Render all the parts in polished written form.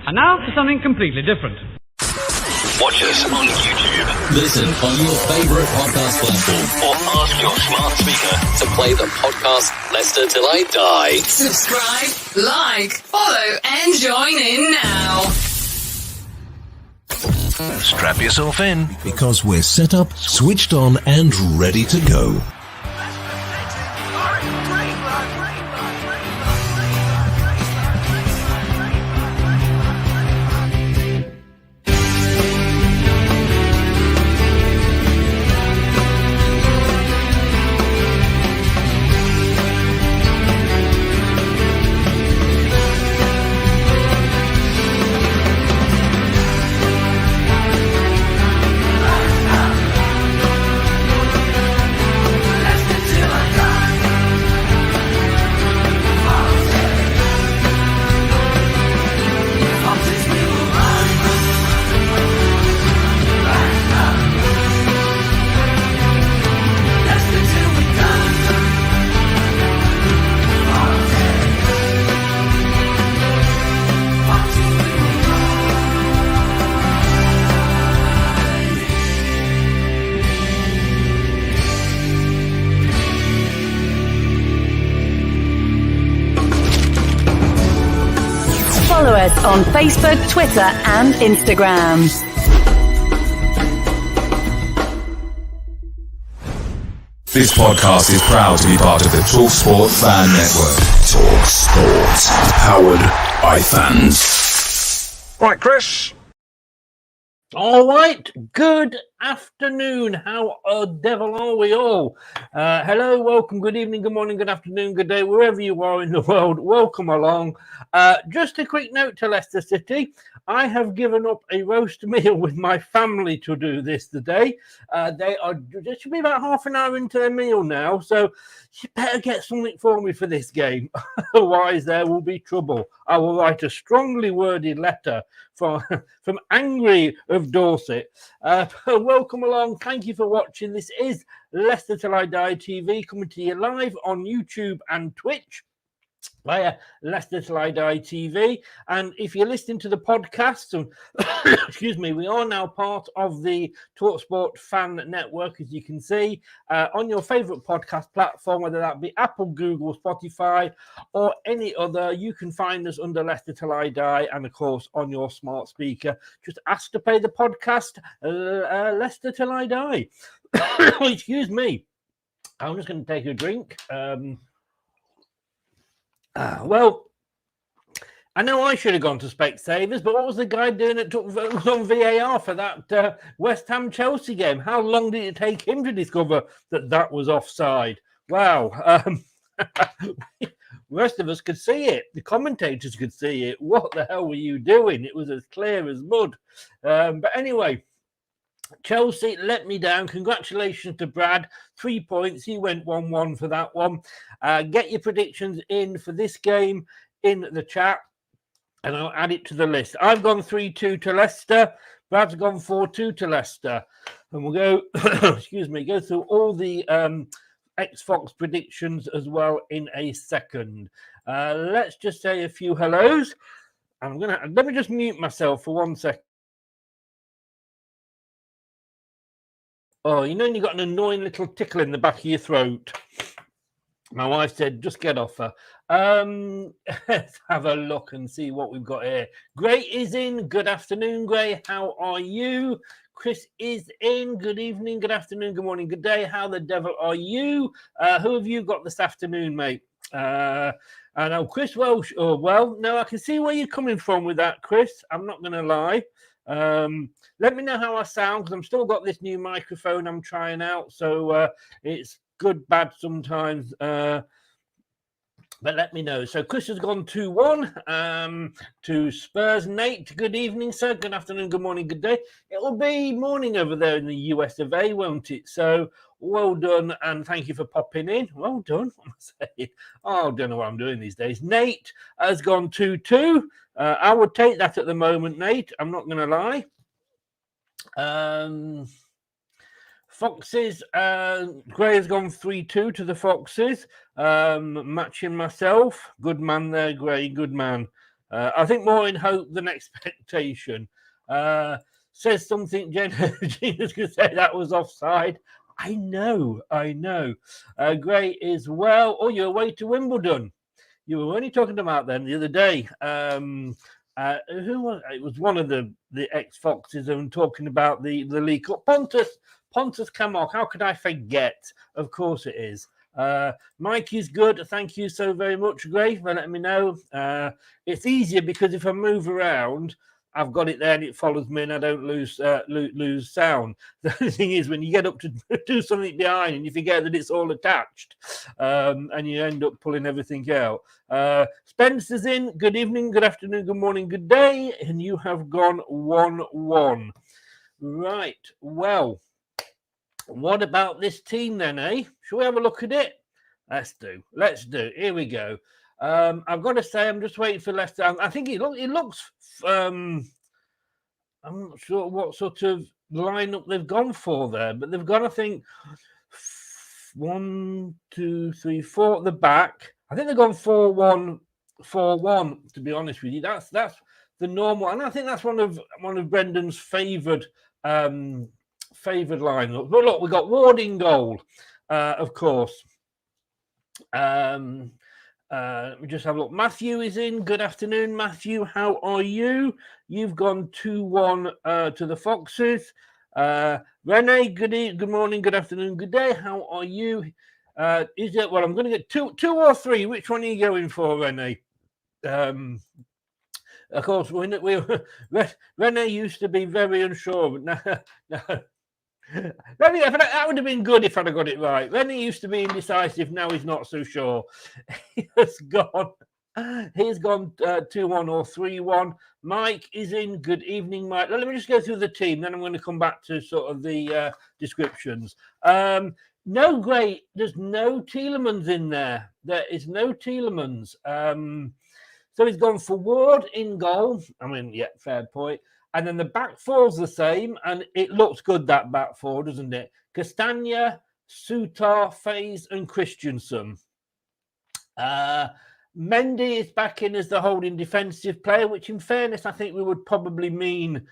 And now for something completely different. Watch us on YouTube. Listen on your favourite podcast platform. Or ask your smart speaker To play the podcast Leicester Till I Die. Subscribe, like, follow, and join in now. Strap yourself in. Because we're set up, switched on, and ready to go. Follow us on Facebook, Twitter and Instagram. This podcast is proud to be part of the TalkSport Fan Network. TalkSport. Powered by fans. Right, Chris. All right, good afternoon. How devil are we all? Hello, welcome, good evening, good morning, good afternoon, good day, wherever you are in the world. Welcome along. Just a quick note to Leicester City. I have given up a roast meal with my family to do this today. They should be about half an hour into their meal now, so you better get something for me for this game. Otherwise, there will be trouble. I will write a strongly worded letter from Angry of Dorset. Welcome along. Thank you for watching. This is Leicester Till I Die TV, coming to you live on YouTube and Twitch via Leicester Till I Die TV. And if you're listening to the podcast, excuse me, we are now part of the TalkSport Fan Network, as you can see, on your favourite podcast platform, whether that be Apple, Google, Spotify, or any other. You can find us under Leicester Till I Die, and of course on your smart speaker. Just ask to play the podcast Leicester Till I Die. Excuse me. I'm just going to take a drink. Well, I know I should have gone to Specsavers, but what was the guy doing that was on VAR for that West Ham Chelsea game? How long did it take him to discover that was offside? Wow. The rest of us could see it. The commentators could see it. What the hell were you doing? It was as clear as mud. But anyway, Chelsea let me down. Congratulations to Brad. 3 points. He went 1-1 for that one. Get your predictions in for this game in the chat, and I'll add it to the list. I've gone 3-2 to Leicester. Brad's gone 4-2 to Leicester. And we'll go, excuse me, go through all the Xbox predictions as well in a second. Let's just say a few hellos. Let me just mute myself for 1 second. Oh, you know, you've got an annoying little tickle in the back of your throat. My wife said, just get off her. Let's have a look and see what we've got here. Gray is in. Good afternoon, Gray. How are you? Chris is in. Good evening, good afternoon, good morning, good day. How the devil are you? Who have you got this afternoon, mate? I know Chris Welsh. Oh, well, no, I can see where you're coming from with that, Chris. I'm not going to lie. Let me know how I sound, because I'm still got this new microphone I'm trying out, so it's good, bad sometimes. But let me know. So Chris has gone 2-1 to Spurs. Nate, good evening, sir. Good afternoon, good morning, good day. It'll be morning over there in the US of A, won't it? So well done, and thank you for popping in. Well done. What am I saying? Oh, I don't know what I'm doing these days. Nate has gone 2-2. I would take that at the moment, Nate. I'm not going to lie. Foxes, Gray has gone 3-2 to the Foxes, matching myself. Good man there, Gray, good man. I think more in hope than expectation. Says something, Gina's going to say that was offside. I know. Great as well. Oh, you're away to Wimbledon. You were only talking about them the other day. Who was it? Was one of the ex-Foxes and talking about the League Cup. Pontus Kamok. How could I forget? Of course it is. Mike is good. Thank you so very much, Gray, for letting me know. It's easier because if I move around, I've got it there and it follows me and I don't lose sound. The only thing is when you get up to do something behind and you forget that it's all attached and you end up pulling everything out. Spencer's in. Good evening, good afternoon, good morning, good day. And you have gone 1-1. Right. Well, what about this team then, eh? Shall we have a look at it? Let's do. Here we go. I've got to say, I'm just waiting for Leicester. I think it looks. I'm not sure what sort of lineup they've gone for there, but they've got, I think, 1, 2, 3, 4 at the back. I think they've gone 4-1, 4-1. To be honest with you, that's the normal, and I think that's one of Brendan's favoured lineups. But look, we got Ward in goal, of course. We just have a look. Matthew is in. Good afternoon, Matthew. How are you? You've gone 2-1 to the Foxes. Renee, good morning, good afternoon, good day. How are you? Is it? Well, I'm going to get two or three. Which one are you going for, Renee? Of course, Renee used to be very unsure, but no. That would have been good if I'd have got it right. Rennie used to be indecisive. Now he's not so sure. He's gone 2-1 or 3-1. Mike is in. Good evening, Mike. Let me just go through the team. Then I'm going to come back to sort of the descriptions. No, great. There's no Tielemans in there. There is no Tielemans. So he's gone for Ward in goal. I mean, yeah, fair point. And then the back four's the same, and it looks good, that back four, doesn't it? Castagna, Sutar, Faze, and Christensen. Mendy is back in as the holding defensive player, which in fairness, I think we would probably mean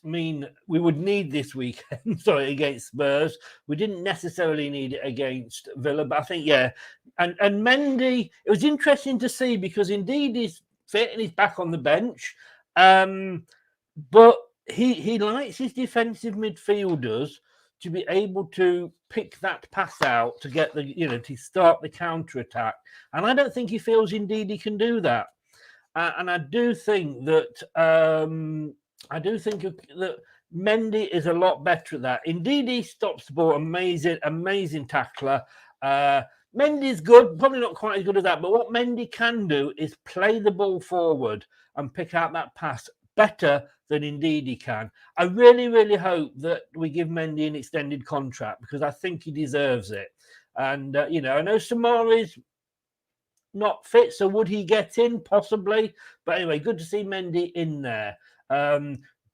we would need this weekend, against Spurs. We didn't necessarily need it against Villa, but I think, yeah. And Mendy, it was interesting to see because indeed he's fit and he's back on the bench. But he likes his defensive midfielders to be able to pick that pass out to get to start the counter attack, and I don't think he feels indeed he can do that. And I do think that that Mendy is a lot better at that. Indeed, he stops the ball, amazing tackler. Mendy's good, probably not quite as good as that, but what Mendy can do is play the ball forward and pick out that pass better than indeed he can. I really, really hope that we give Mendy an extended contract because I think he deserves it. And, I know Samari's not fit, so would he get in? Possibly. But anyway, good to see Mendy in there.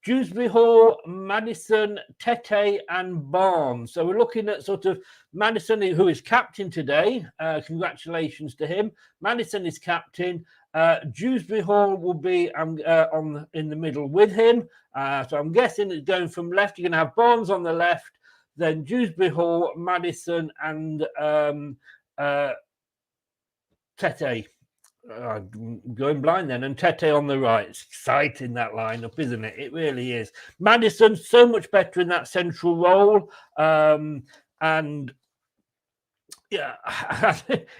Dewsbury Hall, Maddison, Tete, and Barnes. So we're looking at sort of Maddison, who is captain today. Congratulations to him. Maddison is captain. Dewsbury Hall will be in the middle with him. So I'm guessing it's going from left. You're going to have Barnes on the left, then Dewsbury Hall, Maddison, and Tete. Going blind then, and Tete on the right. It's exciting, that lineup, isn't it? It really is. Maddison so much better in that central role, and yeah,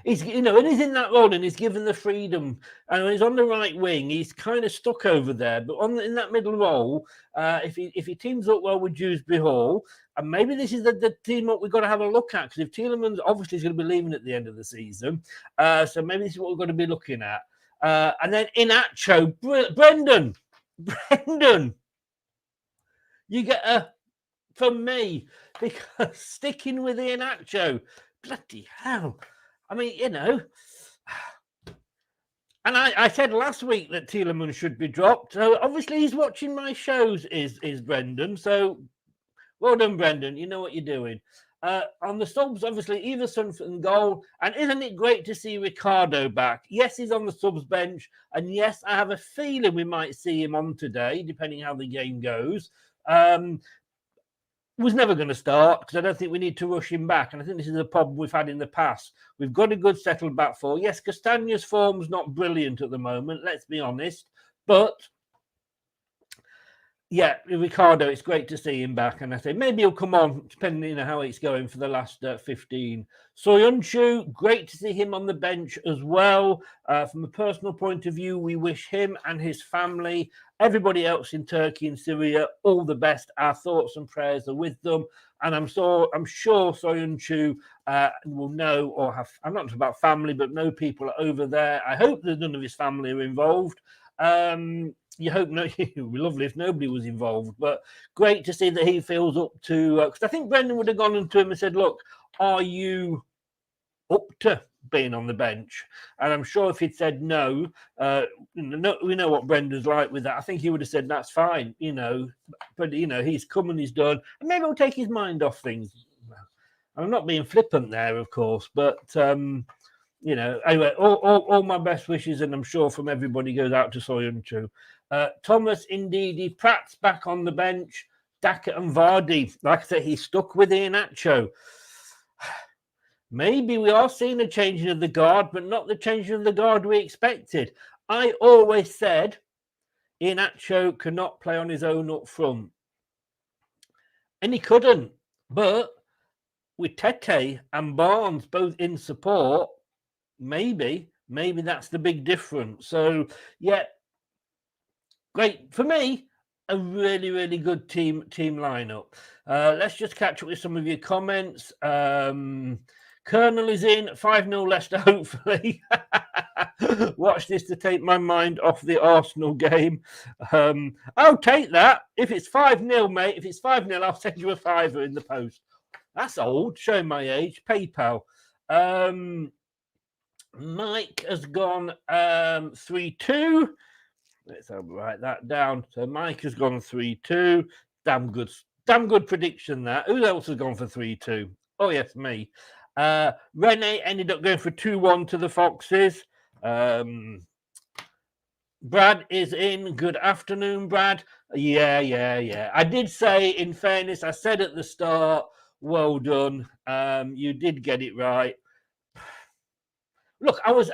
he's and he's in that role and he's given the freedom. And when he's on the right wing, he's kind of stuck over there. But in that middle role, if he teams up well with Dewsbury Hall, and maybe this is the team up we've got to have a look at, because if Tielemans obviously is going to be leaving at the end of the season, so maybe this is what we've got to be looking at. And then Inacho, Brendan, you get a from me because sticking with Inacho. Bloody hell. I mean, and I said last week that Tielemans should be dropped. So obviously he's watching my shows, is Brendan. So well done, Brendan. You know what you're doing. On the subs, obviously, Everson and goal. And isn't it great to see Ricardo back? Yes, he's on the subs bench. And yes, I have a feeling we might see him on today, depending how the game goes. Was never going to start because I don't think we need to rush him back. And I think this is a problem we've had in the past. We've got a good settled back four. Yes, Castagna's form's not brilliant at the moment, let's be honest. But yeah, Ricardo, it's great to see him back. And I think maybe he'll come on, depending on how it's going for the last 15. Soyuncu, great to see him on the bench as well. From a personal point of view, we wish him and his family, everybody else in Turkey and Syria, all the best. Our thoughts and prayers are with them. And I'm sure Soyuncu will know or have, I'm not about family, but know people over there. I hope that none of his family are involved. You hope no, it would be lovely if nobody was involved, but great to see that he feels up to, because I think Brendan would have gone into him and said, look, are you up to being on the bench? And I'm sure if he'd said no, we know what Brendan's like with that. I think he would have said, that's fine, but, he's come and he's done, and maybe he'll take his mind off things. I'm not being flippant there, of course, but, anyway, all my best wishes, and I'm sure from everybody goes out to Soyuncu. Thomas, indeed, Pratt's back on the bench. Daka and Vardy, like I said, he's stuck with Iheanacho. Maybe we are seeing a changing of the guard, but not the changing of the guard we expected. I always said Iheanacho cannot play on his own up front. And he couldn't. But with Tete and Barnes both in support, maybe that's the big difference. So, yeah, great. For me, a really, really good team lineup. Let's just catch up with some of your comments. Colonel is in, 5-0 Leicester, hopefully. Watch this to take my mind off the Arsenal game. I'll take that. If it's 5-0, mate, if it's 5-0, I'll send you a fiver in the post. That's old, showing my age. PayPal. Mike has gone 3-2. Let's write that down. So Mike has gone 3-2. Damn good prediction that. Who else has gone for 3-2? Oh, yes, me. Rene ended up going for 2-1 to the Foxes. Brad is in. Good afternoon, Brad. Yeah. I did say, in fairness, I said at the start, well done. You did get it right. Look, I was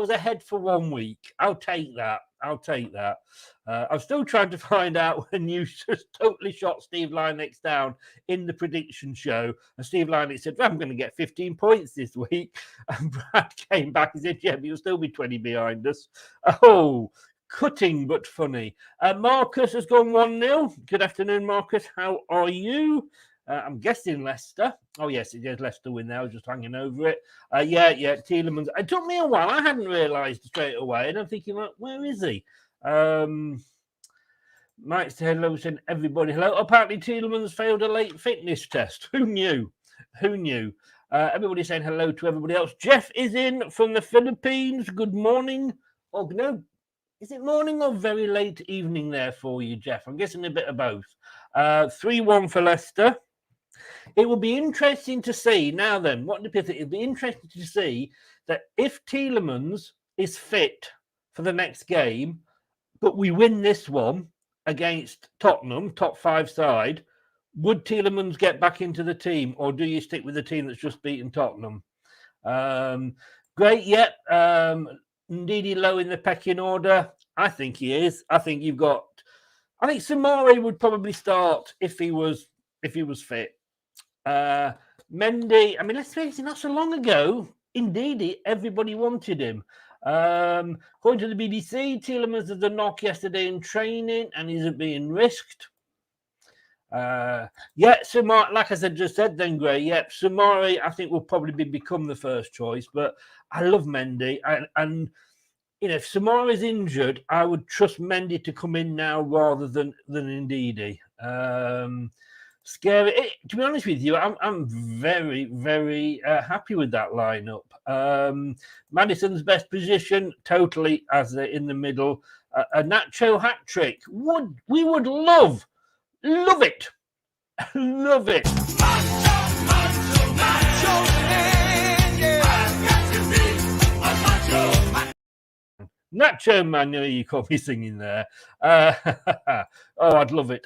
ahead for 1 week. I'll take that. I'm still trying to find out when you just totally shot Steve Lynex down in the prediction show. And Steve Lynex said, I'm going to get 15 points this week. And Brad came back and said, yeah, but you'll still be 20 behind us. Oh, cutting but funny. Marcus has gone 1-0. Good afternoon, Marcus. How are you? I'm guessing Leicester. Oh, yes, it is Leicester win there. I was just hanging over it. Yeah, Tielemans. It took me a while. I hadn't realised straight away. And I'm thinking, like, where is he? Mike said hello, saying everybody hello. Apparently, Tielemans failed a late fitness test. Who knew? Everybody saying hello to everybody else. Jeff is in from the Philippines. Good morning. Oh, no. Is it morning or very late evening there for you, Jeff? I'm guessing a bit of both. 3-1 for Leicester. It will be interesting to see, now then, it'll be interesting to see that if Tielemans is fit for the next game, but we win this one against Tottenham, top 5 side, would Tielemans get back into the team, or do you stick with the team that's just beaten Tottenham? Great, yep. Ndidi low in the pecking order. I think he is. I think Samari would probably start if he was fit. Mendy, I mean, let's face it, not so long ago, indeed, everybody wanted him. According to the BBC, Tielemans had a knock yesterday in training and isn't being risked. Samari, like I just said then, Gray, Samari, I think will probably become the first choice, but I love Mendy. And if Samari is injured, I would trust Mendy to come in now rather than Ndidi. Scary. To be honest with you, I'm very, very happy with that lineup. Maddison's best position, totally as in the middle. A Nacho hat trick. We would love it. Love it. Nacho Man, you caught me singing there. Oh, I'd love it.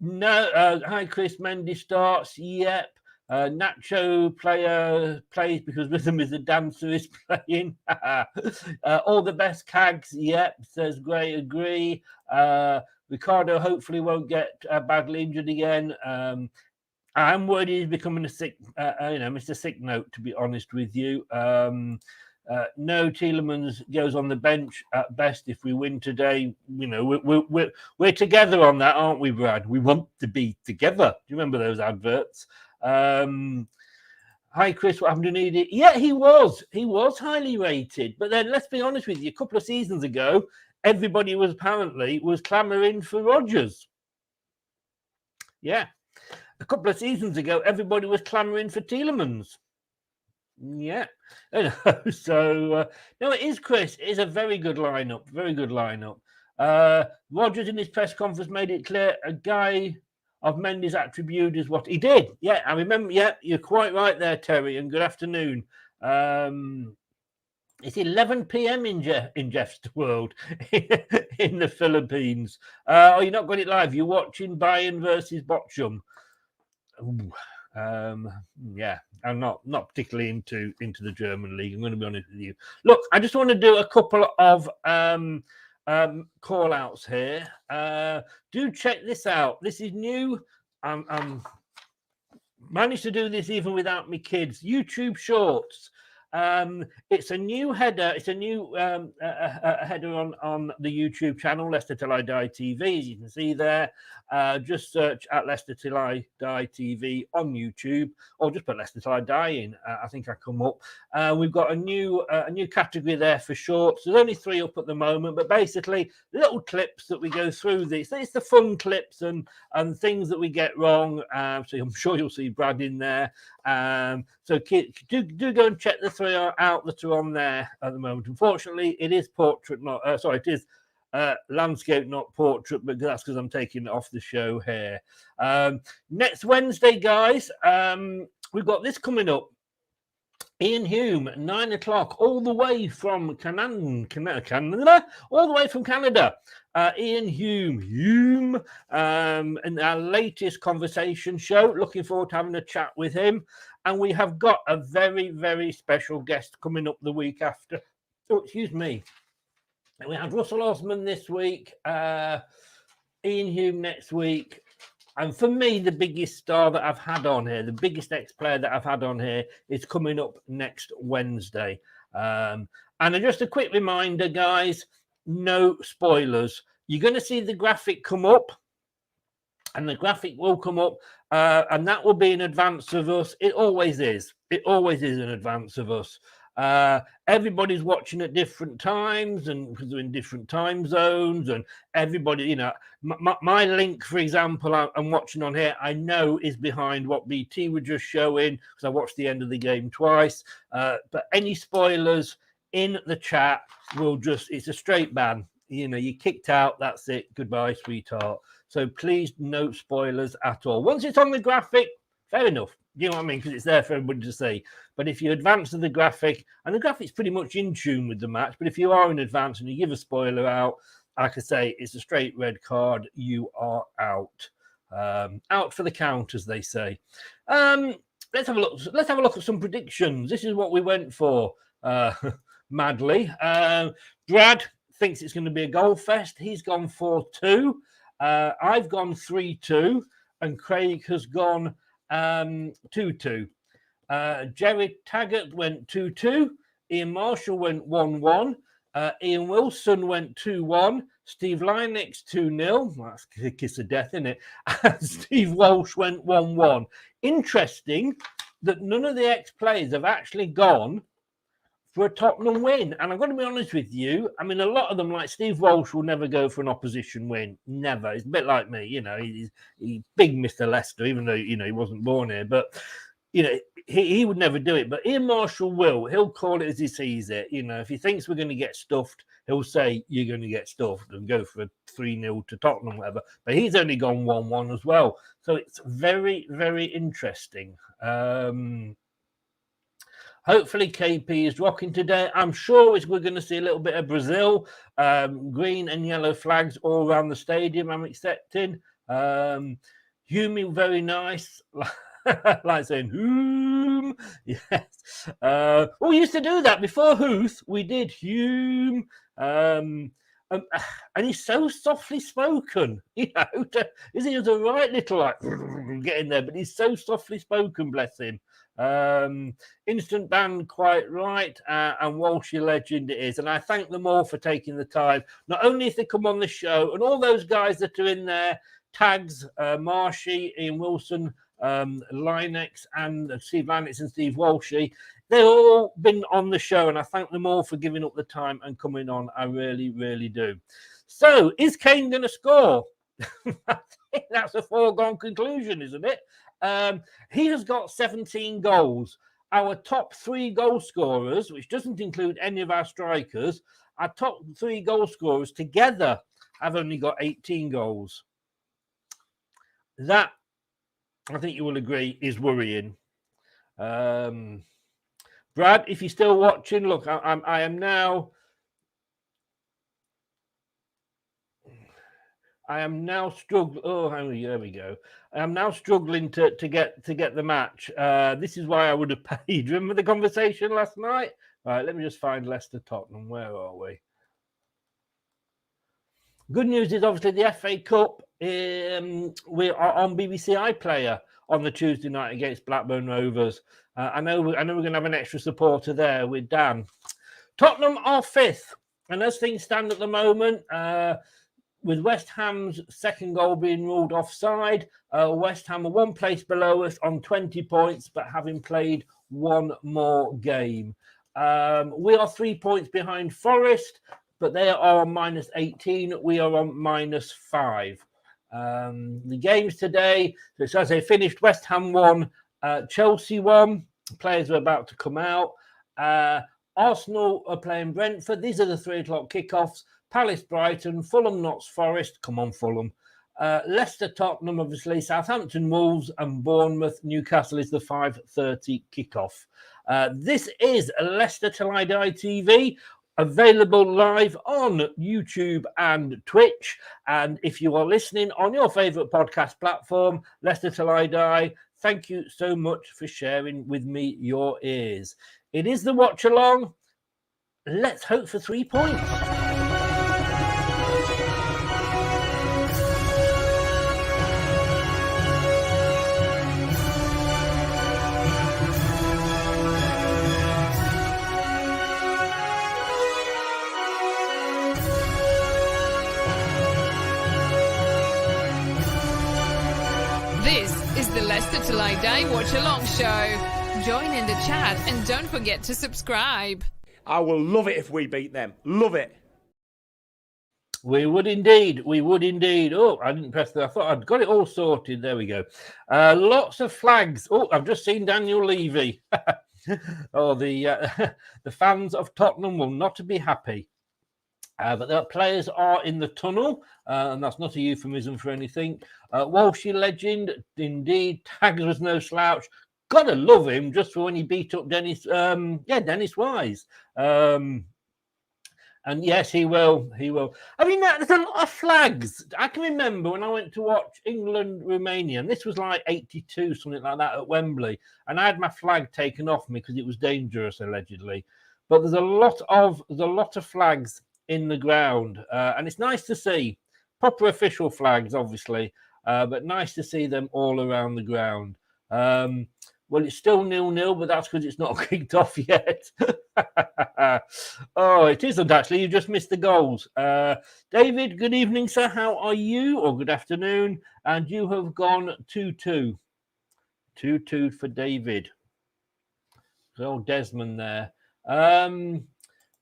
No, hi, Chris. Mendy starts. Yep. Nacho plays because Rhythm is a dancer is playing. All the best, Cags. Yep, says Gray. Agree. Ricardo hopefully won't get badly injured again. I'm worried he's becoming a sick, Mr. Sick Note, to be honest with you. No, Tielemans goes on the bench at best if we win today. You know, we're together on that, aren't we, Brad? We want to be together. Do you remember those adverts? Hi, Chris. What happened to Needy? Yeah, he was highly rated. But then, let's be honest with you. A couple of seasons ago, everybody was clamoring for Rodgers. Yeah. A couple of seasons ago, everybody was clamoring for Tielemans. Yeah. So, no, it is, Chris. It is a very good lineup. Rodgers in his press conference made it clear a guy of Mendy's attribute is what he did. Yeah, I remember. Yeah, you're quite right there, Terry, and good afternoon. It's 11 p.m. in Jeff's world in the Philippines. Oh, you're not got it live. You're watching Bayern versus Watchalong. Yeah, I'm not particularly into the German league. I'm going to be honest with you. Look, I just want to do a couple of call outs here. Do check this out. This is new. I'm managed to do this even without me kids. YouTube Shorts. It's a new header. It's a new header on the YouTube channel, Leicester Till I Die TV, as you can see there. Just search at Leicester Till I Die TV on YouTube, or just put Leicester Till I Die in. I think I come up. We've got a new category there for shorts. There's only 3 up at the moment, but basically little clips that we go through these. It's the fun clips and things that we get wrong. So I'm sure you'll see Brad in there. So do go and check the 3 out that are on there at the moment. Unfortunately, it is portrait, not it is landscape, not portrait, but that's because I'm taking it off the show here. Next Wednesday, guys, we've got this coming up. Ian Hume, 9 o'clock, all the way from Canada, all the way from Canada. Ian Hume, in our latest conversation show. Looking forward to having a chat with him. And we have got a very, very special guest coming up the week after. Oh, excuse me. We had Russell Osman this week, Ian Hume next week. And for me, the biggest star that I've had on here, the biggest ex-player that I've had on here is coming up next Wednesday. And just a quick reminder, guys, no spoilers. You're going to see the graphic come up, and the graphic will come up, and that will be in advance of us. It always is. It always is in advance of us. Everybody's watching at different times, and because they're in different time zones, and everybody, you know, my link, for example, I'm watching on here, I know is behind what BT were just showing, because I watched the end of the game twice. But any spoilers in the chat will it's a straight ban. You know, you kicked out, that's it. Goodbye, sweetheart. So please, no spoilers at all. Once it's on the graphic, fair enough. You know what I mean? Because it's there for everybody to see. But if you advance to the graphic, and the graphic's pretty much in tune with the match, but if you are in advance and you give a spoiler out, like I say, it's a straight red card. You are out. Out for the count, as they say. Let's have a look. Let's have a look at some predictions. This is what we went for, madly. Brad thinks it's going to be a goal fest. He's gone 4-2. I've gone 3-2, and Craig has gone 2-2. Jerry Taggart went 2-2. Ian Marshall went 1-1. Ian Wilson went 2-1. Steve Lynex 2-0. Well, that's a kiss of death, isn't it? And Steve Walsh went 1-1. Interesting that none of the ex-players have actually gone for a Tottenham win. And I'm going to be honest with you. I mean, a lot of them, like Steve Walsh, will never go for an opposition win. Never. He's a bit like me. You know, he's big Mr. Leicester, even though, you know, he wasn't born here. But, you know, he would never do it. But Ian Marshall will. He'll call it as he sees it. You know, if he thinks we're going to get stuffed, he'll say, you're going to get stuffed, and go for a 3-0 to Tottenham, whatever. But he's only gone 1-1 as well. So it's very, very interesting. Hopefully KP is rocking today. I'm sure we're going to see a little bit of Brazil, green and yellow flags all around the stadium, I'm expecting. Hume, very nice. Like saying Hume. Yes. We used to do that before Huth. We did Hume. And he's so softly spoken, he was a right little like getting there, but he's so softly spoken, bless him. Instant ban, quite right, and Walshy legend it is. And I thank them all for taking the time, not only if they come on the show, and all those guys that are in there, tags, Marshy, Ian Wilson, Linex, and Steve Linex and Steve Walshy. They've all been on the show, and I thank them all for giving up the time and coming on. I really, really do. So, is Kane going to score? I think that's a foregone conclusion, isn't it? He has got 17 goals. Our top 3 goal scorers, which doesn't include any of our strikers, our top 3 goal scorers together have only got 18 goals. That, I think you will agree, is worrying. Brad, if you're still watching, look, I am now struggling. Oh, there we go. I am now struggling to get the match. This is why I would have paid. Remember the conversation last night? All right, let me just find Leicester Tottenham. Where are we? Good news is obviously the FA Cup. We are on BBC iPlayer on the Tuesday night against Blackburn Rovers. I know we're going to have an extra supporter there with Dan. Tottenham are 5th, and as things stand at the moment, with West Ham's second goal being ruled offside, West Ham are 1 place below us on 20 points, but having played 1 more game. We are 3 points behind Forest, but they are on -18. We are on -5. The games today, so as they finished, West Ham won, Chelsea won. Players are about to come out. Arsenal are playing Brentford. These are the 3 o'clock kickoffs. Palace, Brighton, Fulham, Notts Forest. Come on, Fulham. Leicester, Tottenham, obviously. Southampton, Wolves, and Bournemouth, Newcastle is the 5:30 kickoff. This is Leicester Till I Die TV. Available live on YouTube and Twitch. And if you are listening on your favourite podcast platform, Leicester Till I Die, thank you so much for sharing with me your ears. It is the watch along. Let's hope for 3 points. This is the Leicester Till I Die Watch Along Show. Join in the chat and don't forget to subscribe. I will love it if we beat them. Love it. We would indeed. We would indeed. Oh, I didn't press that. I thought I'd got it all sorted. There we go. Lots of flags. Oh, I've just seen Daniel Levy. Oh, the fans of Tottenham will not be happy. But the players are in the tunnel, and that's not a euphemism for anything. Walshy legend, indeed. Tags was no slouch. Gotta love him just for when he beat up Dennis. Dennis Wise. And yes, he will. He will. I mean, there's a lot of flags. I can remember when I went to watch England-Romania, and this was like 82, something like that, at Wembley. And I had my flag taken off me because it was dangerous, allegedly. But there's a lot of flags in the ground, and it's nice to see proper official flags, obviously, but nice to see them all around the ground. Well, it's still 0-0, but that's because it's not kicked off yet. Oh, it isn't actually. You just missed the goals. David, good evening, sir. How are you? Or good afternoon. And you have gone 2-2. 2-2 for David. Good old Desmond there.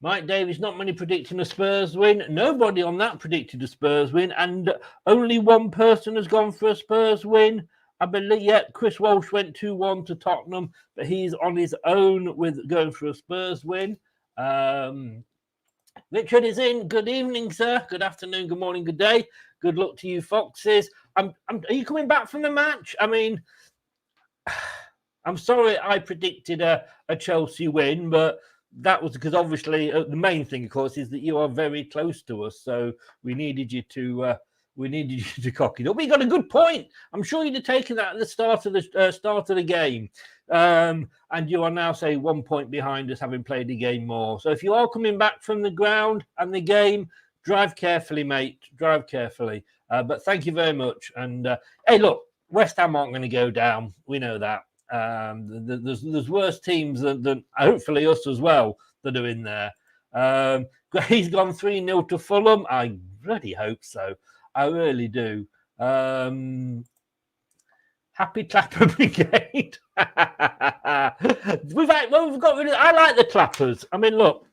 Mike Davies, not many predicting a Spurs win. Nobody on that predicted a Spurs win. And only one person has gone for a Spurs win. I believe, Chris Walsh went 2-1 to Tottenham, but he's on his own with going for a Spurs win. Richard is in. Good evening, sir. Good afternoon, good morning, good day. Good luck to you, Foxes. Are you coming back from the match? I mean, I'm sorry I predicted a Chelsea win, but that was because obviously the main thing, of course, is that you are very close to us. So we needed you to cock it up. We got a good point. I'm sure you'd have taken that at the start of the game. And you are now, say, 1 point behind us, having played the game more. So if you are coming back from the ground and the game, drive carefully, mate. Drive carefully. But thank you very much. And hey, look, West Ham aren't going to go down. We know that. There's worse teams than hopefully us as well that are in there. He's gone 3-0 to Fulham. I bloody hope so. I really do. Happy Clapper Brigade. we've got rid of. I like the clappers. I mean, look.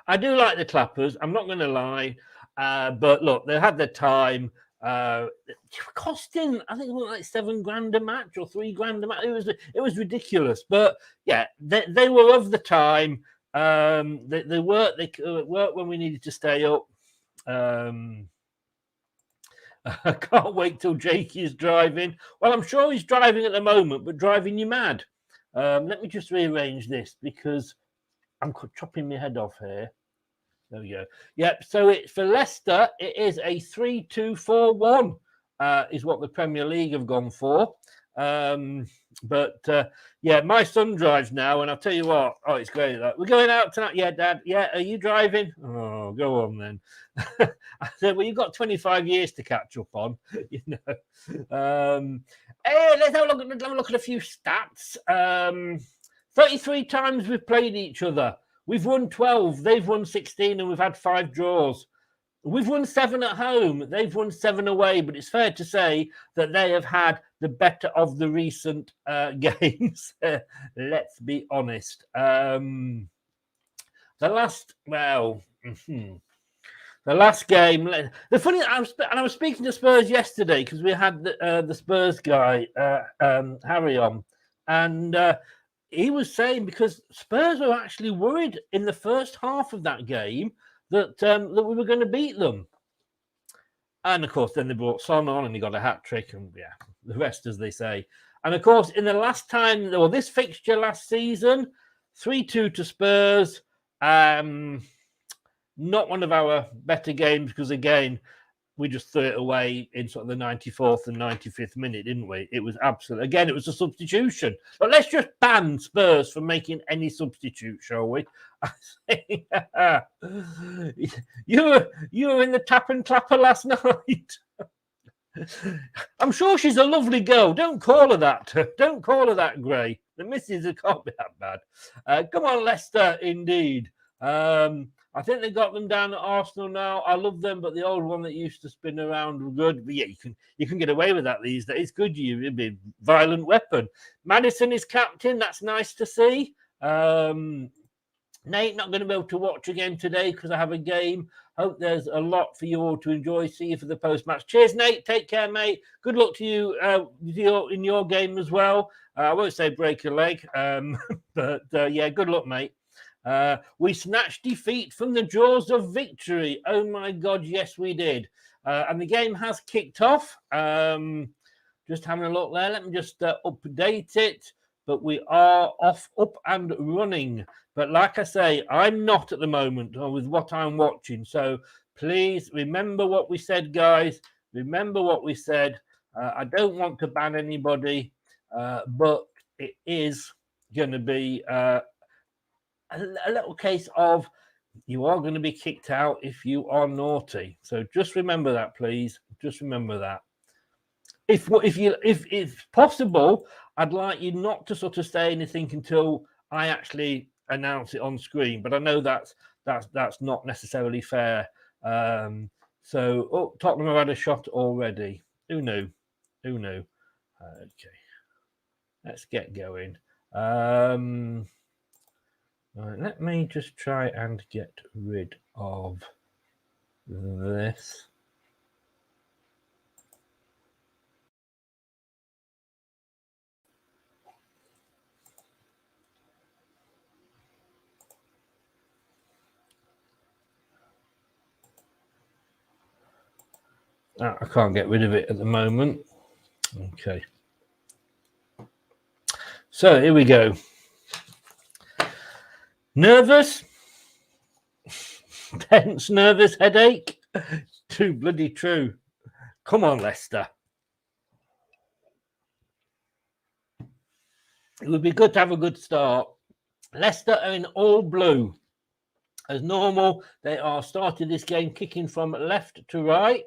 I do like the clappers. I'm not going to lie. But look, they had their time. Costing, I think it was like $7,000 a match or $3,000 a match. It was ridiculous. But yeah, they were of the time. They worked when we needed to stay up. I can't wait till Jakey is driving. Well, I'm sure he's driving at the moment, but driving you mad. Let me just rearrange this because I'm chopping my head off here. There we go. Yep. So it's for Leicester. It is a 3-2-4-1. Is what the Premier League have gone for. But yeah, my son drives now, and I'll tell you what. Oh, it's great. We're going out tonight. Yeah, Dad. Yeah, are you driving? Oh, go on then. I said, well, you've got 25 years to catch up on, you know. Hey, let's have a look at a few stats. 33 times we've played each other. We've won 12. They've won 16, and we've had 5 draws. We've won 7 at home. They've won 7 away, but it's fair to say that they have had the better of the recent games. Let's be honest. The last game. The funny, I was speaking to Spurs yesterday because we had the Spurs guy Harry on, and he was saying because Spurs were actually worried in the first half of that game that we were going to beat them. And, of course, then they brought Son on and he got a hat-trick and, yeah, the rest, as they say. And, of course, in the last time, or this fixture last season, 3-2 to Spurs, not one of our better games because, again, we just threw it away in sort of the 94th and 95th minute, didn't we? It was absolute. Again, it was a substitution. But let's just ban Spurs from making any substitute, shall we? You were in the tap and clapper last night. I'm sure she's a lovely girl. Don't call her that. Don't call her that, Gray. The missus can't be that bad. Come on, Leicester, indeed. I think they got them down at Arsenal now. I love them, but the old one that used to spin around were good. But yeah, you can get away with that these days. Good, it'd be a violent weapon. Maddison is captain. That's nice to see. Nate, not going to be able to watch again today because I have a game. Hope there's a lot for you all to enjoy. See you for the post-match. Cheers, Nate. Take care, mate. Good luck to you in your game as well. I won't say break a leg, but yeah, good luck, mate. We snatched defeat from the jaws of victory. Oh, my God, yes, we did. And the game has kicked off. Just having a look there. Let me just update it. But we are up and running. But like I say, I'm not at the moment with what I'm watching. So please remember what we said, guys. Remember what we said. I don't want to ban anybody, but it is going to be a little case of you are going to be kicked out if you are naughty. So just remember that, please. Just remember that. If possible, I'd like you not to sort of say anything until I actually announce it on screen. But I know that's not necessarily fair. Tottenham have had a shot already. Who knew? Okay, let's get going. Right, let me just try and get rid of this. I can't get rid of it at the moment. Okay. So here we go. Nervous? Tense, nervous, headache? Too bloody true. Come on, Leicester. It would be good to have a good start. Leicester are in all blue. As normal, they are starting this game kicking from left to right.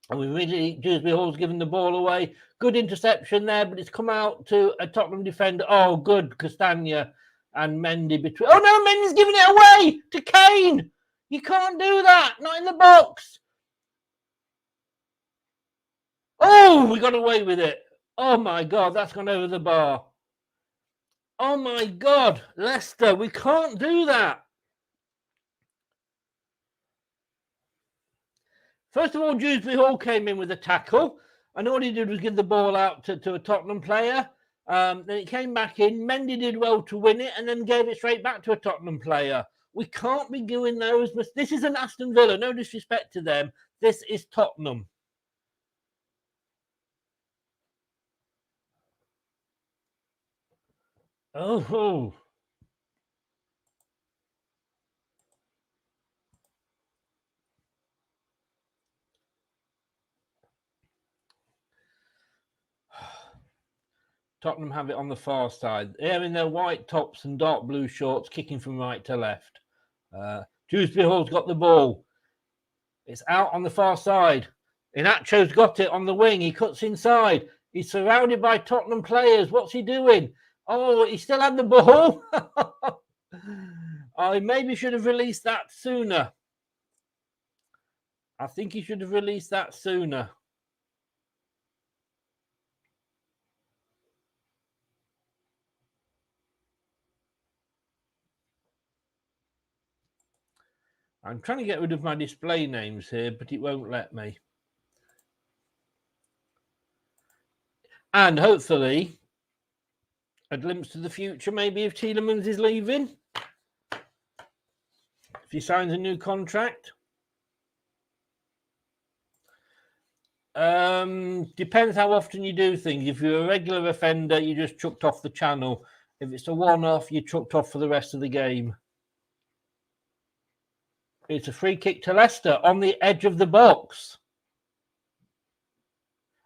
And we really, Dewsbury Hall's given the ball away. Good interception there, but it's come out to a Tottenham defender. Oh, good, Castagna and Mendy between. Oh, no, Mendy's giving it away to Kane. You can't do that. Not in the box. Oh, we got away with it. Oh, my God, that's gone over the bar. Oh, my God, Leicester, we can't do that. First of all, Dewsbury Hall came in with a tackle, and all he did was give the ball out to a Tottenham player. Then it came back in. Mendy did well to win it, and then gave it straight back to a Tottenham player. We can't be doing those. This is an Aston Villa. No disrespect to them. This is Tottenham. Oh. Tottenham have it on the far side. They're in their white tops and dark blue shorts, kicking from right to left. Dewsbury Hall's got the ball. It's out on the far side. Inacho's got it on the wing. He cuts inside. He's surrounded by Tottenham players. What's he doing? Oh, he still had the ball. I maybe should have released that sooner. I think he should have released that sooner. I'm trying to get rid of my display names here, but it won't let me. And hopefully, a glimpse to the future, maybe if Tielemans is leaving. If he signs a new contract. Depends how often you do things. If you're a regular offender, you just chucked off the channel. If it's a one-off, you chucked off for the rest of the game. It's a free kick to Leicester on the edge of the box.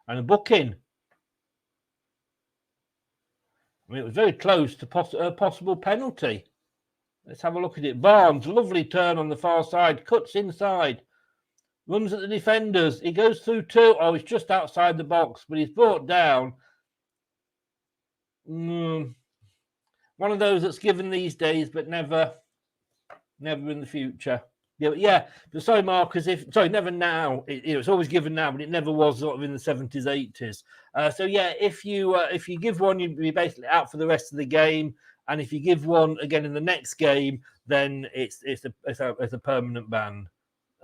And a booking. I mean, it was very close to a possible penalty. Let's have a look at it. Barnes, lovely turn on the far side, cuts inside, runs at the defenders. He goes through two. Oh, he's just outside the box, but he's brought down. One of those that's given these days, but never in the future. Yeah. But sorry, Marcus. Never now. It's always given now, but it never was sort of in the 70s, 80s. So yeah, if you give one, you'd be basically out for the rest of the game, and if you give one again in the next game, then it's a permanent ban.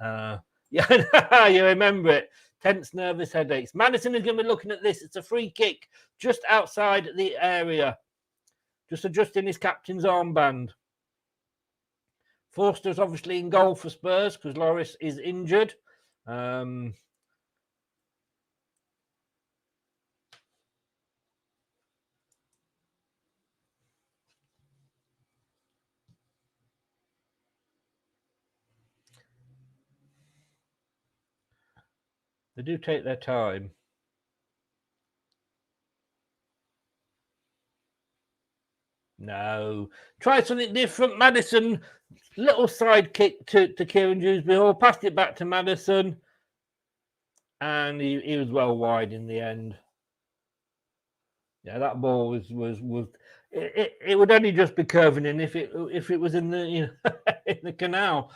Yeah, you remember it. Tense, nervous, headaches. Maddison is going to be looking at this. It's a free kick just outside the area, just adjusting his captain's armband. Forster's obviously in goal for Spurs because Loris is injured. They do take their time. No. Try something different. Maddison, little side kick to Kieran Dewsbury Hall, passed it back to Maddison, and he was well wide in the end. Yeah, that ball was it would only just be curving in if it was in the in the canal.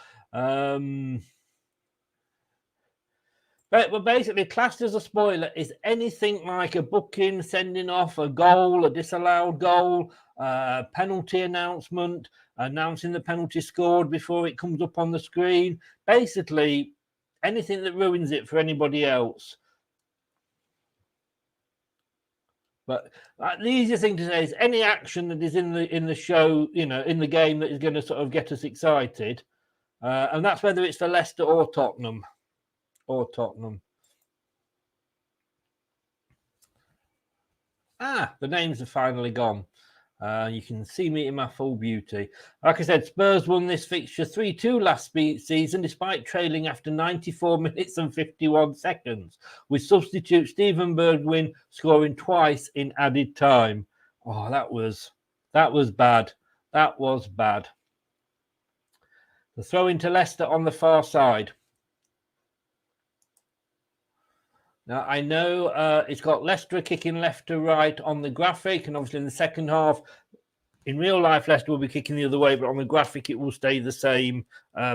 But basically, classed as a spoiler is anything like a booking, sending off, a goal, a disallowed goal, penalty announcement, announcing the penalty scored before it comes up on the screen. Basically, anything that ruins it for anybody else. But the easiest thing to say is any action that is in the show, in the game that is going to sort of get us excited, and that's whether it's for Leicester or Tottenham. or Tottenham. The names are finally gone. You can see me in my full beauty. Like I said, Spurs won this fixture 3-2 last season, despite trailing after 94 minutes and 51 seconds, with substitute Steven Bergwijn scoring twice in added time. Oh, that was bad. That was bad. The throw into Leicester on the far side. Now, I know it's got Leicester kicking left to right on the graphic, and obviously in the second half, in real life, Leicester will be kicking the other way, but on the graphic, it will stay the same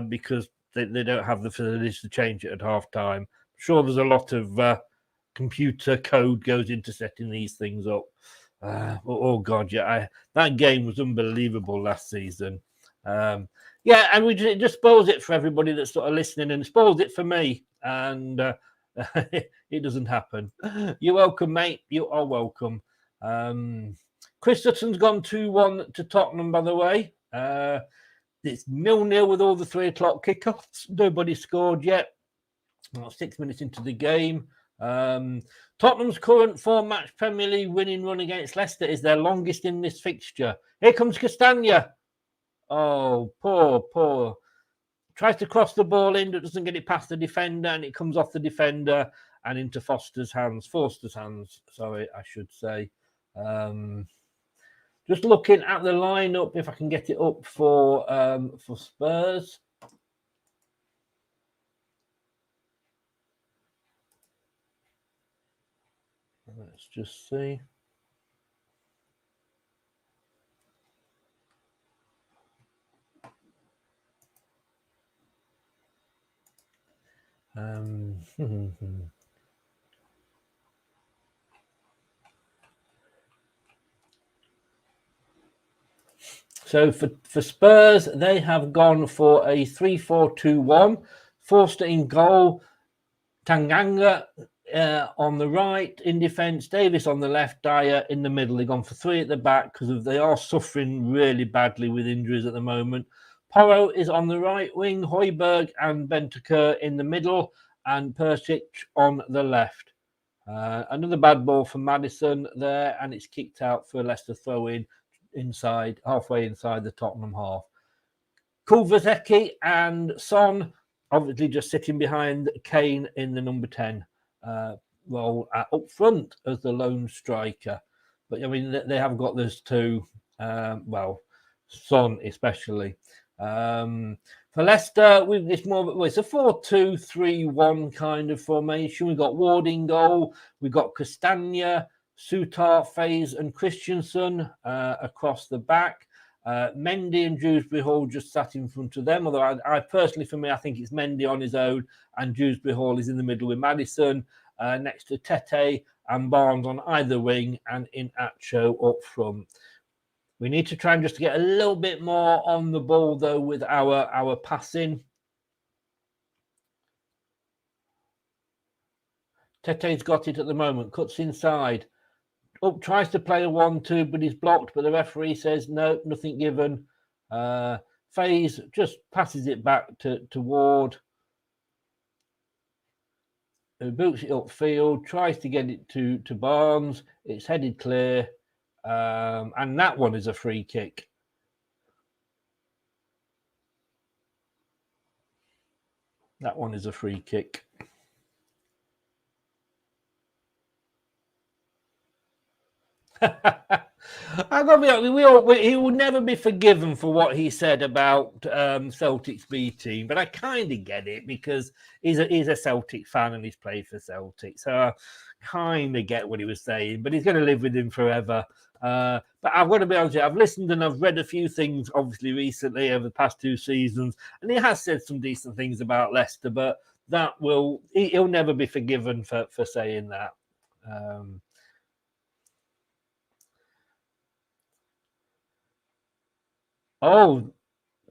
because they don't have the facilities to change it at half-time. I'm sure there's a lot of computer code goes into setting these things up. Oh, God, yeah. That game was unbelievable last season. And it just spoils it for everybody that's sort of listening, and it spoils it for me. And it doesn't happen. You're welcome, mate. You are welcome. Chris Sutton's gone 2-1 to Tottenham, by the way. It's 0-0 with all the 3 o'clock kickoffs. Nobody scored yet. 6 minutes into the game. Tottenham's current 4-match Premier League winning run against Leicester is their longest in this fixture. Here comes Castagna. Oh, poor. Tries to cross the ball in, but doesn't get it past the defender, and it comes off the defender and into Forster's hands, sorry, I should say. Just looking at the lineup, if I can get it up for Spurs. Let's just see. So for Spurs, they have gone for a 3-4-2-1. Forster in goal, Tanganga on the right in defence, Davis on the left, Dyer in the middle. They've gone for 3 at the back because they are suffering really badly with injuries at the moment. Porro is on the right wing, Højbjerg and Bentancur in the middle, and Persic on the left. Another bad ball for Maddison there, and it's kicked out for a Leicester throw-in halfway inside the Tottenham half. Kulvazeki and Son obviously just sitting behind Kane in the number 10 role up front as the lone striker. But I mean, they have got those two, Son especially. For Leicester, it's a 4-2-3-1 kind of formation. We've got Ward in goal. We've got Castagna, Sutar, Faze and Christensen across the back. Mendy and Dewsbury Hall just sat in front of them. Although I personally, for me, I think it's Mendy on his own and Dewsbury Hall is in the middle with Maddison next to Tete and Barnes on either wing and Inacho up front. We need to try and just get a little bit more on the ball, though, with our passing. Tete's got it at the moment, cuts inside. Up, tries to play a 1-2, but he's blocked. But the referee says, no, nothing given. Faze just passes it back to Ward. Who boots it upfield, tries to get it to Barnes. It's headed clear. And that one is a free kick. That one is a free kick. I've got to be honest, he will never be forgiven for what he said about Celtic's B team, but I kind of get it because he's a Celtic fan and he's played for Celtic, so I kind of get what he was saying. But he's going to live with him forever. But I've got to be honest with you, I've listened and I've read a few things, obviously recently over the past 2 seasons, and he has said some decent things about Leicester, but he'll never be forgiven for saying that.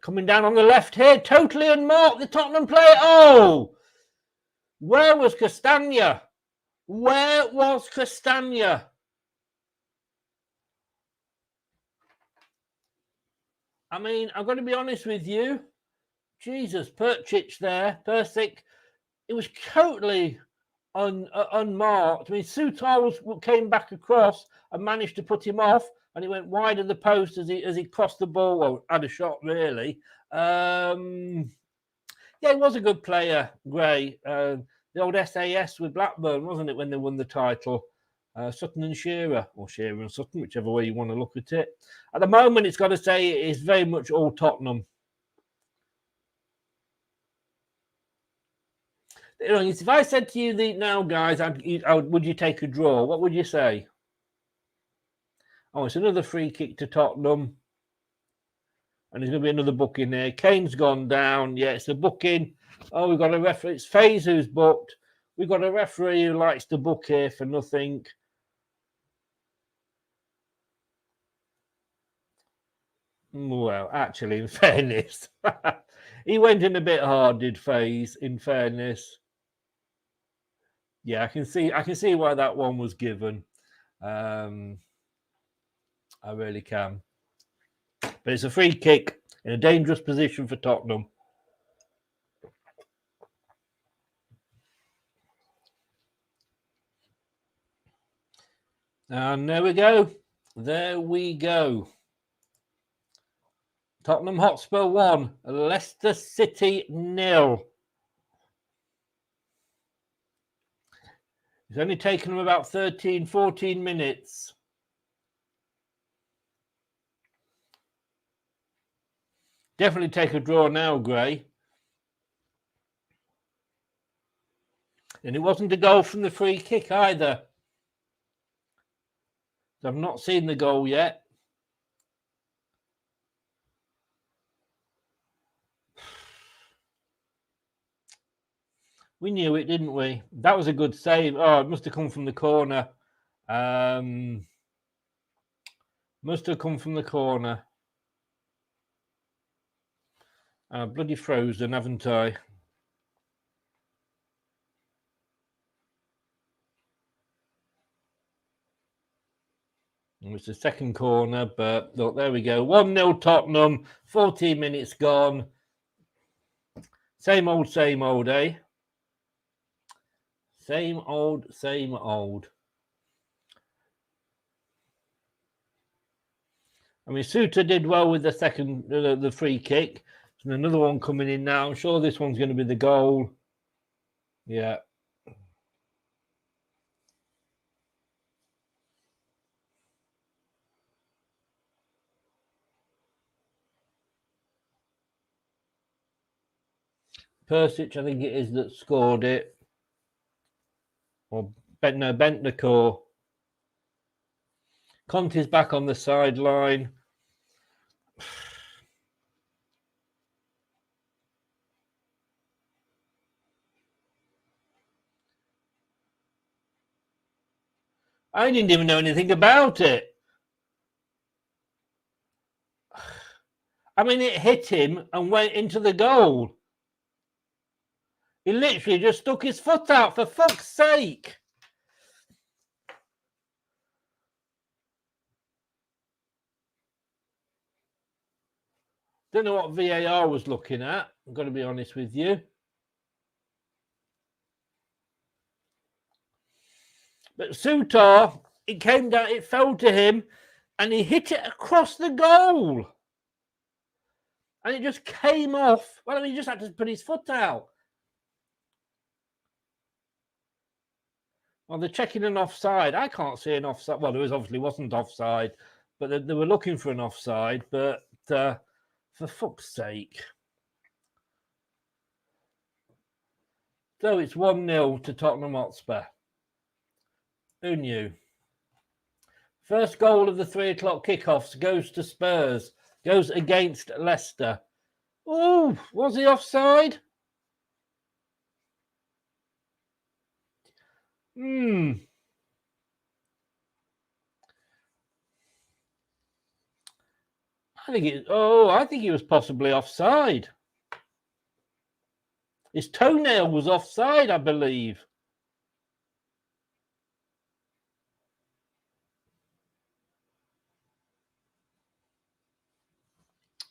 Coming down on the left here, totally unmarked, the Tottenham player. Oh, where was Castagna? Where was Castagna? I mean, I've got to be honest with you. Jesus, Persic there. Persic it was totally unmarked. I mean, Sutar came back across and managed to put him off, and he went wide of the post as he crossed the ball. Well, had a shot really. Yeah, he was a good player, Gray. The old SAS with Blackburn, wasn't it, when they won the title? Sutton and Shearer, or Shearer and Sutton, whichever way you want to look at it. At the moment, it's got to say it is very much all Tottenham. If I said to you now, guys, would you take a draw? What would you say? Oh, it's another free kick to Tottenham. And there's going to be another booking there. Kane's gone down. Yeah, it's a booking. Oh, we've got a referee. It's FaZe who's booked. We've got a referee who likes to book here for nothing. Well, actually, in fairness, he went in a bit hard, did FaZe, in fairness. Yeah, I can see why that one was given. I really can. But it's a free kick in a dangerous position for Tottenham. And there we go. There we go. Tottenham Hotspur 1, Leicester City 0. It's only taken them about 13, 14 minutes. Definitely take a draw now, Gray. And it wasn't a goal from the free kick either. I've not seen the goal yet. We knew it, didn't we? That was a good save. Oh, it must have come from the corner. Must have come from the corner. Bloody frozen, haven't I? It's the second corner, but look, there we go. 1-0 Tottenham, 14 minutes gone. Same old, eh? Same old. I mean, Suter did well with the second, the free kick. There's another one coming in now. I'm sure this one's going to be the goal. Yeah. Persic, I think it is, that scored it. Or Bentancur. Conte's back on the sideline. I didn't even know anything about it. I mean, it hit him and went into the goal. He literally just stuck his foot out, for fuck's sake. Don't know what VAR was looking at. I've got to be honest with you. But Sutar, it came down, it fell to him, and he hit it across the goal. And it just came off. Well, I mean, he just had to put his foot out. Well, they're checking an offside. I can't see an offside. Well, there obviously wasn't offside, but they were looking for an offside. But for fuck's sake. So it's 1-0 to Tottenham Hotspur. Who knew? First goal of the 3 o'clock kickoffs goes to Spurs. Goes against Leicester. Oh, was he offside? I think he was possibly offside. His toenail was offside, I believe.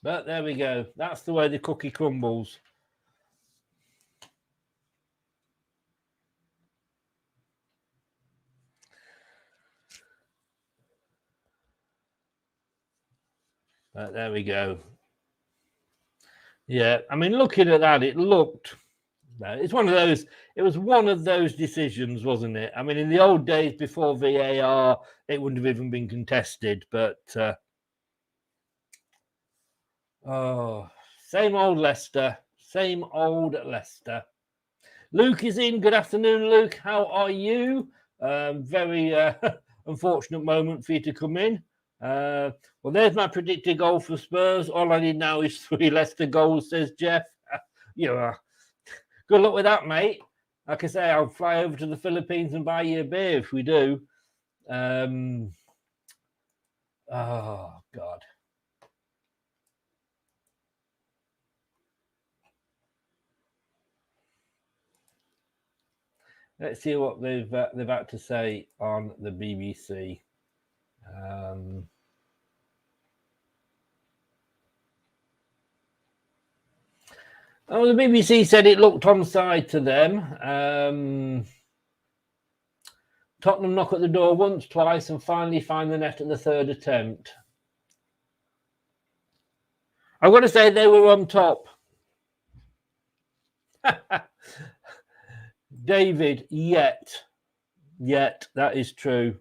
But there we go. That's the way the cookie crumbles. There we go. Yeah, I mean, looking at that, it looked... It's one of those... It was one of those decisions, wasn't it? I mean, in the old days before VAR, it wouldn't have even been contested, but... same old Leicester. Same old Leicester. Luke is in. Good afternoon, Luke. How are you? Very unfortunate moment for you to come in. Well, there's my predicted goal for Spurs. All I need now is 3 Leicester goals, says Jeff. Yeah, good luck with that, mate. Like I say, I'll fly over to the Philippines and buy you a beer if we do. Oh, God. Let's see what they've had to say on the BBC. The BBC said it looked onside to them. Tottenham knock at the door once, twice, and finally find the net at the 3rd attempt. I've got to say they were on top. David, yet, that is true.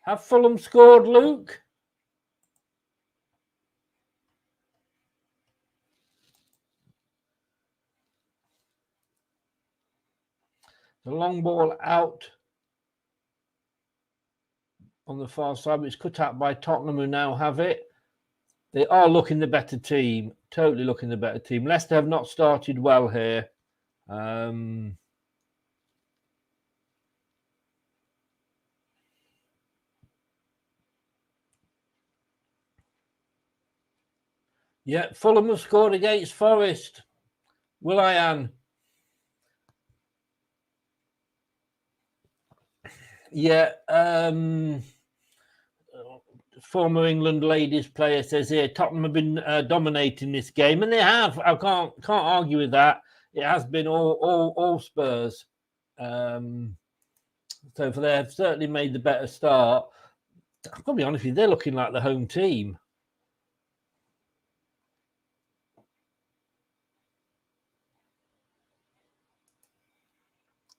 Have Fulham scored, Luke? The long ball out on the far side, but it's cut out by Tottenham, who now have it. They are looking the better team, totally looking the better team. Leicester have not started well here. Yeah, Fulham have scored against Forest. Will-I-An. Yeah, former England ladies player says here Tottenham have been dominating this game, and they have. I can't argue with that. It has been all Spurs. So they have certainly made the better start. I've got to be honest with you, they're looking like the home team.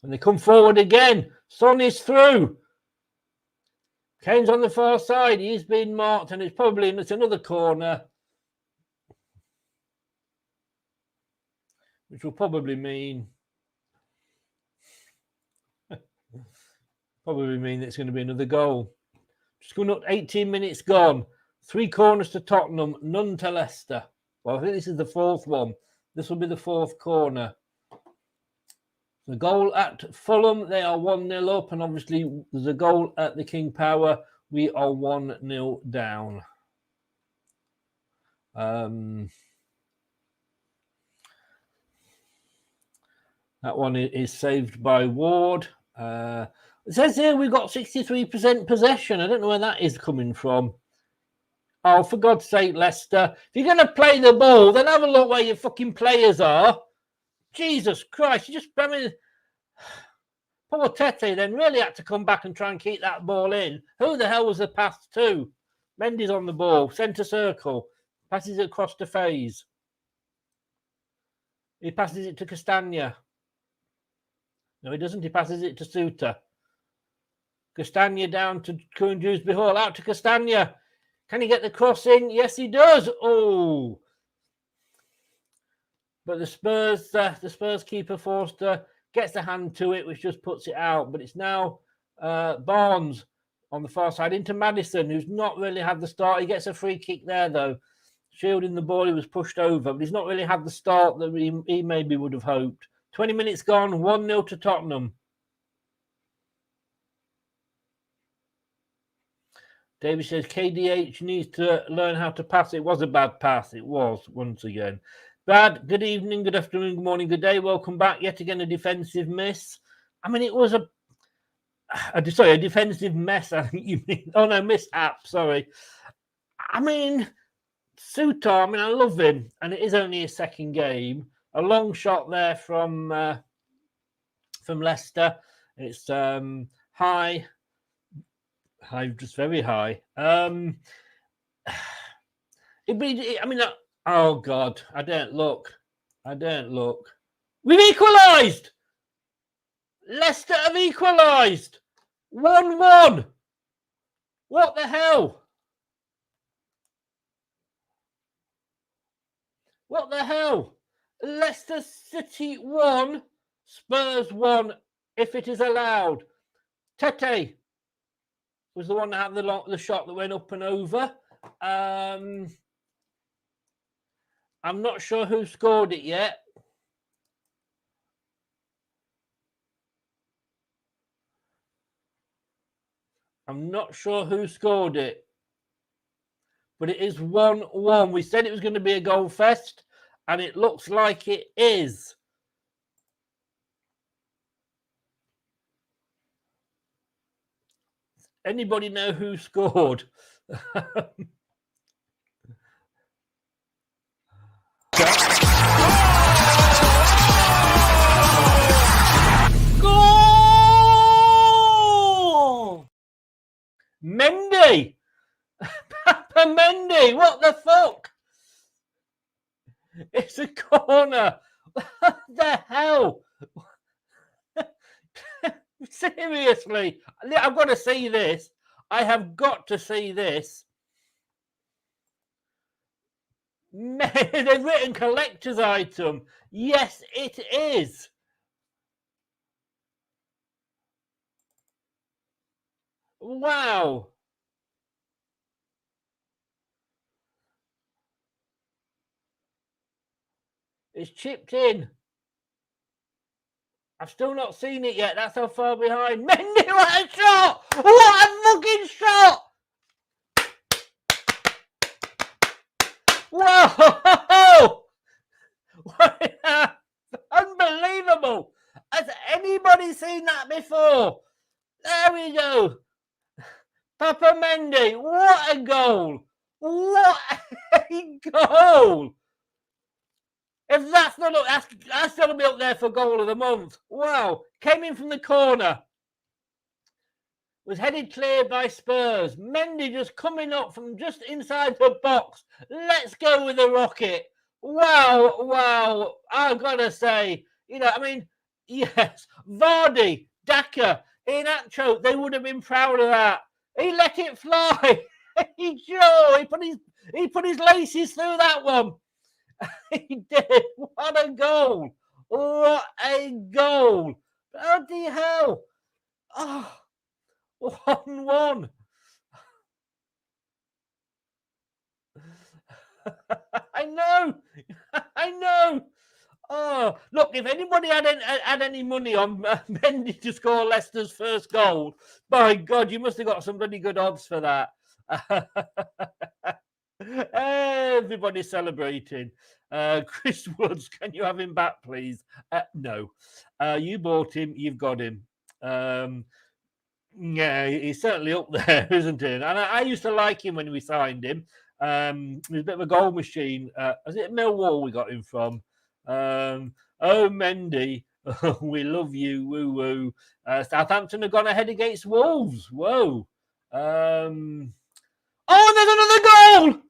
And they come forward again. Son is through. Kane's on the far side. He's been marked, and it's another corner, which will probably mean it's going to be another goal. Just going up, 18 minutes gone. 3 corners to Tottenham, none to Leicester. Well, I think this is the 4th one. This will be the 4th corner. The goal at Fulham, they are 1-0 up, and obviously there's a goal at the King Power. We are 1-0 down. That one is saved by Ward. It says here we've got 63% possession. I don't know where that is coming from. Oh, for God's sake, Leicester. If you're going to play the ball, then have a look where your fucking players are. Jesus Christ, poor Tete then really had to come back and try and keep that ball in. Who the hell was the pass to? Mendy's on the ball, centre circle, passes it across to Faze. He passes it to Castagna. No, he doesn't. He passes it to Suter. Castagna down to Kouandjou's Hall, out to Castagna. Can he get the cross in? Yes, he does. Oh. But the Spurs keeper Forster gets the hand to it, which just puts it out. But it's now Barnes on the far side into Maddison, who's not really had the start. He gets a free kick there, though. Shielding the ball, he was pushed over, but he's not really had the start that he maybe would have hoped. 20 minutes gone, 1-0 to Tottenham. David says KDH needs to learn how to pass. It was a bad pass. It was, once again. Brad, good evening, good afternoon, good morning, good day. Welcome back. Yet again, a defensive miss. I mean, it was a defensive mess, I think you mean. Oh, no, mishap, sorry. I mean, Suter, I love him, and it is only his 2nd game. A long shot there from Leicester. It's high, just very high. Oh God, I don't look. We've equalised. Leicester have equalised. 1-1. What the hell? What the hell? Leicester City 1, Spurs 1, if it is allowed. Tete was the one that had the shot that went up and over. I'm not sure who scored it yet. I'm not sure who scored it. But it is 1-1. We said it was going to be a goal fest, and it looks like it is. Anybody know who scored? Goal! Mendy! Papa Mendy! What the fuck? It's a corner. What the hell? Seriously, I've got to see this. I have got to see this. They've written collector's item. Yes, it is. Wow. It's chipped in. I've still not seen it yet. That's how far behind. Mendy, what a shot! What a fucking shot! Whoa! Unbelievable! Has anybody seen that before? There we go. Papa Mendy, what a goal! What a goal! If that's not up, that's going to be up there for goal of the month. Wow. Came in from the corner. Was headed clear by Spurs. Mendy just coming up from just inside the box. Let's go with a rocket. Wow, wow. I've got to say, yes, Vardy, Daka, Iheanacho, they would have been proud of that. He let it fly. He put his laces through that one. He did. What a goal. What a goal. Bloody hell. Oh, 1-1. I know. Oh, look, if anybody had any money on Mendy to score Leicester's first goal, by God, you must have got some bloody good odds for that. Everybody's celebrating. Chris Woods, can you have him back, please? No. You bought him, you've got him. Yeah, he's certainly up there, isn't he? And I used to like him when we signed him. He was a bit of a goal machine. Was it Millwall we got him from? Oh, Mendy, we love you, woo-woo. Southampton have gone ahead against Wolves. Whoa. Oh, there's another goal!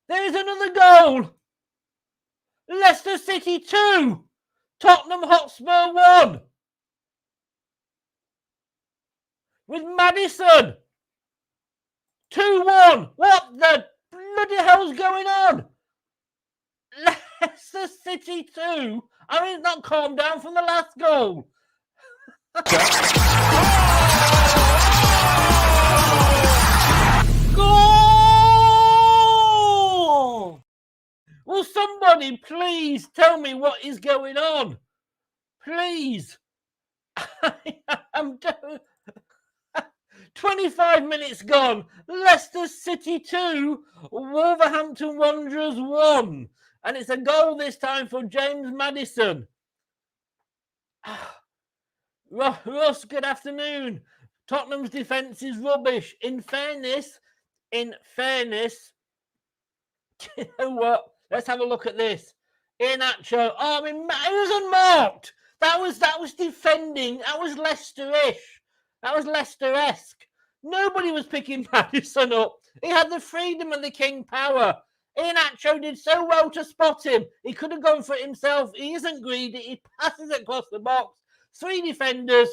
There's another goal! Leicester City 2! Tottenham Hotspur 1! With Maddison! 2-1! What the bloody hell's going on? Leicester City 2? I mean, it's not calmed down from the last goal. Goal! Will somebody please tell me what is going on? Please. I'm doing 25 minutes gone. Leicester City 2, Wolverhampton Wanderers 1. And it's a goal this time for James Maddison. Russ, good afternoon. Tottenham's defence is rubbish. In fairness, you know what? Let's have a look at this. Iheanacho. Oh, I mean, it was unmarked. That was defending. That was Leicester-ish. That was Leicester-esque. Nobody was picking Maddison up. He had the freedom and the king power. Iheanacho did so well to spot him. He could have gone for it himself. He isn't greedy. He passes it across the box. 3 defenders.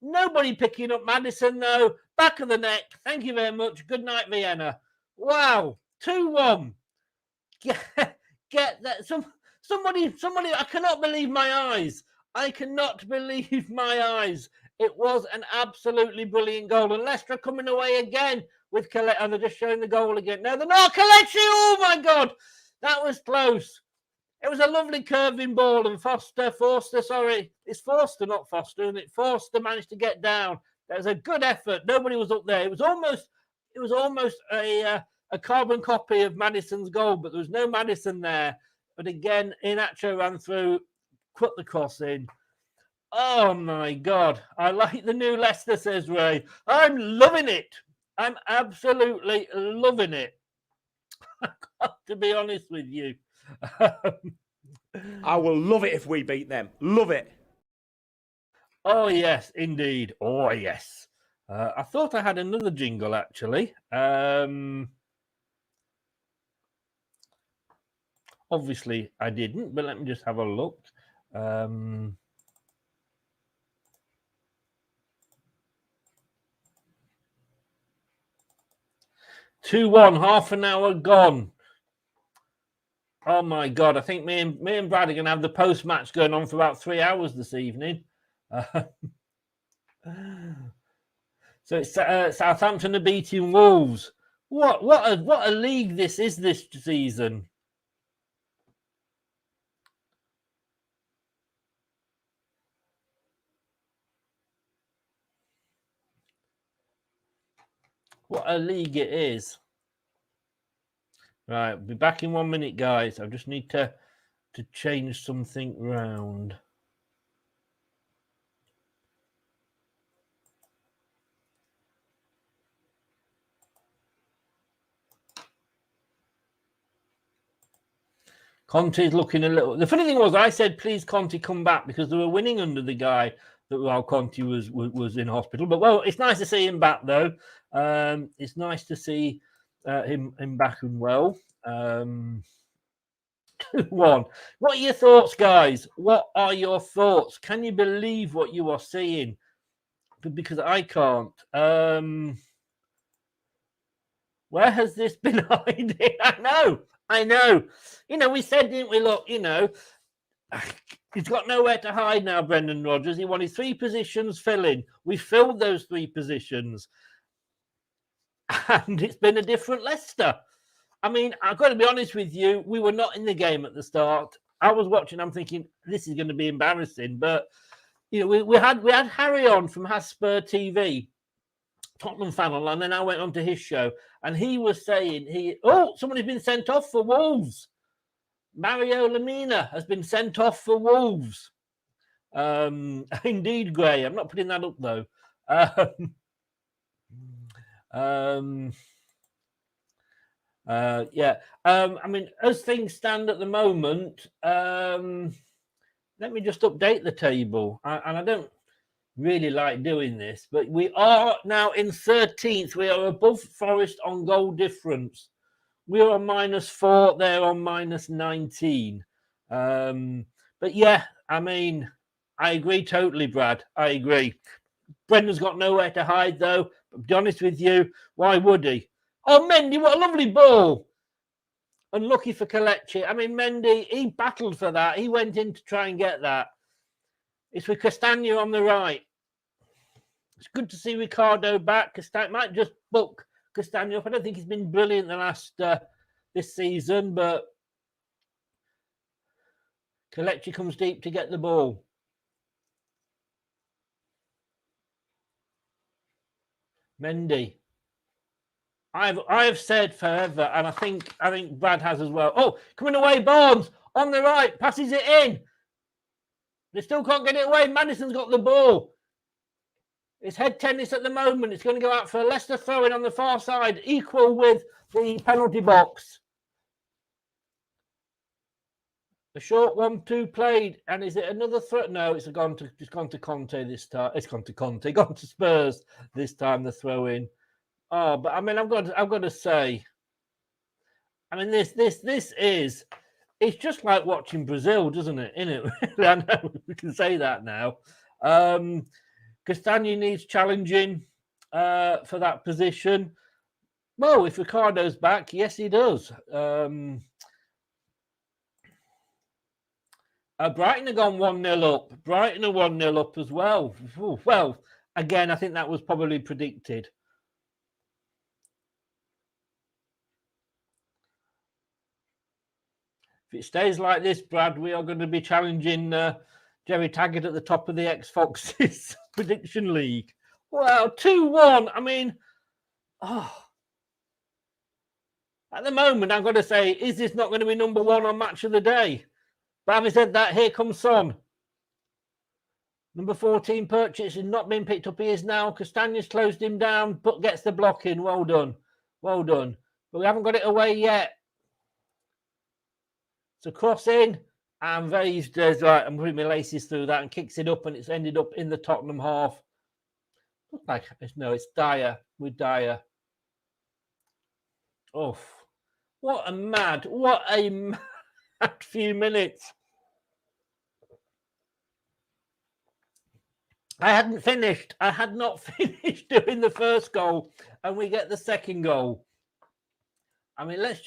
Nobody picking up Maddison, though. Back of the neck. Thank you very much. Good night, Vienna. Wow. 2-1. Get that. Somebody, I cannot believe my eyes. I cannot believe my eyes. It was an absolutely brilliant goal. And Leicester coming away again with Kelechi. And they're just showing the goal again. No, they're not. Kelechi, oh my God. That was close. It was a lovely curving ball. And Forster, it's Forster, not Foster. And Forster managed to get down. That was a good effort. Nobody was up there. It was almost a carbon copy of Maddison's goal, but there was no Maddison there. But again, Iheanacho ran through, put the cross in. Oh my God. I like the new Leicester, says Ray. I'm loving it. I'm absolutely loving it. I've got to be honest with you. I will love it if we beat them. Love it. Oh, yes, indeed. Oh, yes. I thought I had another jingle, actually. Obviously, I didn't, but let me just have a look. 2-1, half an hour gone. Oh my God! I think me and Brad are going to have the post match going on for about 3 hours this evening. So it's Southampton are beating Wolves. What a league this is this season. What a league it is. Right, be back in 1 minute, guys. I just need to change something round. Conte's looking a little... The funny thing was, I said, please, Conte, come back, because they were winning under the guy that while Conte was in hospital. But, well, it's nice to see him back, though. It's nice to see him back and well. 2-1. What are your thoughts, guys? What are your thoughts? Can you believe what you are seeing? Because I can't. Where has this been hiding? I know. You know, we said, didn't we? Look, you know, he's got nowhere to hide now, Brendan Rodgers. He wanted 3 positions filling. We filled those 3 positions. And it's been a different Leicester. I mean, I've got to be honest with you. We were not in the game at the start. I was watching. I'm thinking this is going to be embarrassing. But you know, we had Harry on from Hasper TV, Tottenham fan online. Then I went on to his show, and he was saying somebody's been sent off for Wolves. Mario Lemina has been sent off for Wolves. Indeed, Gray. I'm not putting that up though. I mean, as things stand at the moment, let me just update the table. And I don't really like doing this, but we are now in 13th. We are above Forest on goal difference. We are on -4. They're on -19. But yeah, I mean, I agree totally, Brad. I agree. Brendan's got nowhere to hide, though. But to be honest with you, why would he? Oh, Mendy, what a lovely ball. Unlucky for Kelechi. I mean, Mendy, he battled for that. He went in to try and get that. It's with Castagna on the right. It's good to see Ricardo back. Castagna might just book Castagna up. I don't think he's been brilliant the last this season, but Kelechi comes deep to get the ball. Mendy. I have said forever, and I think Brad has as well. Oh, coming away, Barnes on the right, passes it in. They still can't get it away. Maddison's got the ball. It's head tennis at the moment. It's going to go out for a Leicester throw-in on the far side, equal with the penalty box. A short 1-2 played, and is it another threat? No, it's gone to Conte this time. It's gone to Spurs this time. The throw in. Oh, but I mean, I've got to say, I mean, this is, it's just like watching Brazil, doesn't it? Isn't it? I know we can say that now. Castagna needs challenging for that position. Well, if Ricardo's back, yes, he does. Brighton have gone 1-0 up. Brighton are 1-0 up as well. Ooh, well, again, I think that was probably predicted. If it stays like this, Brad, we are going to be challenging Jerry Taggart at the top of the X-Foxes prediction league. Well, 2-1. I mean, at the moment, I've got to say, is this not going to be number one on match of the day? But having said that, here comes Son. Number 14 purchase is not being picked up. He is now. Castagna's closed him down, but gets the block in. Well done. Well done. But we haven't got it away yet. So cross in, and Vase does right and putting my laces through that and kicks it up, and it's ended up in the Tottenham half. Like, no, it's Dyer with Dyer. Oh, what a mad few minutes. I had not finished doing the first goal, and we get the second goal. I mean, let's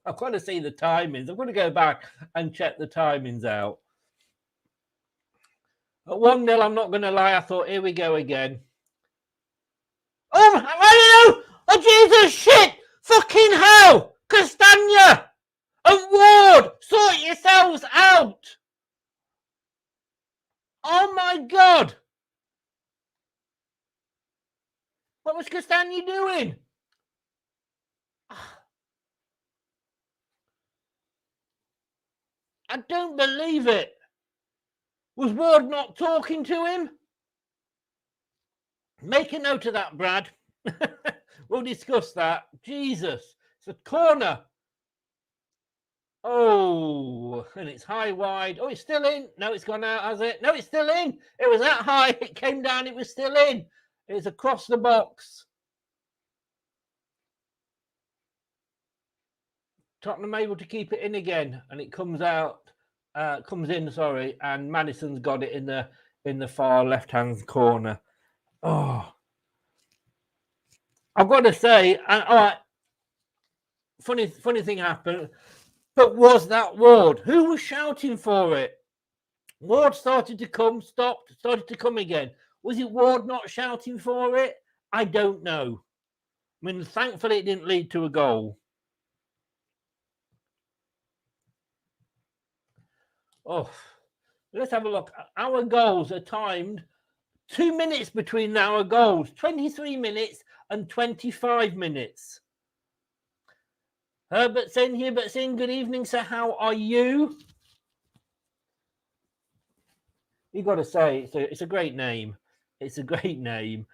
I've got to see the timings. I'm going to go back and check the timings out. At 1-0, I'm not going to lie, I thought, here we go again. Oh, Jesus, shit! Fucking hell! Castagna and Ward, sort yourselves out! Oh my God! What was Castagna doing? I don't believe it. Was Ward not talking to him? Make a note of that, Brad. We'll discuss that. Jesus. It's a corner. Oh, and it's high wide. Oh, it's still in. No, it's gone out, has it? No, it's still in. It was that high. It came down. It was still in. It's across the box. Tottenham able to keep it in again, and it comes in, and Maddison's got it in the far left-hand corner. Oh, I've got to say, all right, funny thing happened, but was that Ward? Who was shouting for it? Ward started to come, stopped, started to come again. Was it Ward not shouting for it? I don't know. I mean, thankfully, it didn't lead to a goal. Oh, let's have a look. Our goals are timed 2 minutes between our goals, 23 minutes and 25 minutes. Herbert's in. Good evening, sir. How are you? You got to say, it's a great name. It's a great name.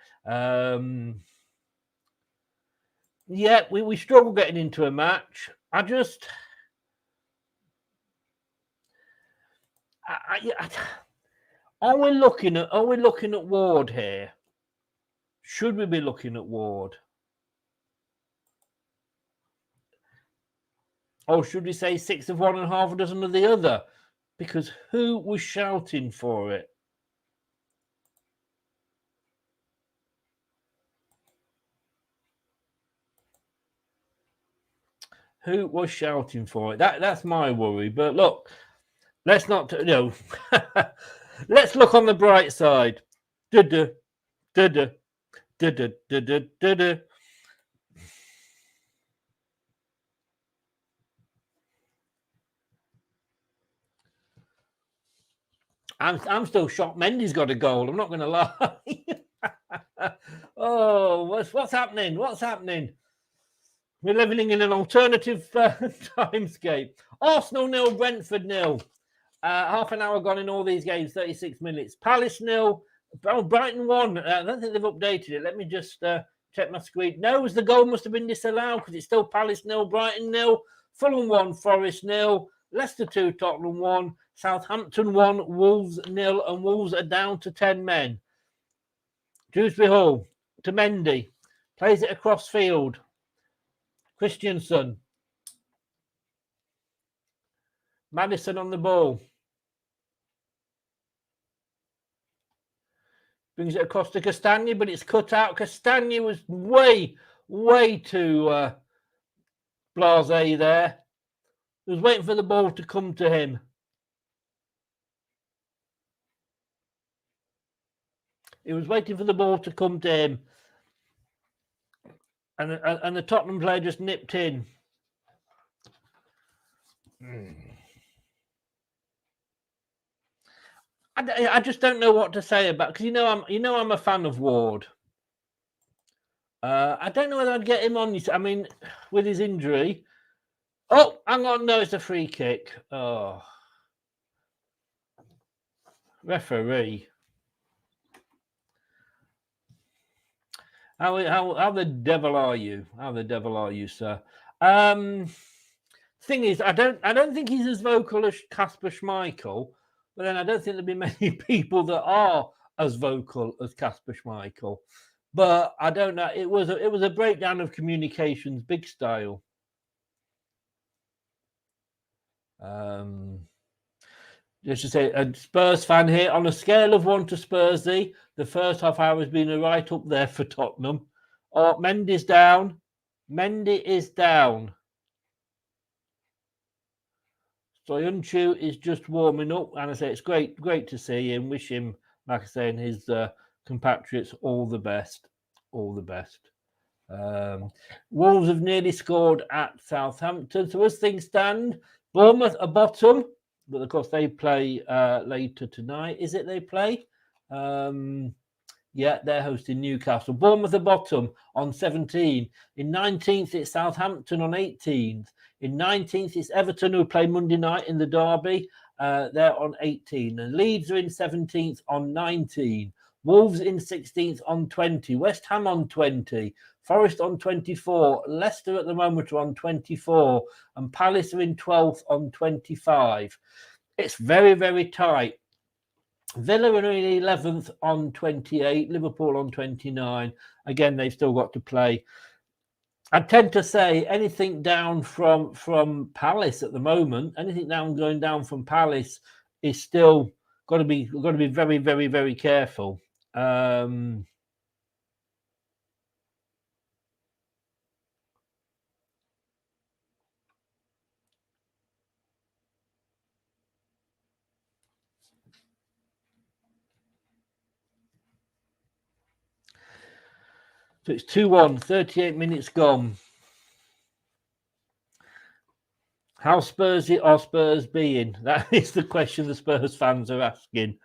Yeah, we struggle getting into a match. Are we looking at Ward here? Should we be looking at Ward? Or should we say 6 of one and half a dozen of the other? Because who was shouting for it? Who was shouting for it? That's my worry. But look, let's not, let's look on the bright side. I'm still shocked Mendy's got a goal. I'm not going to lie. Oh, what's happening? What's happening? We're living in an alternative timescape. Arsenal 0, Brentford 0. Half an hour gone in all these games, 36 minutes. Palace 0. Brighton 1. I don't think they've updated it. Let me just check my screen. No, the goal must have been disallowed because it's still Palace 0, Brighton 0. Fulham 1, Forest 0, Leicester 2, Tottenham 1, Southampton 1, Wolves 0, and Wolves are down to 10 men. Dewsbury Hall to Mendy, plays it across field. Christensen. Madison on the ball. Brings it across to Castagna, but it's cut out. Castagna was way too blasé there. He was waiting for the ball to come to him. He was waiting for the ball to come to him. And the Tottenham player just nipped in. I just don't know what to say about, because I'm a fan of Ward. I don't know whether I'd get him on. I mean, with his injury. Oh, hang on, no, it's a free kick. Oh, referee. How the devil are you? How the devil are you, sir? Thing is, I don't think he's as vocal as Kasper Schmeichel, but then I don't think there'll be many people that are as vocal as Kasper Schmeichel. But I don't know. It was a breakdown of communications, big style. Just to say, a Spurs fan here, on a scale of 1 to Spursy, the first half hour has been right up there for Tottenham. Oh, Mendy's down. Mendy is down. Soyuncu is just warming up, and I say it's great to see him. Wish him, like I say, and his compatriots all the best. All the best. Wolves have nearly scored at Southampton. So as things stand, Bournemouth are bottom, but of course they play later tonight. Is it they play? Yeah, they're hosting Newcastle. Bournemouth are bottom on 17. In 19th, it's Southampton on 18th. In 19th, it's Everton, who play Monday night in the derby. They're on 18. And Leeds are in 17th on 19. Wolves in 16th on 20. West Ham on 20. Forest on 24. Leicester at the moment are on 24. And Palace are in 12th on 25. It's very, very tight. Villa are in 11th on 28. Liverpool on 29. Again, they've still got to play. I tend to say anything down from Palace at the moment, anything going down from Palace is still got to be very, very, very careful. So it's 2-1, 38 minutes gone. How Spursy are Spurs being? That is the question the Spurs fans are asking.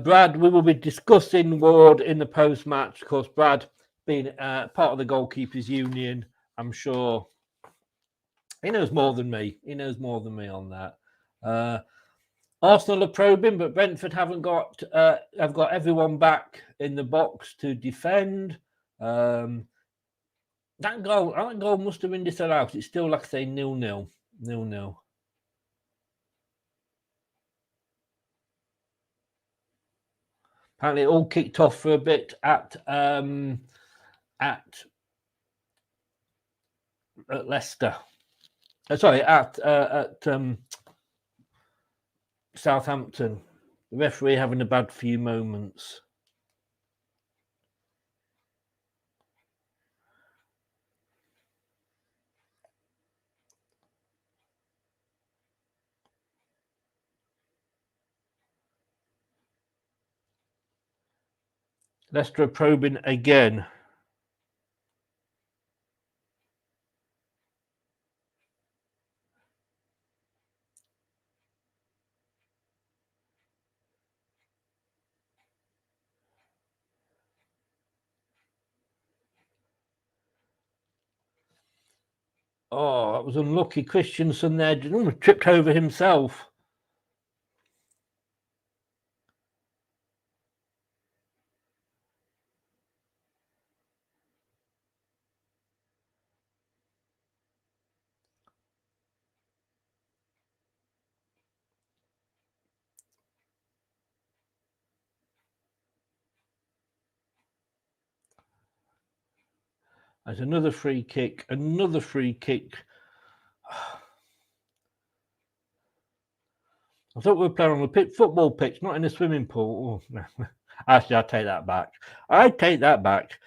Brad, we will be discussing Ward in the post-match. Of course, Brad being part of the goalkeepers union, I'm sure he knows more than me. He knows more than me on that. Arsenal are probing, but Brentford have got everyone back in the box to defend. That goal must have been disallowed. It's still, like I say, 0-0. 0-0. Apparently, it all kicked off for a bit at Leicester. At Southampton. The referee having a bad few moments. Leicester are probing again. Oh, that was unlucky. Christensen there almost tripped over himself. There's another free kick. Another free kick. I thought we were playing on a football pitch, not in a swimming pool. Oh, no. Actually, I take that back. I take that back.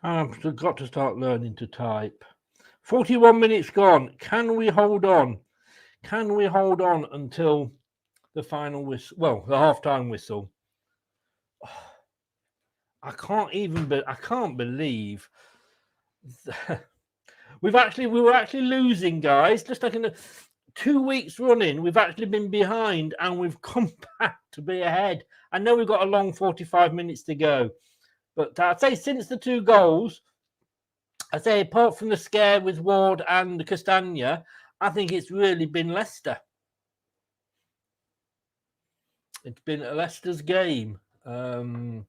I've got to start learning to type. 41 minutes gone. Can we hold on? Can we hold on until the final whistle? Well, the halftime whistle. I can't believe we were actually losing, guys. Just like in 2 weeks running, we've actually been behind and we've come back to be ahead. I know we've got a long 45 minutes to go, but I'd say since the 2 goals, I'd say apart from the scare with Ward and Castagna, I think it's really been Leicester. It's been Leicester's game. And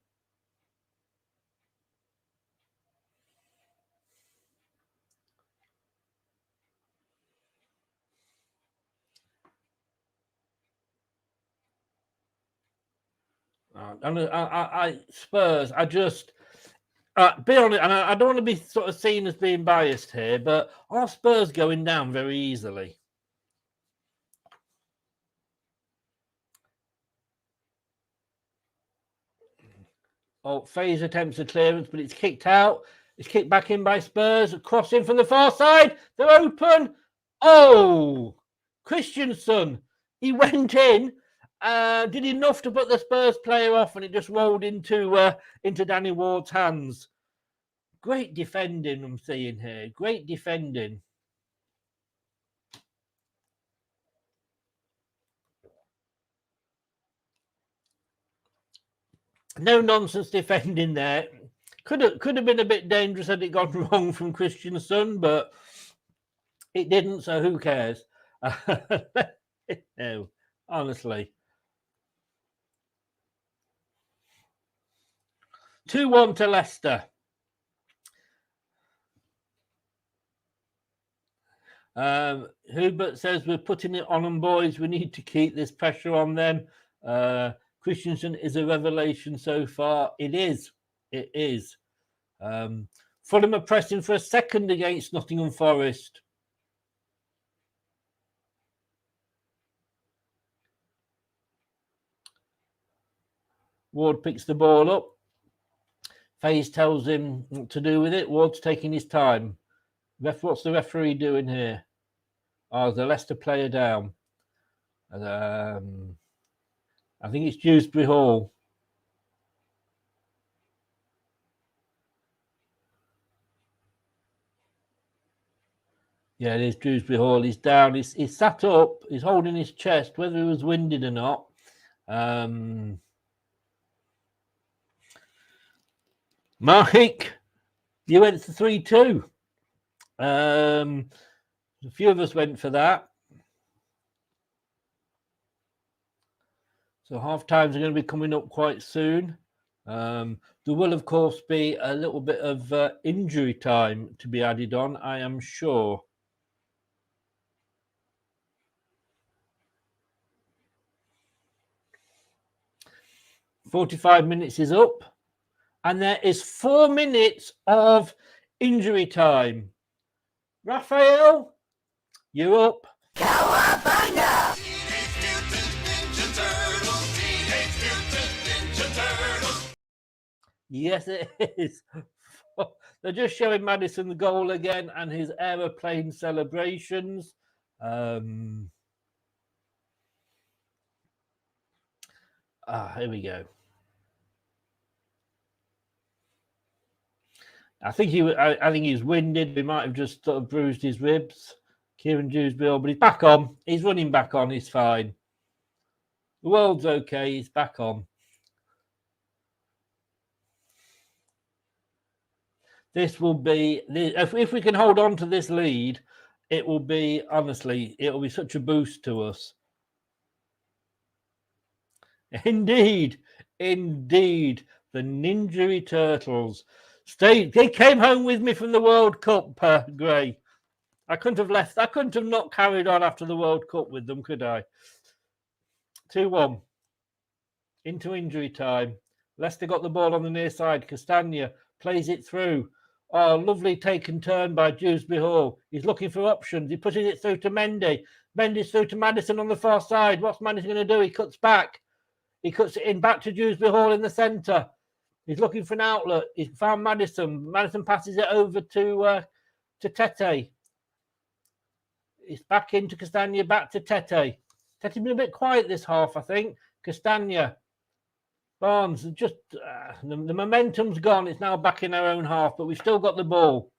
Spurs, I just be honest, and I don't want to be sort of seen as being biased here, but are Spurs going down very easily? Oh, Faze attempts a clearance, but it's kicked out. It's kicked back in by Spurs. Crossing from the far side. They're open. Oh, Christensen. He went in, did enough to put the Spurs player off, and it just rolled into Danny Ward's hands. Great defending I'm seeing here. Great defending. No nonsense defending there. Could have been a bit dangerous had it gone wrong from Christensen, but it didn't, so who cares? No, honestly. 2-1 to Leicester. Hubert says we're putting it on them, boys. We need to keep this pressure on them. Christensen is a revelation so far. It is. It is. Fulham are pressing for a second against Nottingham Forest. Ward picks the ball up. Faze tells him what to do with it. Ward's taking his time. What's the referee doing here? Oh, the Leicester player down. I think it's Dewsbury Hall. Yeah, it is Dewsbury Hall. He's down. He's sat up. He's holding his chest, whether he was winded or not. Mike, you went for 3-2. A few of us went for that. So half times are going to be coming up quite soon. There will, of course, be a little bit of injury time to be added on, I am sure. "45 minutes is up, and there is 4 minutes of injury time. Raphael, you're up. Yes, it is. They're just showing Maddison the goal again and his aeroplane celebrations. Here we go. I think he was winded. He might have just sort of bruised his ribs. Kieran Dewsbury, but he's back on. He's running back on. He's fine. The world's okay. He's back on. This will be, if we can hold on to this lead, it will be, honestly, it will be such a boost to us. Indeed, the Ninja Turtles they came home with me from the World Cup, Gray. I couldn't have left. I couldn't have not carried on after the World Cup with them, could I? 2-1 into injury time. Leicester got the ball on the near side. Castagna plays it through. Oh, lovely taken turn by Dewsbury Hall. He's looking for options. He pushes it through to Mendy. Mendy's through to Maddison on the far side. What's Maddison going to do? He cuts back. He cuts it in back to Dewsbury Hall in the centre. He's looking for an outlet. He's found Maddison. Maddison passes it over to Tete. It's back into Castagna, back to Tete. Tete's been a bit quiet this half, I think. Castagna. Barnes, just the momentum's gone. It's now back in our own half, but we've still got the ball.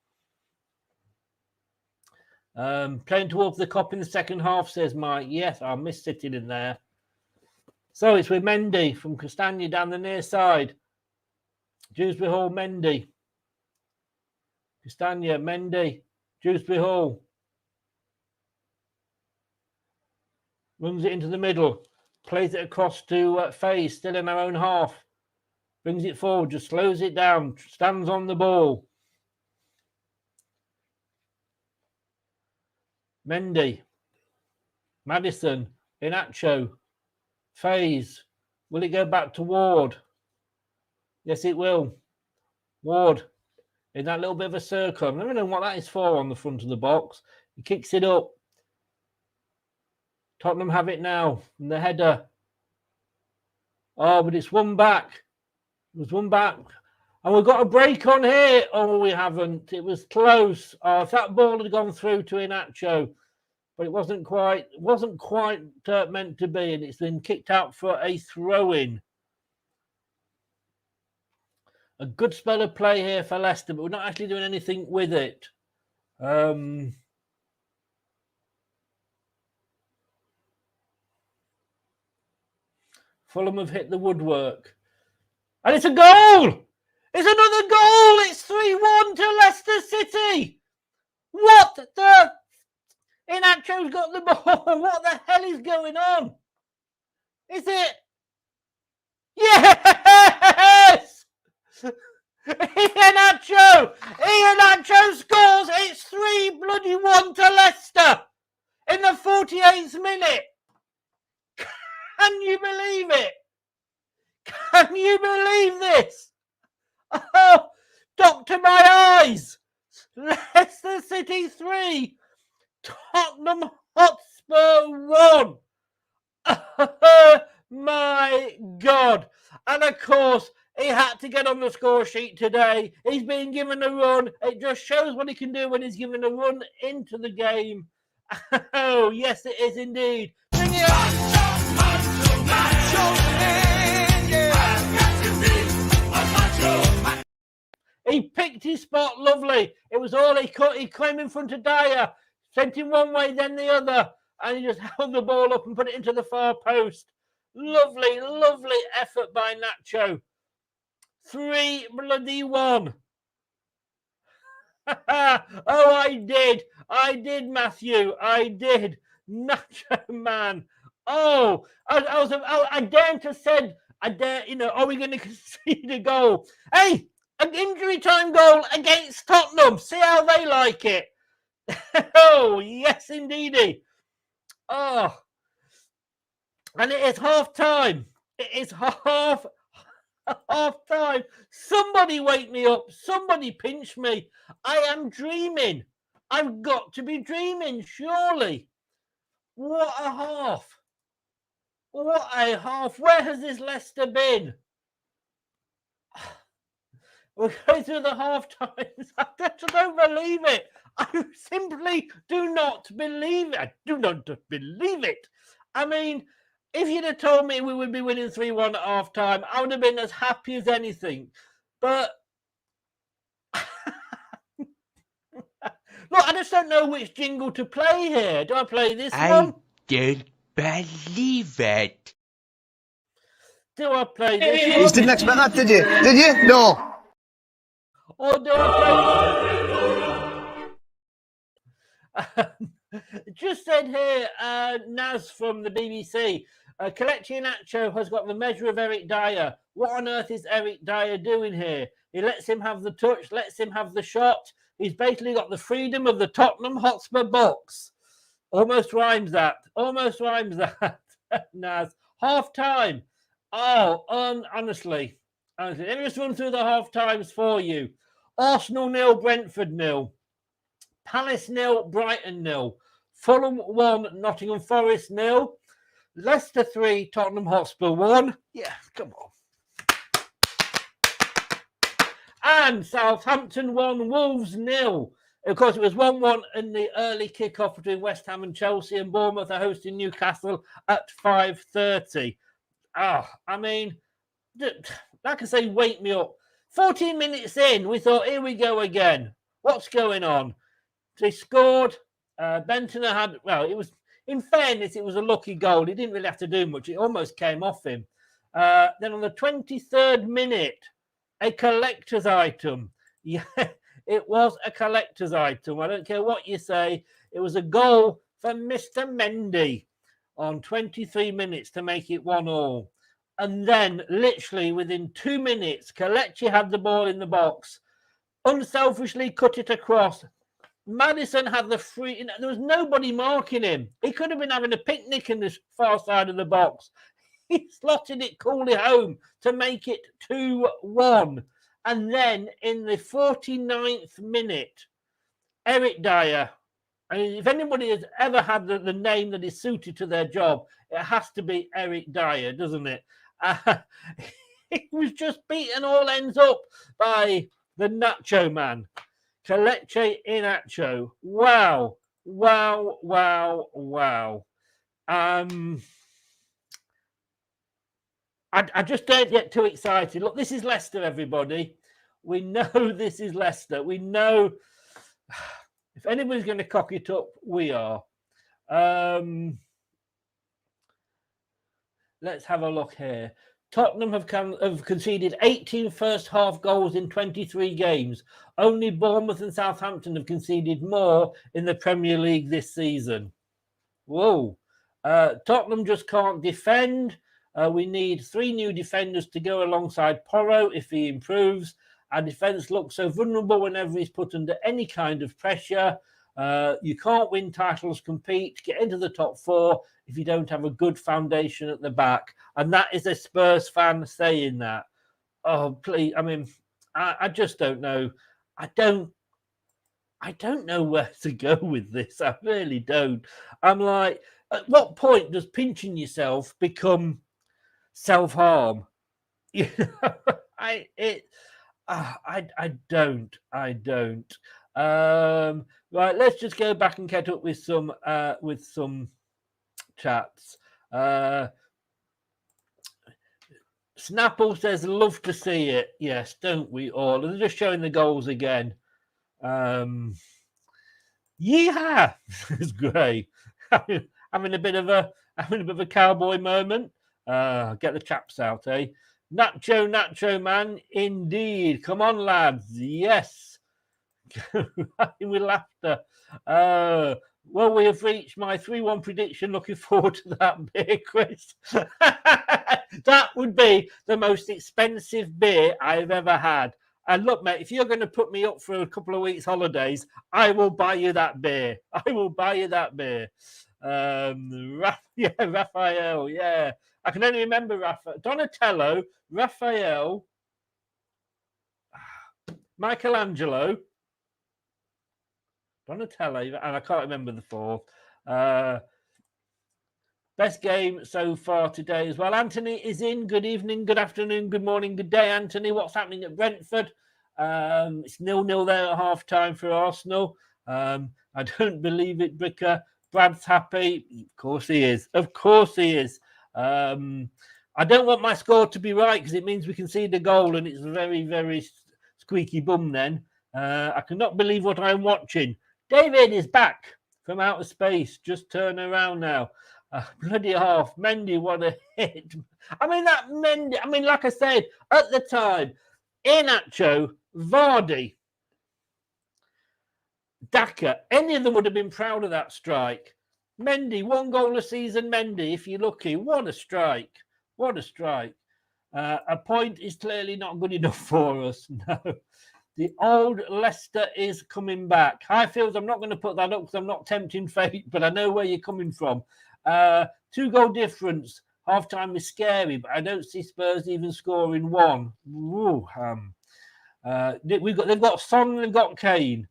Playing towards the Kop in the second half, says Mike. Yes, I miss sitting in there. So it's with Mendy from Castagna down the near side. Dewsbury Hall, Mendy. Castagna, Mendy. Dewsbury Hall. Runs it into the middle. Plays it across to Faye, still in our own half. Brings it forward, just slows it down. Stands on the ball. Mendy. Maddison. Inacho. Faze. Will it go back to Ward? Yes, it will. Ward. In that little bit of a circle. I never know what that is for on the front of the box. He kicks it up. Tottenham have it now. And the header. Oh, but it's one back. It was one back. And we've got a break on here. Oh, we haven't. It was close. Oh, if that ball had gone through to Inacho. But it wasn't quite meant to be. And it's been kicked out for a throw-in. A good spell of play here for Leicester, but we're not actually doing anything with it. Fulham have hit the woodwork. And it's a goal! It's another goal! It's 3-1 to Leicester City! What the... Inacho's got the ball. What the hell is going on? Is it... Yes! Iheanacho scores. It's 3-1 to Leicester in the 48th minute. Can you believe it? Can you believe this? Oh, doctor my eyes. Leicester City 3, Tottenham Hotspur 1. My God. And of course, he had to get on the score sheet today. He's been given a run. It just shows what he can do when he's given a run into the game. Oh, yes, it is indeed. Bring it on. He picked his spot lovely. It was all he cut. He came in front of Dyer, sent him one way, then the other, and he just held the ball up and put it into the far post. Lovely, lovely effort by Nacho. 3-1. Oh, I did, Matthew. I did. Nacho, man. Oh, I daren't have said, are we going to concede a goal? Hey, an injury time goal against Tottenham. See how they like it. Oh, yes, indeedy. Oh, and it is half time. It is half time. Somebody wake me up. Somebody pinch me. I am dreaming. I've got to be dreaming, surely. What a half. What a half. Where has this Leicester been? We're going through the half times. I don't believe it. I simply do not believe it. I do not believe it. I mean, if you'd have told me we would be winning 3-1 at half time, I would have been as happy as anything. But look, I just don't know which jingle to play here. Do I play this one? I don't believe it. Do I play this one? You didn't expect that, did you? Did you? No. Or do I play... Just said here, Naz from the BBC, Kelechi Iheanacho has got the measure of Eric Dyer. What on earth is Eric Dyer doing here? He lets him have the touch, lets him have the shot. He's basically got the freedom of the Tottenham Hotspur box. Almost rhymes that. Almost rhymes that, Naz. Half time. Oh, honestly. Let me just run through the half times for you. Arsenal 0, Brentford 0. Palace 0, Brighton 0. Fulham 1, Nottingham Forest 0. Leicester 3, Tottenham Hotspur 1. Yeah, come on. And Southampton 1, Wolves 0. Of course, it was 1-1 in the early kickoff between West Ham and Chelsea, and Bournemouth are hosting Newcastle at 5:30. I mean, like I say, wake me up. 14 minutes in, we thought, here we go again. What's going on? They scored. Bentner had, well, it was, in fairness, it was a lucky goal. He didn't really have to do much. It almost came off him. Then on the 23rd minute, a collector's item. Yeah, it was a collector's item. I don't care what you say. It was a goal for Mr. Mendy on 23 minutes to make it 1-1. And then, literally within 2 minutes, Kelechi had the ball in the box, unselfishly cut it across. Maddison had the free. There was nobody marking him. He could have been having a picnic in this far side of the box. He slotted it coolly home to make it 2-1. And then in the 49th minute, Eric Dyer. I mean, if anybody has ever had the name that is suited to their job, it has to be Eric Dyer, doesn't it? He was just beaten all ends up by the Nacho man, Kelechi Iheanacho. Wow, wow, wow, wow. I just don't get too excited. Look, this is Leicester, everybody. We know this is Leicester. We know if anybody's going to cock it up, we are. Let's have a look here. Tottenham have conceded 18 first-half goals in 23 games. Only Bournemouth and Southampton have conceded more in the Premier League this season. Whoa. Tottenham just can't defend. We need 3 new defenders to go alongside Porro if he improves. Our defence looks so vulnerable whenever he's put under any kind of pressure. You can't win titles, compete, get into the top 4 if you don't have a good foundation at the back. And that is a Spurs fan saying that. Oh, please. I mean, I just don't know. I don't know where to go with this. I really don't. I'm like, at what point does pinching yourself become self-harm? You know, I don't. Right, let's just go back and catch up with some chats. Snapple says, love to see it. Yes, don't we all? They're just showing the goals again. Yeehaw! It's great. having a bit of a cowboy moment. Get the chaps out, eh? Nacho man, indeed. Come on, lads. Yes. With laughter. Well, we have reached my 3-1 prediction. Looking forward to that beer, Chris. That would be the most expensive beer I've ever had. And look, mate, if you're going to put me up for a couple of weeks' holidays, I will buy you that beer. I will buy you that beer. Raphael, yeah. I can only remember Donatello, Raphael, Michelangelo, Donatello, and I can't remember the 4th. Best game so far today as well. Anthony is in. Good evening, good afternoon, good morning, good day, Anthony. What's happening at Brentford? It's 0-0 there at half time for Arsenal. I don't believe it, Bricker. Brad's happy. Of course he is. Of course he is. I don't want my score to be right because it means we can see the goal and it's very, very squeaky bum then. I cannot believe what I'm watching. David is back from outer space. Just turn around now. Bloody half. Mendy, what a hit. Mendy, like I said, at the time, Iheanacho, Vardy, Daka, any of them would have been proud of that strike. Mendy, 1 goal a season, Mendy, if you're lucky. What a strike. What a strike. A point is clearly not good enough for us. No. The old Leicester is coming back. Highfields, I'm not going to put that up because I'm not tempting fate, but I know where you're coming from. 2-goal difference. Half-time is scary, but I don't see Spurs even scoring 1. They've got Son and they've got Kane.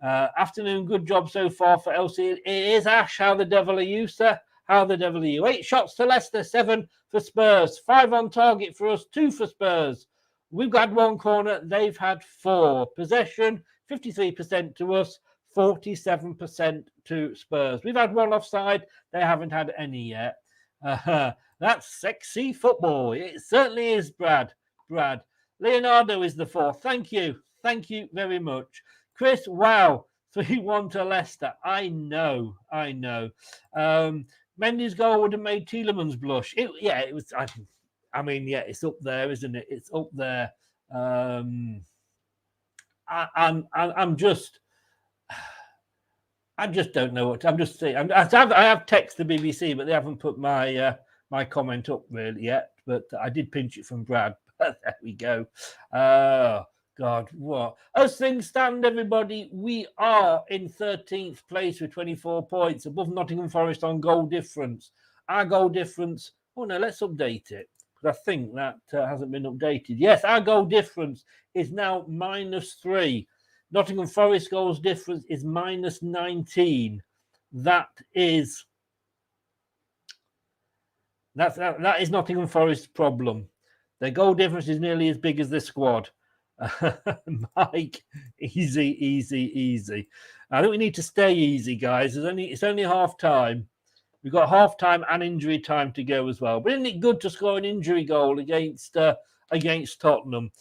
Afternoon, good job so far for LC. It is Ash. How the devil are you, sir? How the devil are you? 8 shots to Leicester, 7 for Spurs. 5 on target for us, 2 for Spurs. We've got 1 corner. They've had 4. Possession, 53% to us, 47% to Spurs. We've had 1 offside. They haven't had any yet. That's sexy football. It certainly is, Brad. Leonardo is the 4th. Thank you. Thank you very much. Chris, wow, 3-1 to Leicester. I know. Mendy's goal would have made Tielemans blush. It was. It's up there, isn't it? It's up there. I just don't know what. I'm just saying. I have texted the BBC, but they haven't put my my comment up really yet. But I did pinch it from Brad. There we go. God, what? As things stand, everybody, we are in 13th place with 24 points, above Nottingham Forest on goal difference. Our goal difference, let's update it, because I think that hasn't been updated. Yes, our goal difference is now -3. Nottingham Forest goals difference is -19. That is Nottingham Forest's problem. Their goal difference is nearly as big as their squad. Mike, easy. I think we need to stay easy, guys. It's only half time. We've got half time and injury time to go as well. But isn't it good to score an injury goal against Tottenham?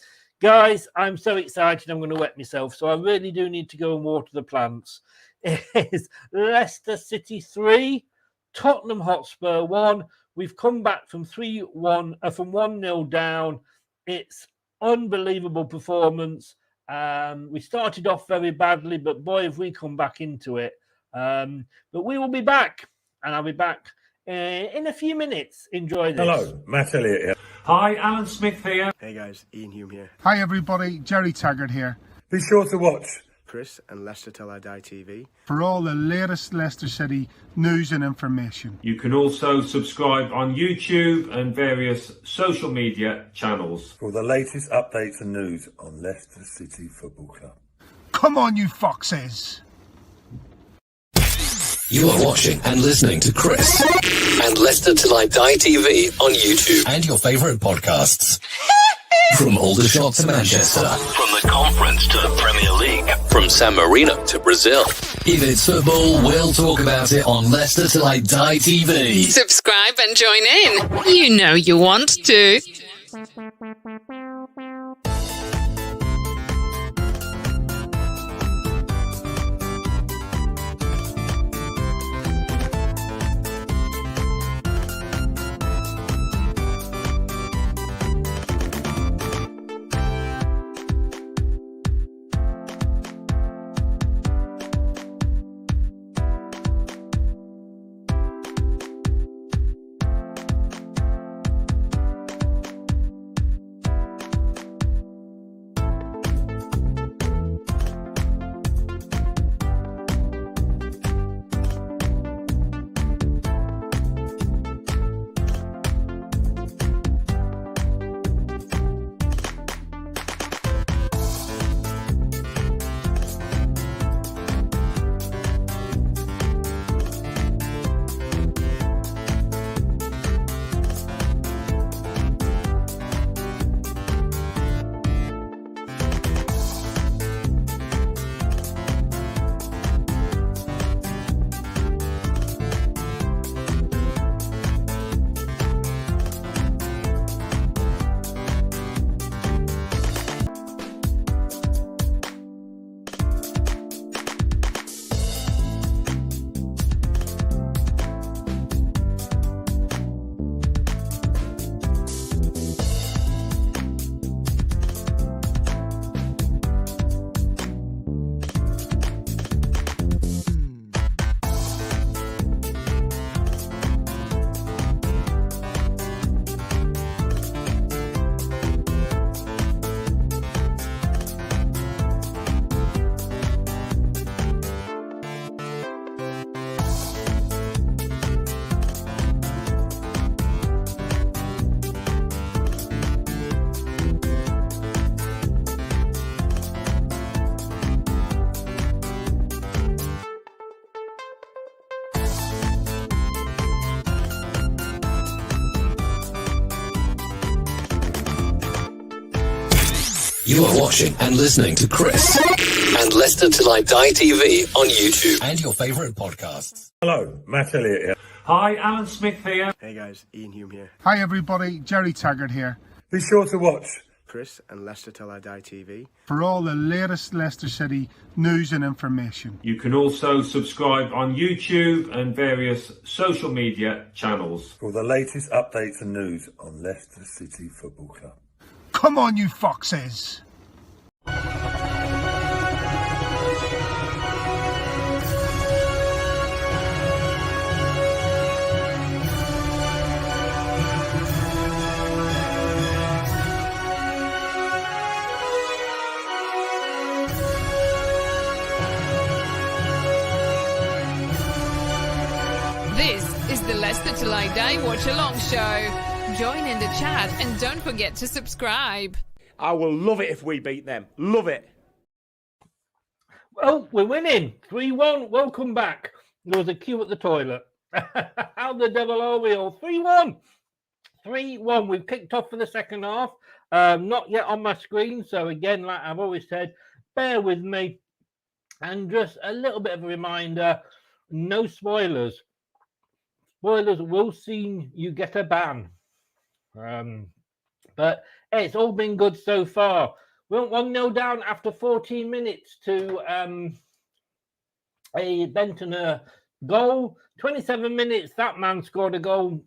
Guys, I'm so excited I'm going to wet myself. So I really do need to go and water the plants. It is Leicester City 3, Tottenham Hotspur 1. We've come back from 1-0 down. It's unbelievable performance. We started off very badly, but boy, have we come back into it. But we will be back, and I'll be back in a few minutes. Enjoy this. Hello, Matt Elliott here. Hi, Alan Smith here. Hey guys, Ian Hume here. Hi everybody, Jerry Taggart here. Be sure to watch Chris and Leicester Till I Die TV for all the latest Leicester City news and information. You can also subscribe on YouTube and various social media channels for the latest updates and news on Leicester City Football Club. Come on, you foxes! You are watching and listening to Chris and Leicester Till I Die TV on YouTube and your favourite podcasts. From Aldershot to Manchester. From the Conference to the Premier League. From San Marino to Brazil. If it's football, we'll talk about it on Leicester Till I Die TV. Subscribe and join in. You know you want to. You are watching and listening to Chris and Leicester Till I Die TV on YouTube and your favourite podcasts. Hello, Matt Elliott here. Hi, Alan Smith here. Hey guys, Ian Hume here. Hi everybody, Jerry Taggart here. Be sure to watch Chris and Leicester Till I Die TV for all the latest Leicester City news and information. You can also subscribe on YouTube and various social media channels. for the latest updates and news on Leicester City Football Club. Come on, you foxes! This is the Leicester Till I Die Watchalong show. Join in the chat and don't forget to subscribe. I will love it if we beat them. Love it. Well, we're winning 3-1. Welcome back. There was a queue at the toilet. How the devil are we all? 3-1. 3-1. We've kicked off for the second half. Not yet on my screen. So again, like I've always said, bear with me. And just a little bit of a reminder, no spoilers. Spoilers will see you get a ban. But hey, it's all been good so far. We went 1-0 down after 14 minutes to a Benton goal. 27 minutes, that man scored a goal.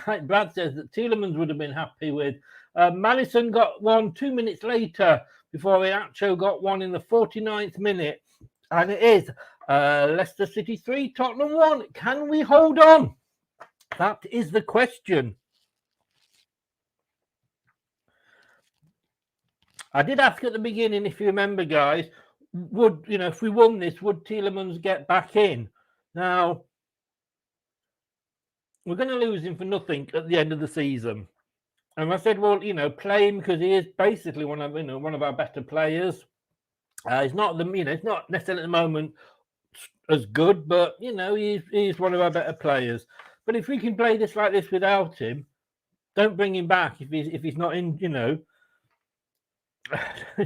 Like Brad says, that Tielemans would have been happy with. Madison got one 2 minutes later before Inacho got one in the 49th minute. And it is Leicester City 3, Tottenham 1. Can we hold on? That is the question. I did ask at the beginning, if you remember, guys, would, if we won this, would Tielemans get back in? Now, we're going to lose him for nothing at the end of the season. And I said, well, play him because he is basically one of our better players. He's not he's not necessarily at the moment as good, but he's one of our better players. But if we can play this like this without him, don't bring him back if he's not in,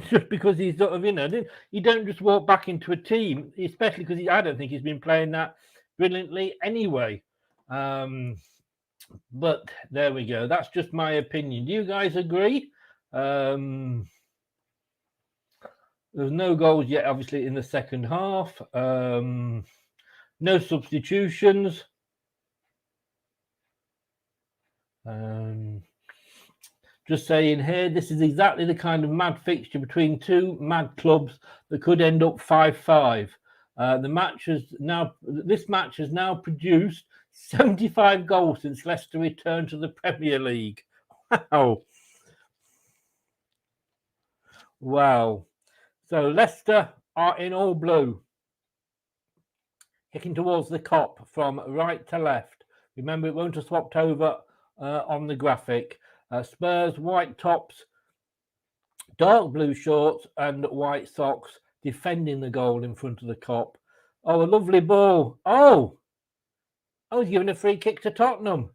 just because he's sort of, you don't just walk back into a team, especially because I don't think he's been playing that brilliantly anyway. But there we go. That's just my opinion. Do you guys agree? There's no goals yet, obviously, in the second half. No substitutions. Just saying here, this is exactly the kind of mad fixture between two mad clubs that could end up 5-5. This match has now produced 75 goals since Leicester returned to the Premier League. Wow. So Leicester are in all blue, kicking towards the Kop from right to left. Remember, it won't have swapped over on the graphic. Spurs, white tops, dark blue shorts and white socks, defending the goal in front of the Kop. Oh, a lovely ball. Oh, he's giving a free kick to Tottenham.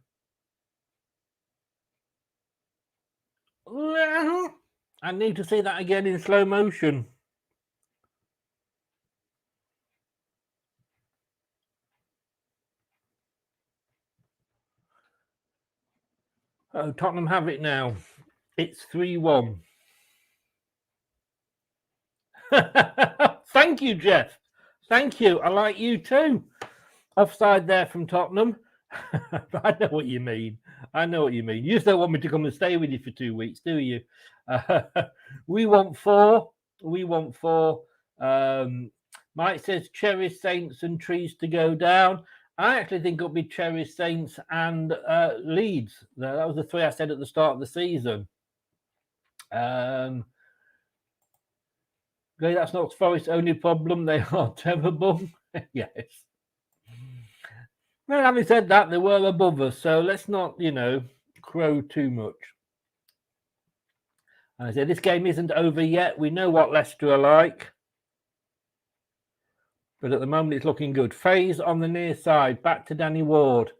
I need to see that again in slow motion. Oh, Tottenham have it now. It's 3-1. Thank you, Jeff. Thank you. I like you too. Offside there from Tottenham. I know what you mean. You just don't want me to come and stay with you for 2 weeks, do you? We want 4. Mike says Cherry, Saints and Trees to go down. I actually think it'll be Cherry, Saints and Leeds. That was the 3 I said at the start of the season. Okay, that's not Forest's only problem. They are terrible. Yes. Well, having said that, they were above us, so let's not, crow too much. And I said, this game isn't over yet. We know what Leicester are like. But at the moment, it's looking good. Faze on the near side. Back to Danny Ward.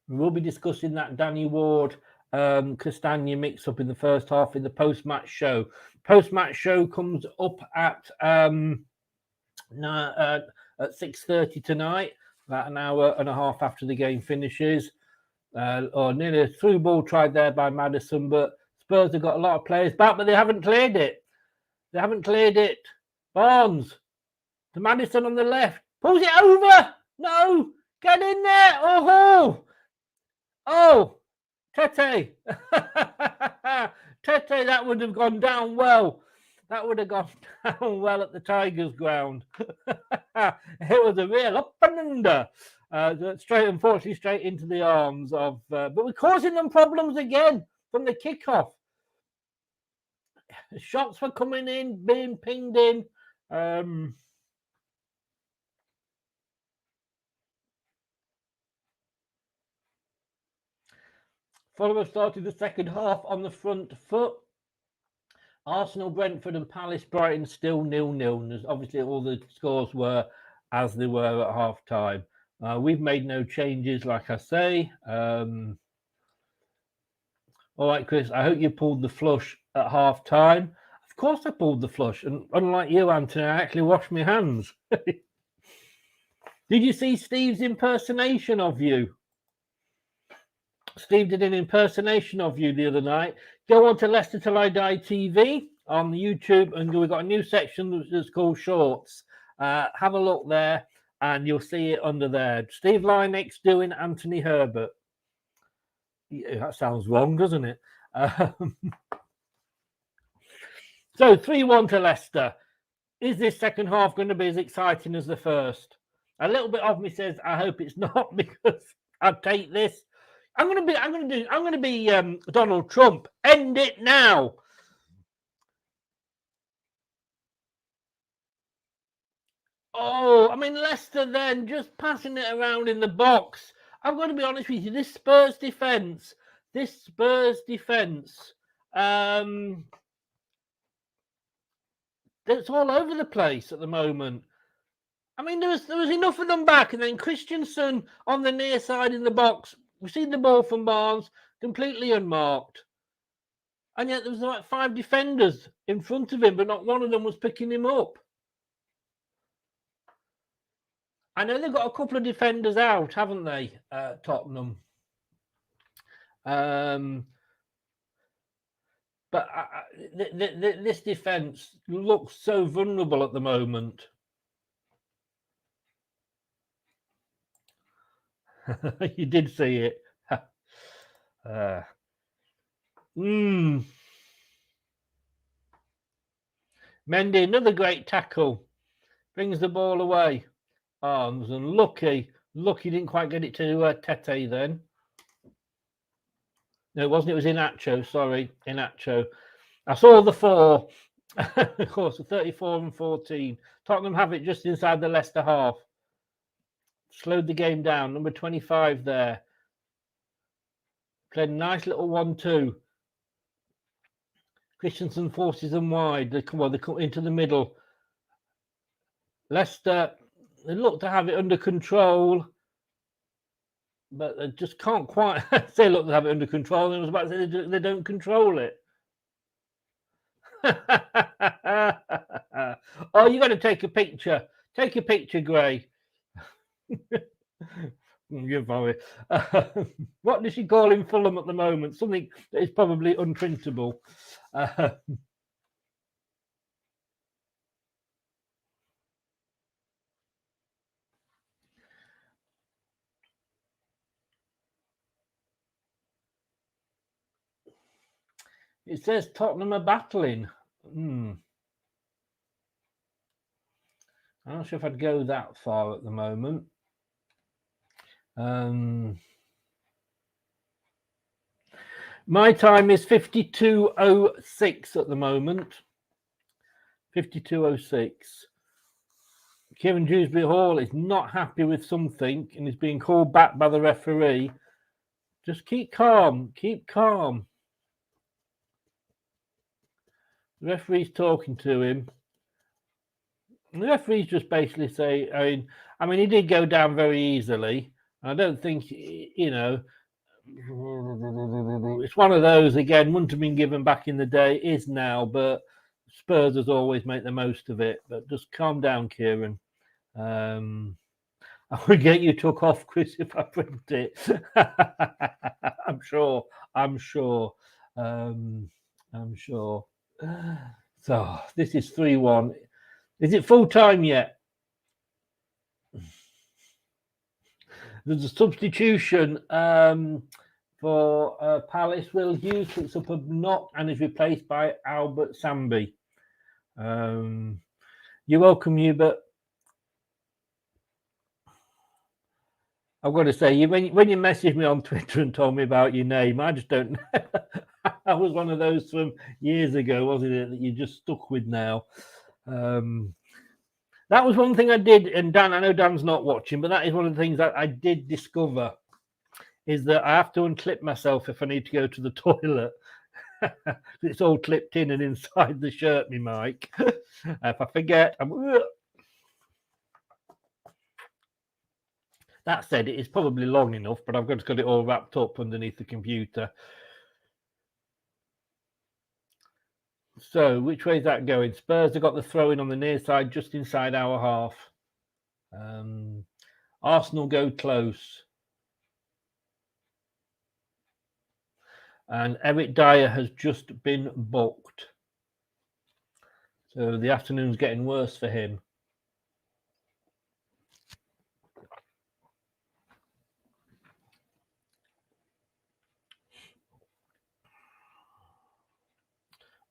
We will be discussing that Danny Ward Castagna mix up in the first half in the post-match show. Post-match show comes up at 6:30 tonight, about an hour and a half after the game finishes. Or nearly a through ball tried there by Maddison, but Spurs have got a lot of players back, but they haven't cleared it. They haven't cleared it. Barnes to Maddison on the left. Pulls it over. No. Get in there. Oh. Tete. Tete, that would have gone down well. That would have gone down well at the Tigers' ground. It was a real up and under. Unfortunately, straight into the arms of... but we're causing them problems again from the kickoff. Shots were coming in, being pinged in. Fulham started the second half on the front foot. Arsenal, Brentford and Palace, Brighton still 0-0. Obviously, all the scores were as they were at half-time. We've made no changes, like I say. All right, Chris, I hope you pulled the flush at half-time. Of course I pulled the flush. And unlike you, Anthony, I actually washed my hands. Did you see Steve's impersonation of you? Steve did an impersonation of you the other night. Go on to Leicester Till I Die TV on YouTube, and we've got a new section that's called Shorts. Have a look there, and you'll see it under there. Steve Lynek's doing Anthony Herbert. Yeah, that sounds wrong, doesn't it? So 3-1 to Leicester. Is this second half going to be as exciting as the first? A little bit of me says I hope it's not, because I'd take this. I'm going to be Donald Trump. End it now. Oh, I mean, Leicester then just passing it around in the box. I've got to be honest with you. This Spurs defence, it's all over the place at the moment. I mean, there was enough of them back, and then Christensen on the near side in the box. We see the ball from Barnes, completely unmarked. And yet there was like 5 defenders in front of him, but not one of them was picking him up. I know they've got a couple of defenders out, haven't they, Tottenham? But this defence looks so vulnerable at the moment. You did see it. Mendy, another great tackle. Brings the ball away. Arms, and lucky didn't quite get it to Tete then. No, it wasn't. It was Inacho. Sorry, Inacho. I saw the 4. Of course, 34 and 14. Tottenham have it just inside the Leicester half. Slowed the game down. Number 25 there. Played a nice little 1-2. Christensen forces them wide. They come into the middle. Leicester, they look to have it under control, but they just can't quite say look to have it under control. I was about to say they don't control it. Oh, you got to take a picture. Take a picture, Gray. What does she call in Fulham at the moment? Something that is probably unprintable. It says Tottenham are battling. I'm not sure if I'd go that far at the moment. My time is 52:06 at the moment. 52:06. Kieran Dewsbury Hall is not happy with something and is being called back by the referee. Just keep calm. Keep calm. The referee's talking to him. And the referee's just basically say, I mean, he did go down very easily. I don't think, It's one of those, again, wouldn't have been given back in the day, is now, but Spurs as always make the most of it. But just calm down, Kieran. I would get you took off, Chris, if I print it. I'm sure. So this is 3-1. Is it full time yet? There's a substitution for Palace. Will Hughes picks up a knock and is replaced by Albert Sambi. You're welcome, Hubert. I've got to say, when you messaged me on Twitter and told me about your name, I just don't know. I was one of those from years ago, wasn't it, that you just stuck with now. That was one thing I did, and Dan, I know Dan's not watching, but that is one of the things that I did discover, is that I have to unclip myself if I need to go to the toilet. It's all clipped in and inside the shirt, me mic. If I forget, That said, it is probably long enough, but I've just got it all wrapped up underneath the computer. So, which way is that going? Spurs have got the throw-in on the near side, just inside our half. Arsenal go close. And Eric Dyer has just been booked. So the afternoon's getting worse for him.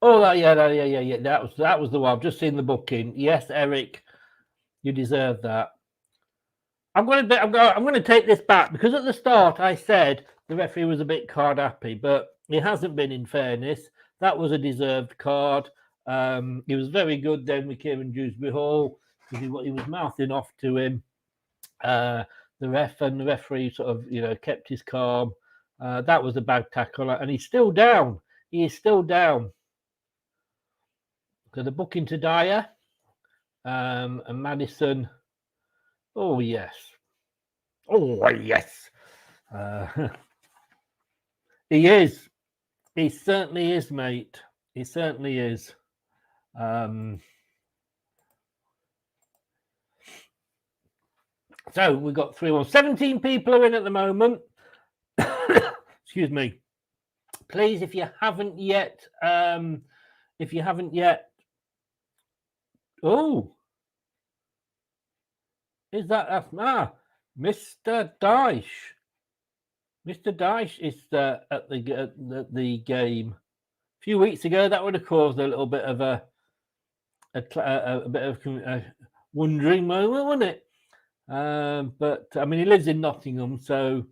Oh, yeah. That was the one. I've just seen the booking. Yes, Eric, you deserve that. I'm going to take this back, because at the start I said the referee was a bit card happy, but he hasn't been, in fairness. That was a deserved card. He was very good then with Kieran Dewsbury Hall, because he was mouthing off to him. The referee sort of, kept his calm. That was a bad tackle, and he's still down. He is still down. So the booking to Dyer and Maddison. Oh, yes. Oh, yes. He is. He certainly is, mate. He certainly is. So we've got 3-1. 17 people are in at the moment. Excuse me. Please, if you haven't yet, oh, is that Mr. Dyche? Mr. Dyche is at the game. A few weeks ago, that would have caused a little bit of a bit of wondering moment, wouldn't it? But I mean, he lives in Nottingham, so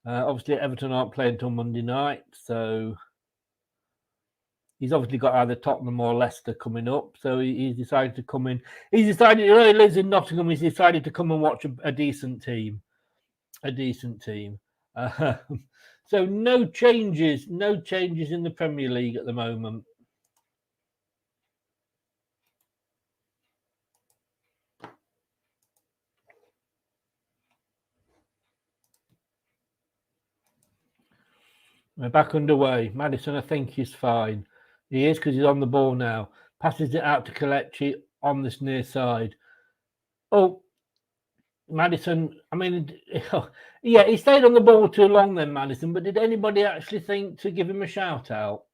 obviously Everton aren't playing until Monday night, so he's obviously got either Tottenham or Leicester coming up. So he's decided to come in. He lives in Nottingham. He's decided to come and watch a decent team. So no changes in the Premier League at the moment. We're back underway. Maddison, I think he's fine. He is, because he's on the ball now. Passes it out to Kelechi on this near side. Oh, Maddison, I mean, yeah, he stayed on the ball too long then, Maddison, but did anybody actually think to give him a shout out?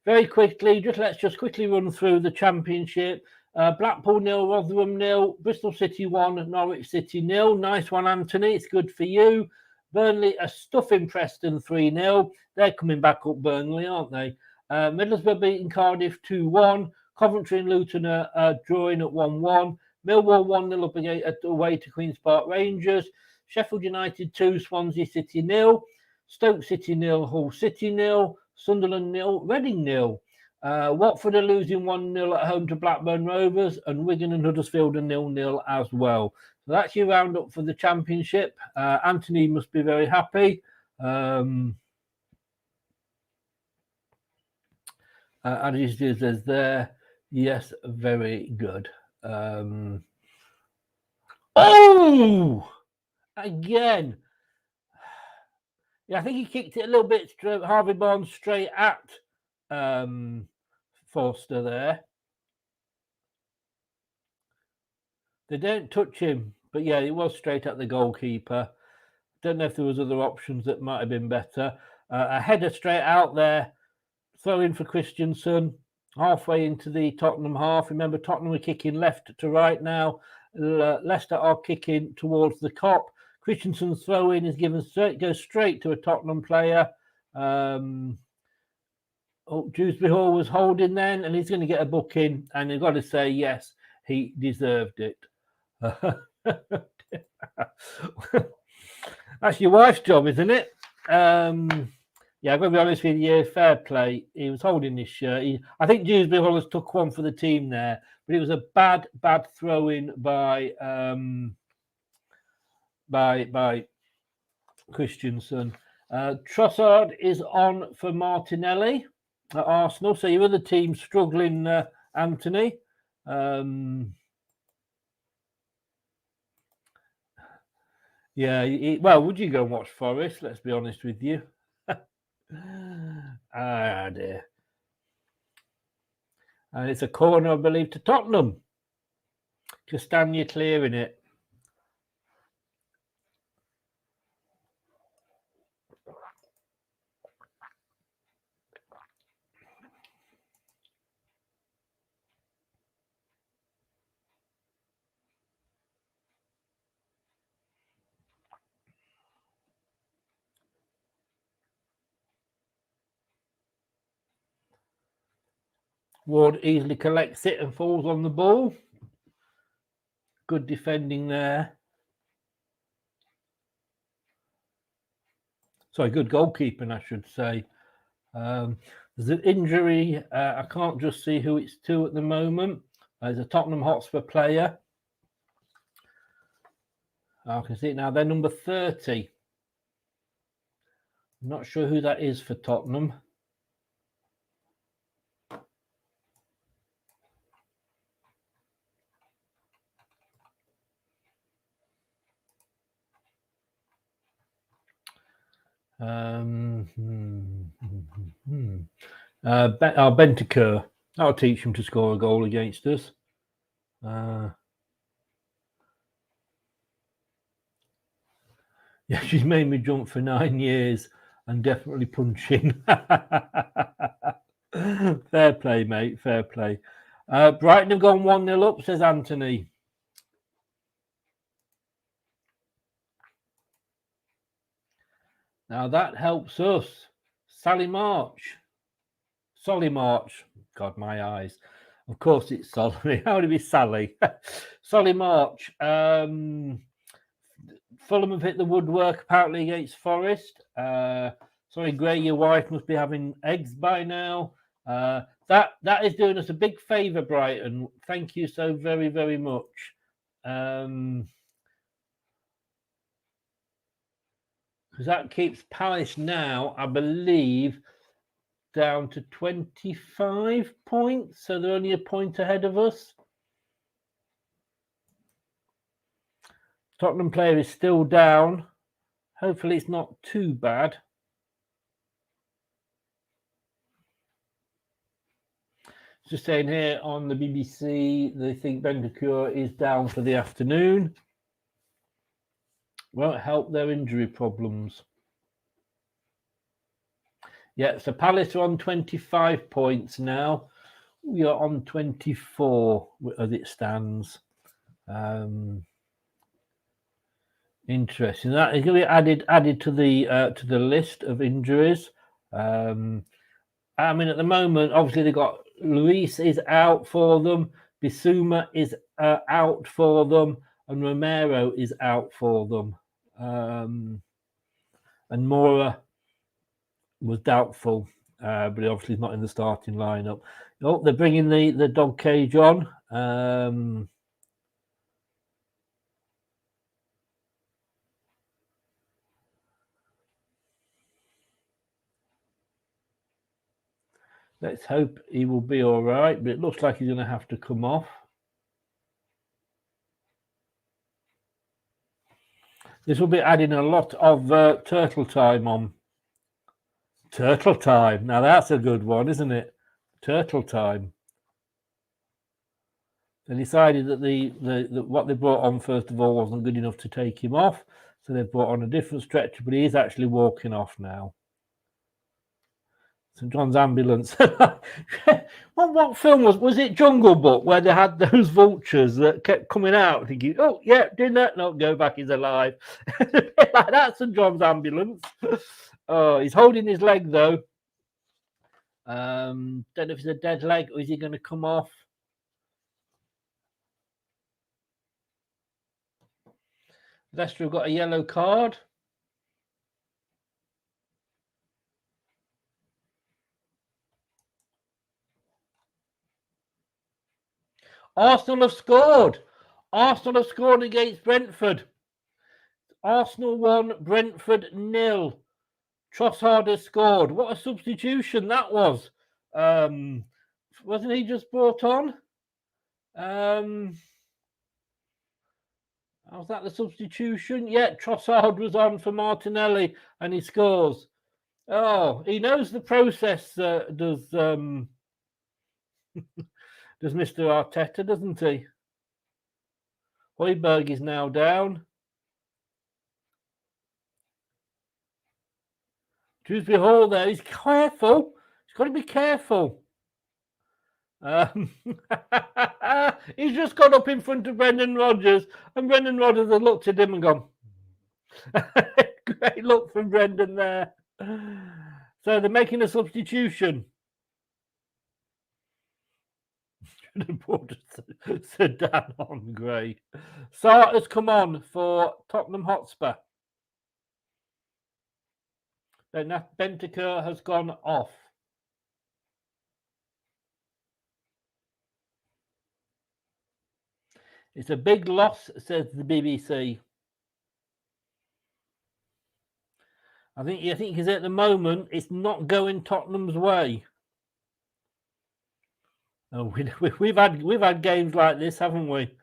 Very quickly, let's just quickly run through the Championship. Blackpool 0, Rotherham 0, Bristol City 1, Norwich City 0. Nice one, Anthony. It's good for you. Burnley are stuffing Preston 3-0. They're coming back up, Burnley, aren't they? Middlesbrough beating Cardiff 2-1. Coventry and Luton are drawing at 1-1. Millwall 1-0 up away to Queen's Park Rangers. Sheffield United 2, Swansea City 0. Stoke City 0, Hull City 0. Sunderland 0, Reading 0. Watford are losing 1-0 at home to Blackburn Rovers, and Wigan and Huddersfield are 0-0 as well. So that's your roundup for the Championship. Anthony must be very happy. And he says there, yes, very good. Oh! Again. Yeah, I think he kicked it a little bit, Harvey Barnes straight at Forster there. They don't touch him, but yeah, it was straight at the goalkeeper. Don't know if there was other options that might have been better. A header straight out there, throw in for Christensen, halfway into the Tottenham half. Remember, Tottenham are kicking left to right now. Leicester are kicking towards the Kop. Christensen's throw in is given goes straight to a Tottenham player. Dewsbury Hall was holding then, and he's going to get a booking. And you've got to say, yes, he deserved it. That's your wife's job, isn't it? Yeah, I've got to be honest with you. Fair play. He was holding his shirt. I think Dewsbury Hall has took one for the team there, but it was a bad throw-in by Christensen. Trossard is on for Martinelli at Arsenal. So your other team struggling, Anthony. Yeah, well, would you go and watch Forest? Let's be honest with you. Dear. And it's a corner, I believe, to Tottenham. Castagna clearing it. Ward easily collects it and falls on the ball. Good defending there. Sorry, good goalkeeping, I should say. There's an injury. I can't just see who it's to at the moment. There's a Tottenham Hotspur player. I can see it now. They're number 30. I'm not sure who that is for Tottenham. Bentancur. That'll teach him to score a goal against us. Yeah, she's made me jump for 9 years and definitely punching. Fair play, mate. Fair play. Brighton have gone 1-0 up, says Anthony. Now that helps us. Solly March. God, my eyes. Of course it's Solly. How would it be Sally? Solly March. Fulham have hit the woodwork apparently against Forest. Sorry, Gray, your wife must be having eggs by now. That is doing us a big favour, Brighton. Thank you so very, very much. Because that keeps Palace now, I believe, down to 25 points. So they're only a point ahead of us. Tottenham player is still down. Hopefully it's not too bad. Just saying here on the BBC, they think Bentancur is down for the afternoon. Won't help their injury problems. Yeah, so Palace are on 25 points now. We are on 24 as it stands. Interesting. That is going to be added to the list of injuries. I mean, at the moment, obviously they've got Luis is out for them, Bissouma is out for them, and Romero is out for them. And Mora was doubtful, but he obviously is not in the starting lineup. Oh, they're bringing the dog cage on. Let's hope he will be all right, but it looks like he's going to have to come off. This will be adding a lot of turtle time on Turtle time. Now that's a good one, isn't it? Turtle time. They decided that the what they brought on first of all wasn't good enough to take him off, so they brought on a different stretcher, but he is actually walking off now. St John's Ambulance. what film was it? Jungle Book, where they had those vultures that kept coming out, thinking, "Oh yeah, dinner, no, go back, he's alive." Like that, St John's Ambulance. Oh, he's holding his leg though. Don't know if it's a dead leg or is he going to come off. Leicester have got a yellow card. Arsenal have scored. Arsenal have scored against Brentford. Arsenal 1, Brentford 0. Trossard has scored. What a substitution that was. Wasn't he just brought on? Was that the substitution? Yeah, Trossard was on for Martinelli and he scores. Oh, he knows the process, does Mr. Arteta, doesn't he? Højbjerg is now down. Dewsbury Hall there. He's careful. He's got to be careful. He's just got up in front of Brendan Rodgers, and Brendan Rodgers has looked at him and gone. Great look from Brendan there. So they're making a substitution. Should have brought Sedan on, Gray. Sarr has come on for Tottenham Hotspur. Then Bentancur has gone off. It's a big loss, says the BBC. I think because at the moment it's not going Tottenham's way. Oh, we've had games like this, haven't we?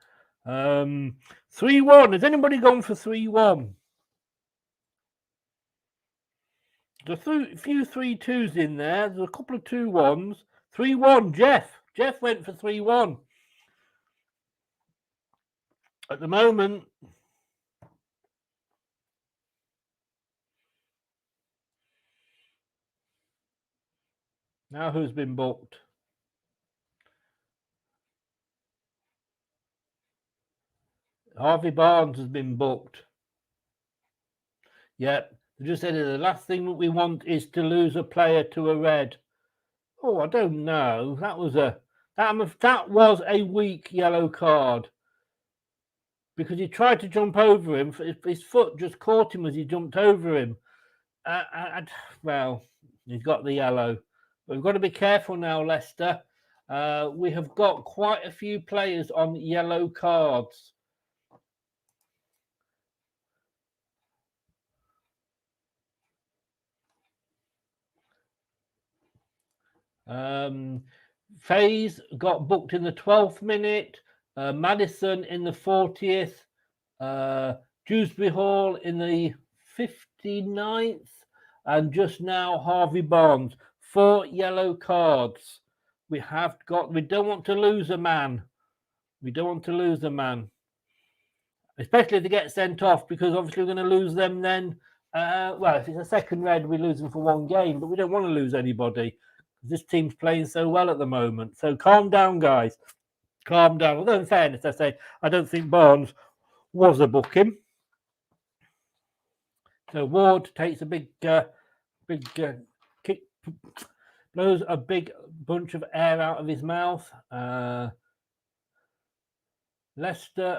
3-1. Has anybody gone for 3-1? There's a few 3-2s in there. There's a couple of 2-1s. 3-1. Jeff went for 3-1. At the moment, now who's been booked? Harvey Barnes has been booked. Yep. They just said the last thing that we want is to lose a player to a red. Oh, I don't know. That was a weak yellow card. Because he tried to jump over him. His foot just caught him as he jumped over him. Well, he's got the yellow. But we've got to be careful now, Leicester. We have got quite a few players on yellow cards. Faze got booked in the 12th minute. Madison in the 40th. Dewsbury Hall in the 59th. And just now, Harvey Barnes. 4 yellow cards. We don't want to lose a man. We don't want to lose a man. Especially if they get sent off, because obviously we're going to lose them then. Well, if it's a second red, we lose them for one game, but we don't want to lose anybody. This team's playing so well at the moment. So calm down, guys. Calm down. Although in fairness, I say, I don't think Barnes was a booking. So Ward takes a big kick, blows a big bunch of air out of his mouth. Leicester,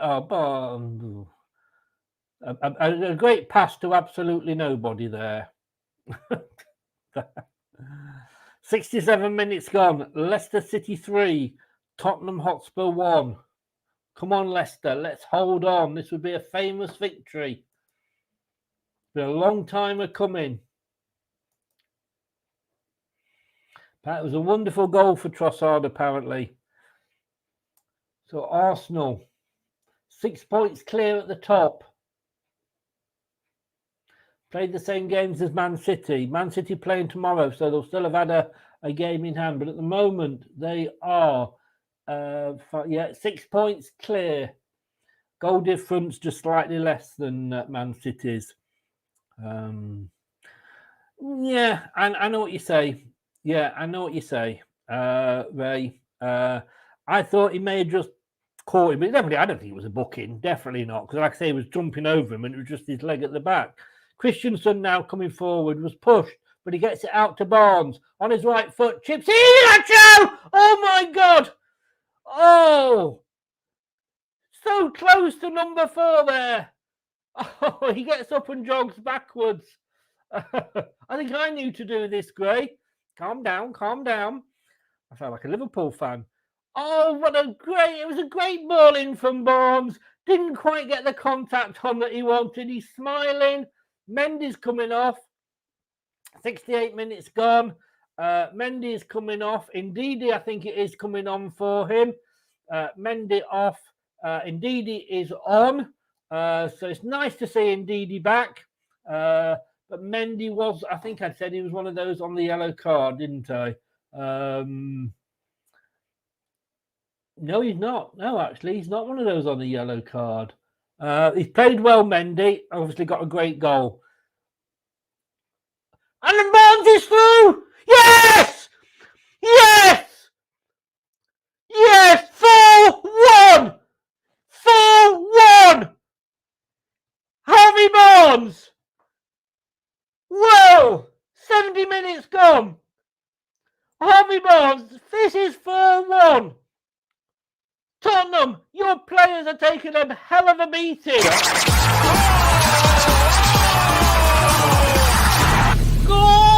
a great pass to absolutely nobody there. 67 minutes gone. Leicester City 3, Tottenham Hotspur 1. Come on, Leicester, let's hold on. This would be a famous victory. It's been a long time coming. That was a wonderful goal for Trossard, apparently. So Arsenal, 6 points clear at the top. played the same games as Man City. Man City playing tomorrow, so they'll still have had a game in hand. But at the moment, they are 6 points clear. Goal difference just slightly less than Man City's. Yeah, I know what you say. Yeah, I know what you say, Ray. I thought he may have just caught him, but definitely, I don't think it was a booking. Definitely not, because like I say, he was jumping over him and it was just his leg at the back. Christensen now coming forward was pushed, but he gets it out to Barnes on his right foot. Chips in, Nacho! Oh my God! Oh, so close to number 4 there. Oh, he gets up and jogs backwards. I think I knew to do this, Gray. Calm down, calm down. I felt like a Liverpool fan. Oh, it was a great ball in from Barnes. Didn't quite get the contact on that he wanted. He's smiling. Mendy's coming off. 68 minutes gone. Mendy is coming off. Ndidi, I think it is coming on for him. Mendy off. Ndidi is on. So it's nice to see Ndidi back. But Mendy was, I think I said he was one of those on the yellow card, didn't I? No, he's not. No, actually, he's not one of those on the yellow card. He's played well, Mendy. Obviously got a great goal. And the Barnes is through! Yes! Yes! Yes! 4-1! 4-1! Harvey Barnes! Whoa! 70 minutes gone. Harvey Barnes, this is 4-1. Tottenham, your players are taking a hell of a beating. Goal!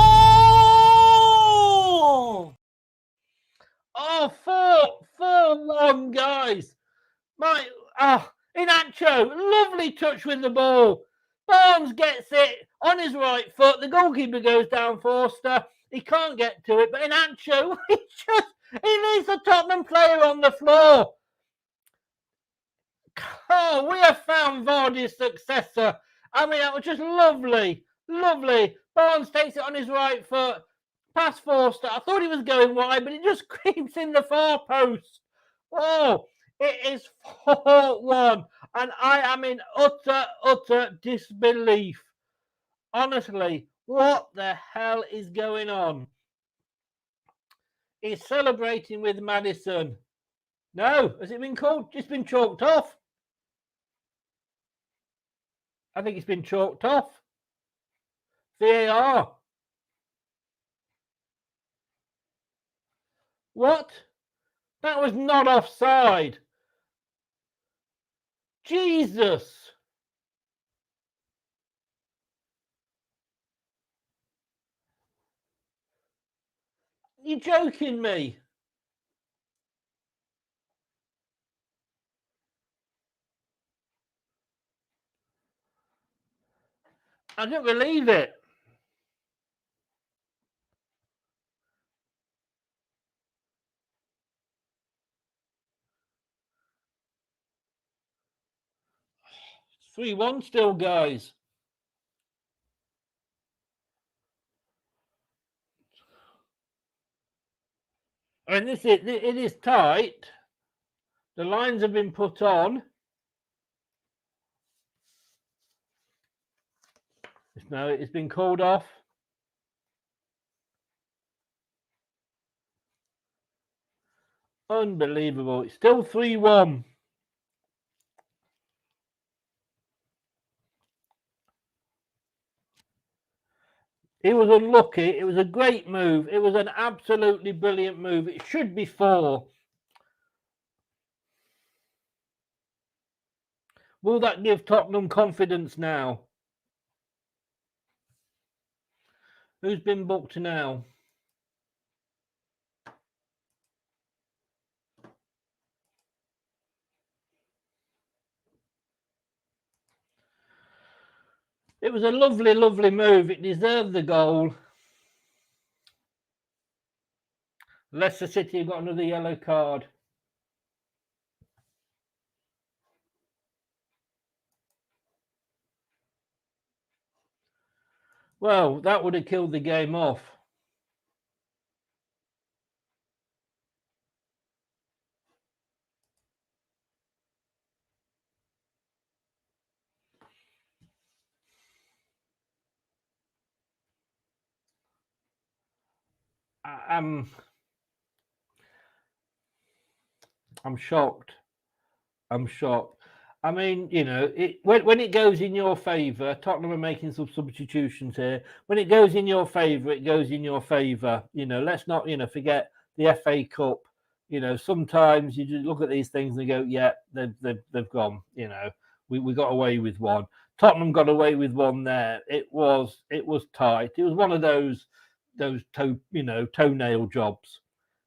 Oh, 4-1, guys. Inacho, lovely touch with the ball. Barnes gets it on his right foot. The goalkeeper goes down Forster. He can't get to it, but Inacho, he leaves the Tottenham player on the floor. Oh, we have found Vardy's successor. I mean, that was just lovely. Lovely. Barnes takes it on his right foot. Past Forster. I thought he was going wide, but it just creeps in the far post. Oh, it is 4-1. And I am in utter disbelief. Honestly, what the hell is going on? He's celebrating with Maddison. No, has it been called? It's been chalked off. I think it's been chalked off. VAR. What? That was not offside. Jesus. You're joking me. I don't believe it. It's 3-1 still, guys. I mean, it is tight. The lines have been put on. Now it's been called off. Unbelievable. It's still 3-1. He was unlucky. It was a great move. It was an absolutely brilliant move. It should be 4. Will that give Tottenham confidence now? Who's been booked now? It was a lovely, lovely move. It deserved the goal. Leicester City have got another yellow card. Well, that would have killed the game off. I'm shocked. I'm shocked. I mean, you know, when it goes in your favour, Tottenham are making some substitutions here. When it goes in your favour, it goes in your favour. You know, let's not, forget the FA Cup. You know, sometimes you just look at these things and go, yeah, they've gone. You know, we got away with one. Tottenham got away with one there. It was tight. It was one of those toenail jobs.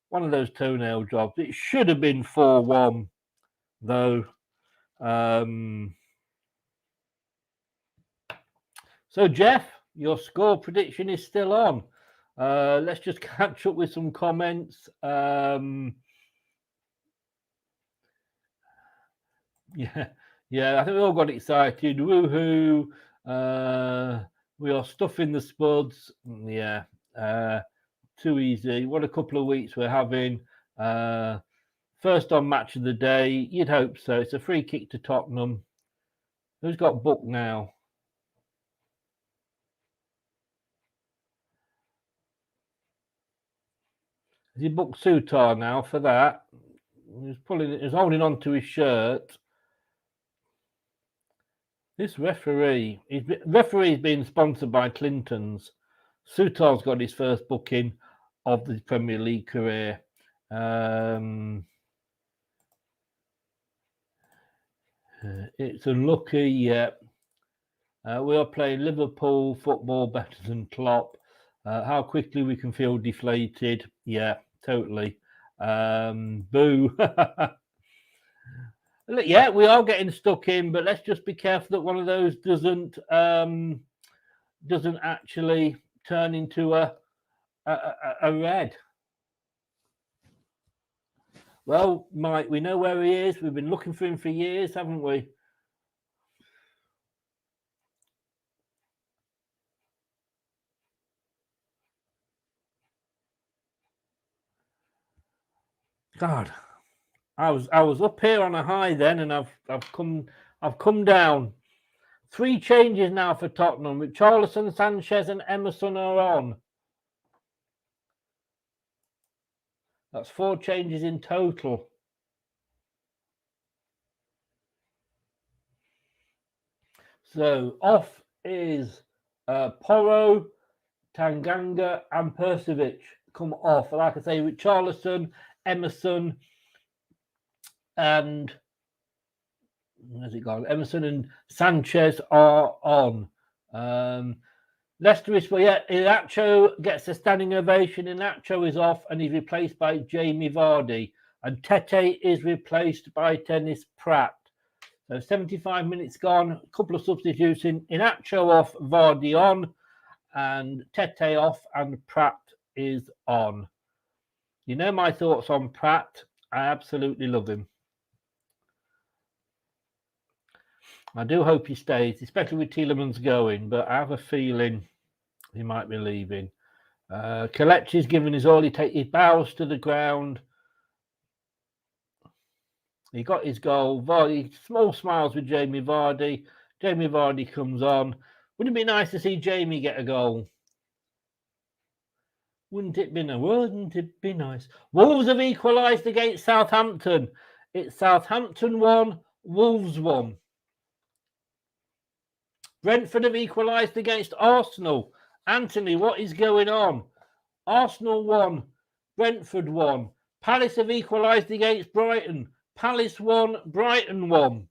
One of those toenail jobs. It should have been 4-1, though. So, Jeff, your score prediction is still on. Let's just catch up with some comments. Yeah, I think we all got excited. Woohoo! We are stuffing the spuds. Yeah, too easy. What a couple of weeks we're having. First on match of the day. You'd hope so. It's a free kick to Tottenham. Who's got booked now? Has he booked Sutar now for that? He's holding on to his shirt. This referee's being sponsored by Clinton's. Sutar's got his first booking of the Premier League career. It's unlucky, yeah. We are playing Liverpool football better than Klopp. How quickly we can feel deflated. Yeah, totally. Boo. Yeah, we are getting stuck in, but let's just be careful that one of those doesn't actually turn into a red. Well, Mike, we know where he is. We've been looking for him for years, haven't we? God, I was up here on a high then, and I've come down. 3 changes now for Tottenham. Richarlison, Sanchez, and Emerson are on. That's 4 changes in total. So off is Porro, Tanganga, and Persivic come off. Like I say, Richarlison, Emerson, and where's it gone? Emerson and Sanchez are on. Leicester is, Inacho gets a standing ovation. Inacho is off and he's replaced by Jamie Vardy. And Tete is replaced by Dennis Pratt. So 75 minutes gone, a couple of substitutions. Inacho off, Vardy on, and Tete off, and Pratt is on. You know my thoughts on Pratt. I absolutely love him. I do hope he stays, especially with Tielemans going, but I have a feeling he might be leaving. Kelechi's given his all. He bows to the ground. He got his goal. Vardy, small smiles with Jamie Vardy. Jamie Vardy comes on. Wouldn't it be nice to see Jamie get a goal? Wouldn't it be nice? Wolves have equalised against Southampton. It's Southampton 1, Wolves 1. Brentford have equalised against Arsenal. Anthony, what is going on? Arsenal 1, Brentford 1. Palace have equalised against Brighton. Palace 1, Brighton 1.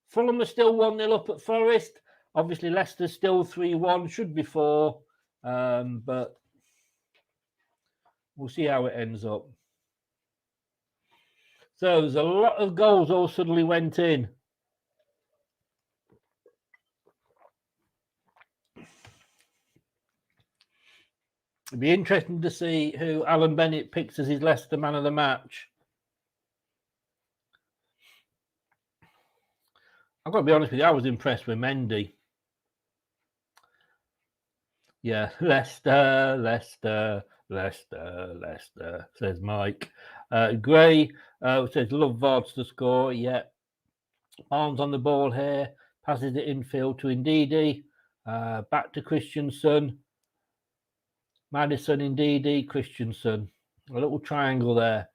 Fulham are still 1-0 up at Forest. Obviously, Leicester's still 3-1. Should be 4. But we'll see how it ends up. So there's a lot of goals all suddenly went in. It'd be interesting to see who Alan Bennett picks as his Leicester man of the match. I've got to be honest with you, I was impressed with Mendy. Yeah, Leicester, Leicester, Leicester, Leicester, says Mike. Gray says, love Vards to score. Yeah. Barnes on the ball here. Passes it infield to Ndidi. Back to Christensen. Madison, Ndidi, Christensen. A little triangle there.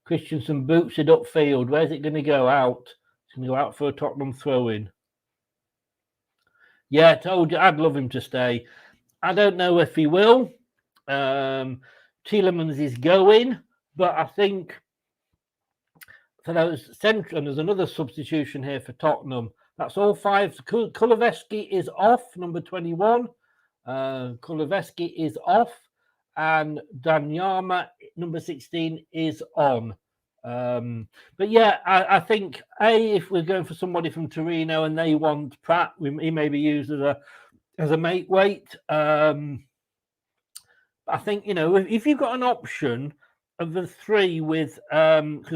Christensen boots it upfield. Where's it going to go? Out. It's going to go out for a Tottenham throw-in. Yeah, I told you I'd love him to stay. I don't know if he will. Tielemans is going, but I think for those central, and there's another substitution here for Tottenham. That's all five. Kuleveski is off, number 21. Kuleveski is off, and Danyama, number 16, is on. But yeah, I think if we're going for somebody from Torino and they want Pratt, he may be used as a mate weight. I think, if you've got an option of the three with Tielemans,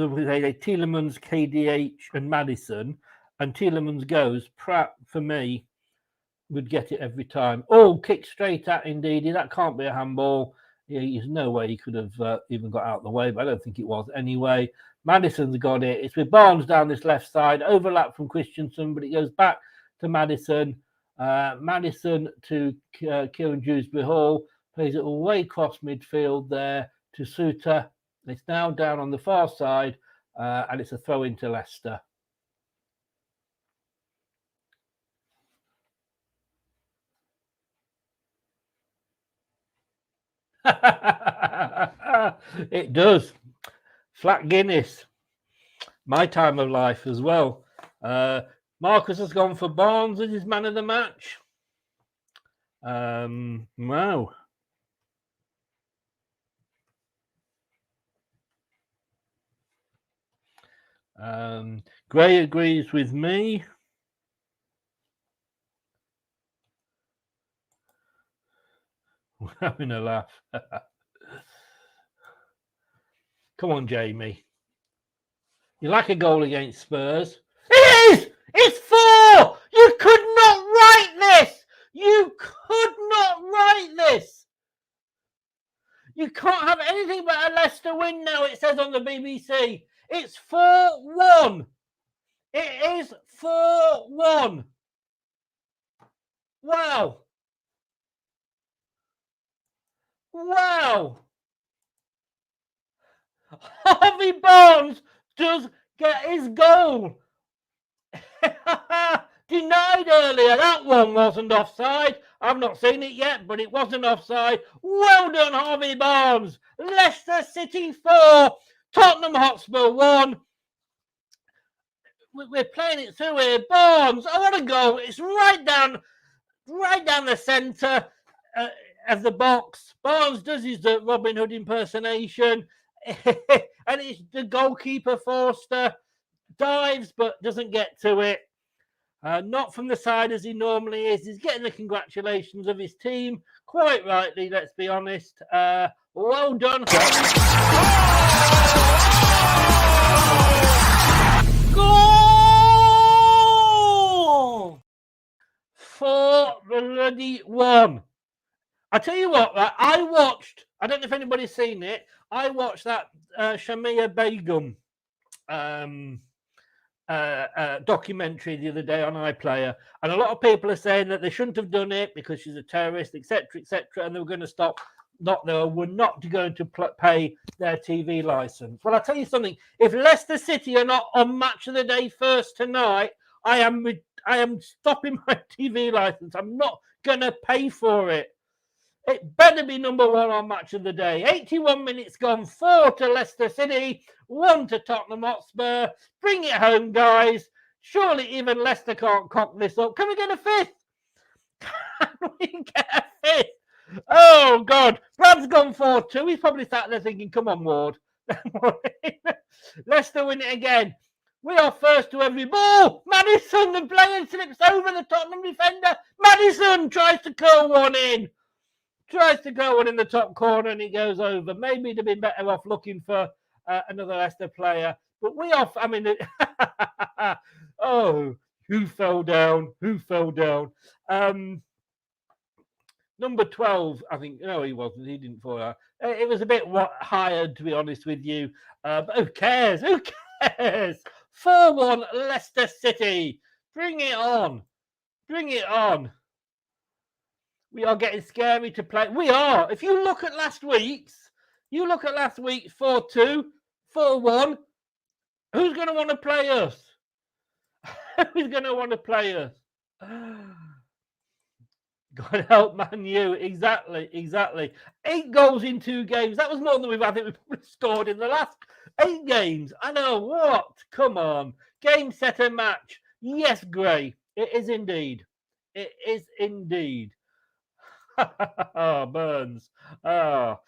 KDH, and Madison, and Tielemans goes, Pratt for me would get it every time. Oh, kick straight at Ndidi. That can't be a handball. Yeah, there's no way he could have even got out of the way, but I don't think it was anyway. Madison's got it. It's with Barnes down this left side, overlap from Christensen, but it goes back to Madison. Madison to Kieran Dewsbury Hall, plays it away across midfield there to Suter. It's now down on the far side, and it's a throw into Leicester. It does. Flat Guinness. My time of life as well. Marcus has gone for Barnes as his man of the match. Wow. Gray agrees with me. We're having a laugh. Come on, Jamie. You like a goal against Spurs? It is! It's 4! You could not write this! You could not write this! You can't have anything but a Leicester win now, it says on the BBC. It's 4-1. It is 4-1. Wow. Wow. Harvey Barnes does get his goal. Denied earlier. That one wasn't offside. I've not seen it yet, but it wasn't offside. Well done, Harvey Barnes. Leicester City 4, Tottenham Hotspur 1. We're playing it through here. Barnes, oh, what a goal. It's right down the centre of the box. Barnes does his Robin Hood impersonation. And it's the goalkeeper, Forster, dives but doesn't get to it. Not from the side as he normally is. He's getting the congratulations of his team. Quite rightly, let's be honest. Well done. Goal! 4-1. I tell you what, I watched, I don't know if anybody's seen it, I watched that Shamia Begum documentary the other day on iPlayer, and a lot of people are saying that they shouldn't have done it because she's a terrorist, etc., and they were going to stop. They were not going to pay their TV license. Well, I'll tell you something. If Leicester City are not on Match of the Day first tonight, I am stopping my TV license. I'm not going to pay for it. It better be number one on Match of the Day. 81 minutes gone, 4 to Leicester City, 1 to Tottenham Hotspur. Bring it home, guys. Surely even Leicester can't cock this up. Can we get a fifth? Can we get a fifth? Oh, God. Brad's gone 4-2. He's probably sat there thinking, come on, Ward. Leicester win it again. We are first to every ball. Madison, the player slips over the Tottenham defender. Madison tries to curl one in. Tries to go one in the top corner and he goes over. Maybe he'd have been better off looking for another Leicester player. But we off. I mean, oh, who fell down? Who fell down? Number 12, I think. No, he wasn't. He didn't fall out. It was a bit higher, to be honest with you. But who cares? Who cares? 4-1 Leicester City. Bring it on. Bring it on. We are getting scary to play. We are. If you look at last week's 4-2, 4-1, who's going to want to play us? Who's going to want to play us? God help Man U. Exactly. 8 goals in 2 games. That was more than I think we've scored in the last 8 games. I know. What? Come on. Game, set, and match. Yes, Gray. It is indeed. It is indeed. Oh, Burns. Oh,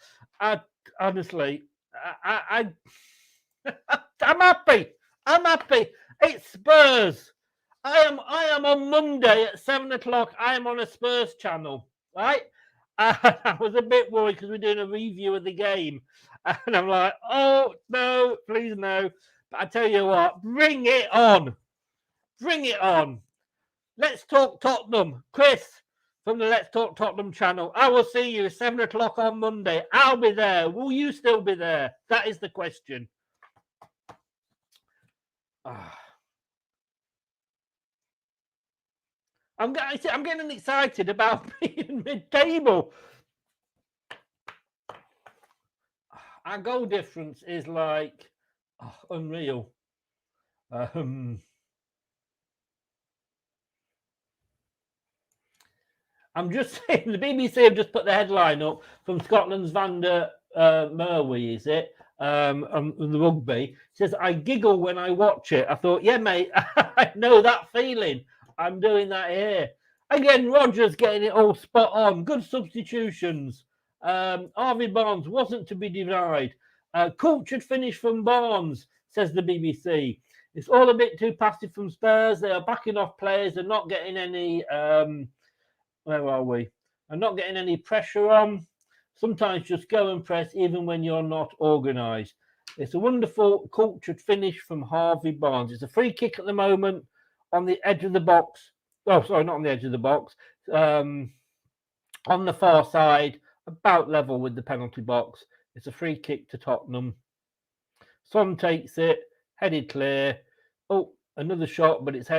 honestly, I'm happy. I'm happy. It's Spurs. I am on Monday at 7 o'clock. I am on a Spurs channel, right? I was a bit worried because we're doing a review of the game. And I'm like, oh, no, please no. But I tell you what, bring it on. Bring it on. Let's talk Tottenham. Chris from the Let's Talk Tottenham channel. I will see you at 7 o'clock on Monday. I'll be there. Will you still be there? That is the question. I'm getting excited about being mid-table. Our goal difference is like unreal. I'm just saying, the BBC have just put the headline up from Scotland's Van der Merwe, is it? On the rugby. It says, I giggle when I watch it. I thought, yeah, mate, I know that feeling. I'm doing that here. Again, Rogers getting it all spot on. Good substitutions. Harvey Barnes wasn't to be denied. Cultured finish from Barnes, says the BBC. It's all a bit too passive from Spurs. They are backing off players and not getting any... where are we? And not getting any pressure on. Sometimes just go and press even when you're not organised. It's a wonderful cultured finish from Harvey Barnes. It's a free kick at the moment on the edge of the box. Oh, sorry, not on the edge of the box. On the far side, about level with the penalty box. It's a free kick to Tottenham. Son takes it, headed clear. Oh, another shot, but it's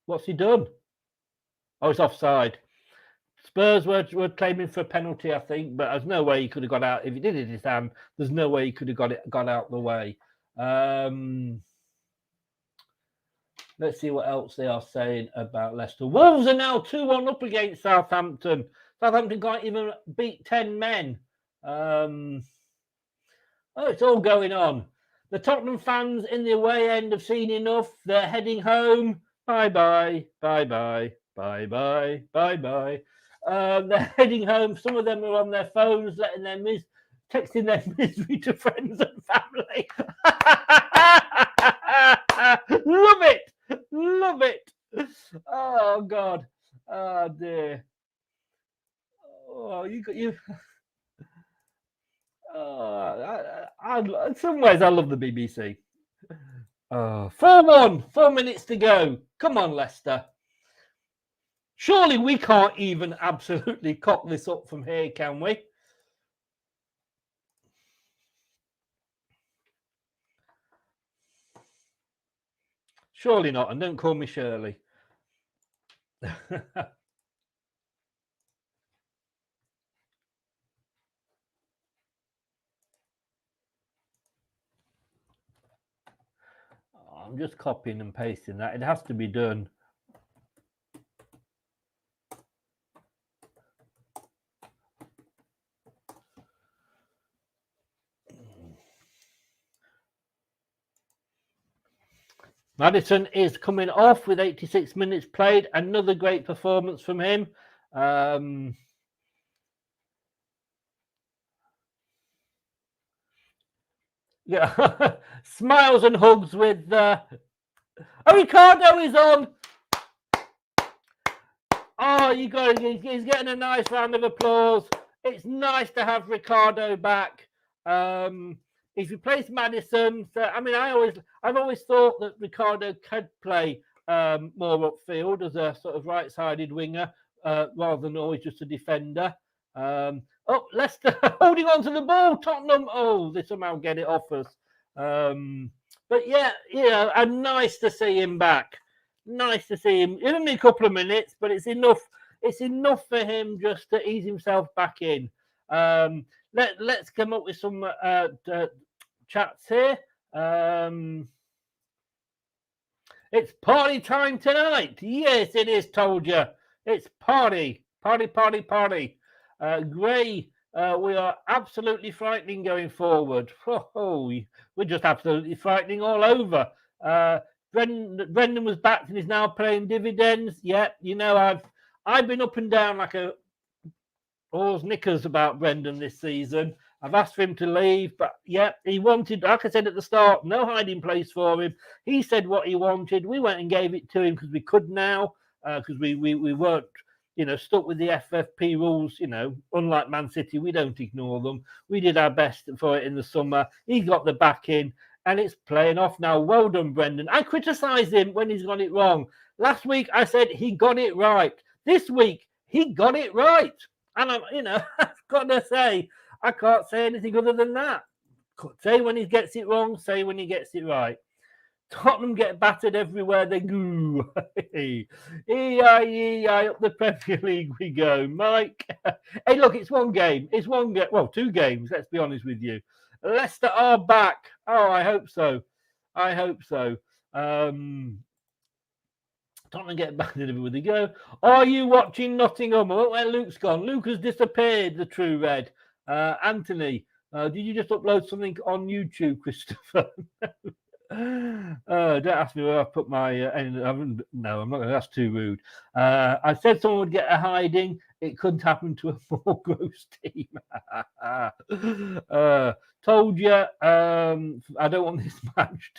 what's he done? Oh, it's offside. Spurs were claiming for a penalty, I think, but there's no way he could have got out. If he did it in his hand, there's no way he could have got out the way. Let's see what else they are saying about Leicester. Wolves are now 2-1 up against Southampton. Southampton can't even beat 10 men. Oh, it's all going on. The Tottenham fans in the away end have seen enough. They're heading home. Bye-bye, bye-bye, bye-bye, bye-bye. They're heading home. Some of them are on their phones, texting their misery to friends and family. Love it. Love it. Oh, God. Oh, dear. Oh, you. In some ways, I love the BBC. 4-1. 4 minutes to go. Come on, Leicester. Surely we can't even absolutely cock this up from here, can we? Surely not, and don't call me Shirley. I'm just copying and pasting that. It has to be done. Maddison is coming off with 86 minutes played. Another great performance from him. Yeah, smiles and hugs with. Ricardo is on. Oh, you got. He's getting a nice round of applause. It's nice to have Ricardo back. He's replaced Maddison. So, I mean, I've always thought that Ricardo could play more upfield as a sort of right-sided winger. rather than always just a defender. Leicester holding on to the ball. Tottenham, they somehow get it off us. But yeah, and nice to see him back. Nice to see him. It's only a couple of minutes, but it's enough. It's enough for him just to ease himself back in. Let's come up with some chats here. It's party time tonight. Yes, it is. Told you. It's party. Gray, we are absolutely frightening going forward. We're just absolutely frightening all over. Brendan was back and is now paying dividends. Yeah, I've been up and down like a horse knickers about Brendan this season. I've asked for him to leave, but yeah, he wanted, like I said at the start, no hiding place for him. He said what he wanted. We went and gave it to him because we could now, because we weren't, stuck with the FFP rules. Unlike Man City, we don't ignore them. We did our best for it in the summer. He got the back in, and it's playing off now. Well done, Brendan. I criticised him when he's got it wrong. Last week, I said he got it right. This week, he got it right. And I've got to say, I can't say anything other than that. Say when he gets it wrong, say when he gets it right. Tottenham get battered everywhere they go. E-I-E-I, up the Premier League we go. Mike. Hey, look, it's one game. It's one game. Well, 2 games, let's be honest with you. Leicester are back. Oh, I hope so. Tottenham get battered everywhere they go. Are you watching Nottingham? Oh, where Luke's gone. Luke has disappeared, the true red. Anthony, did you just upload something on YouTube, Christopher? Don't ask me where I put my. No, I'm not going to. That's too rude. I said someone would get a hiding. It couldn't happen to a more gross team. Told you. I don't want this match.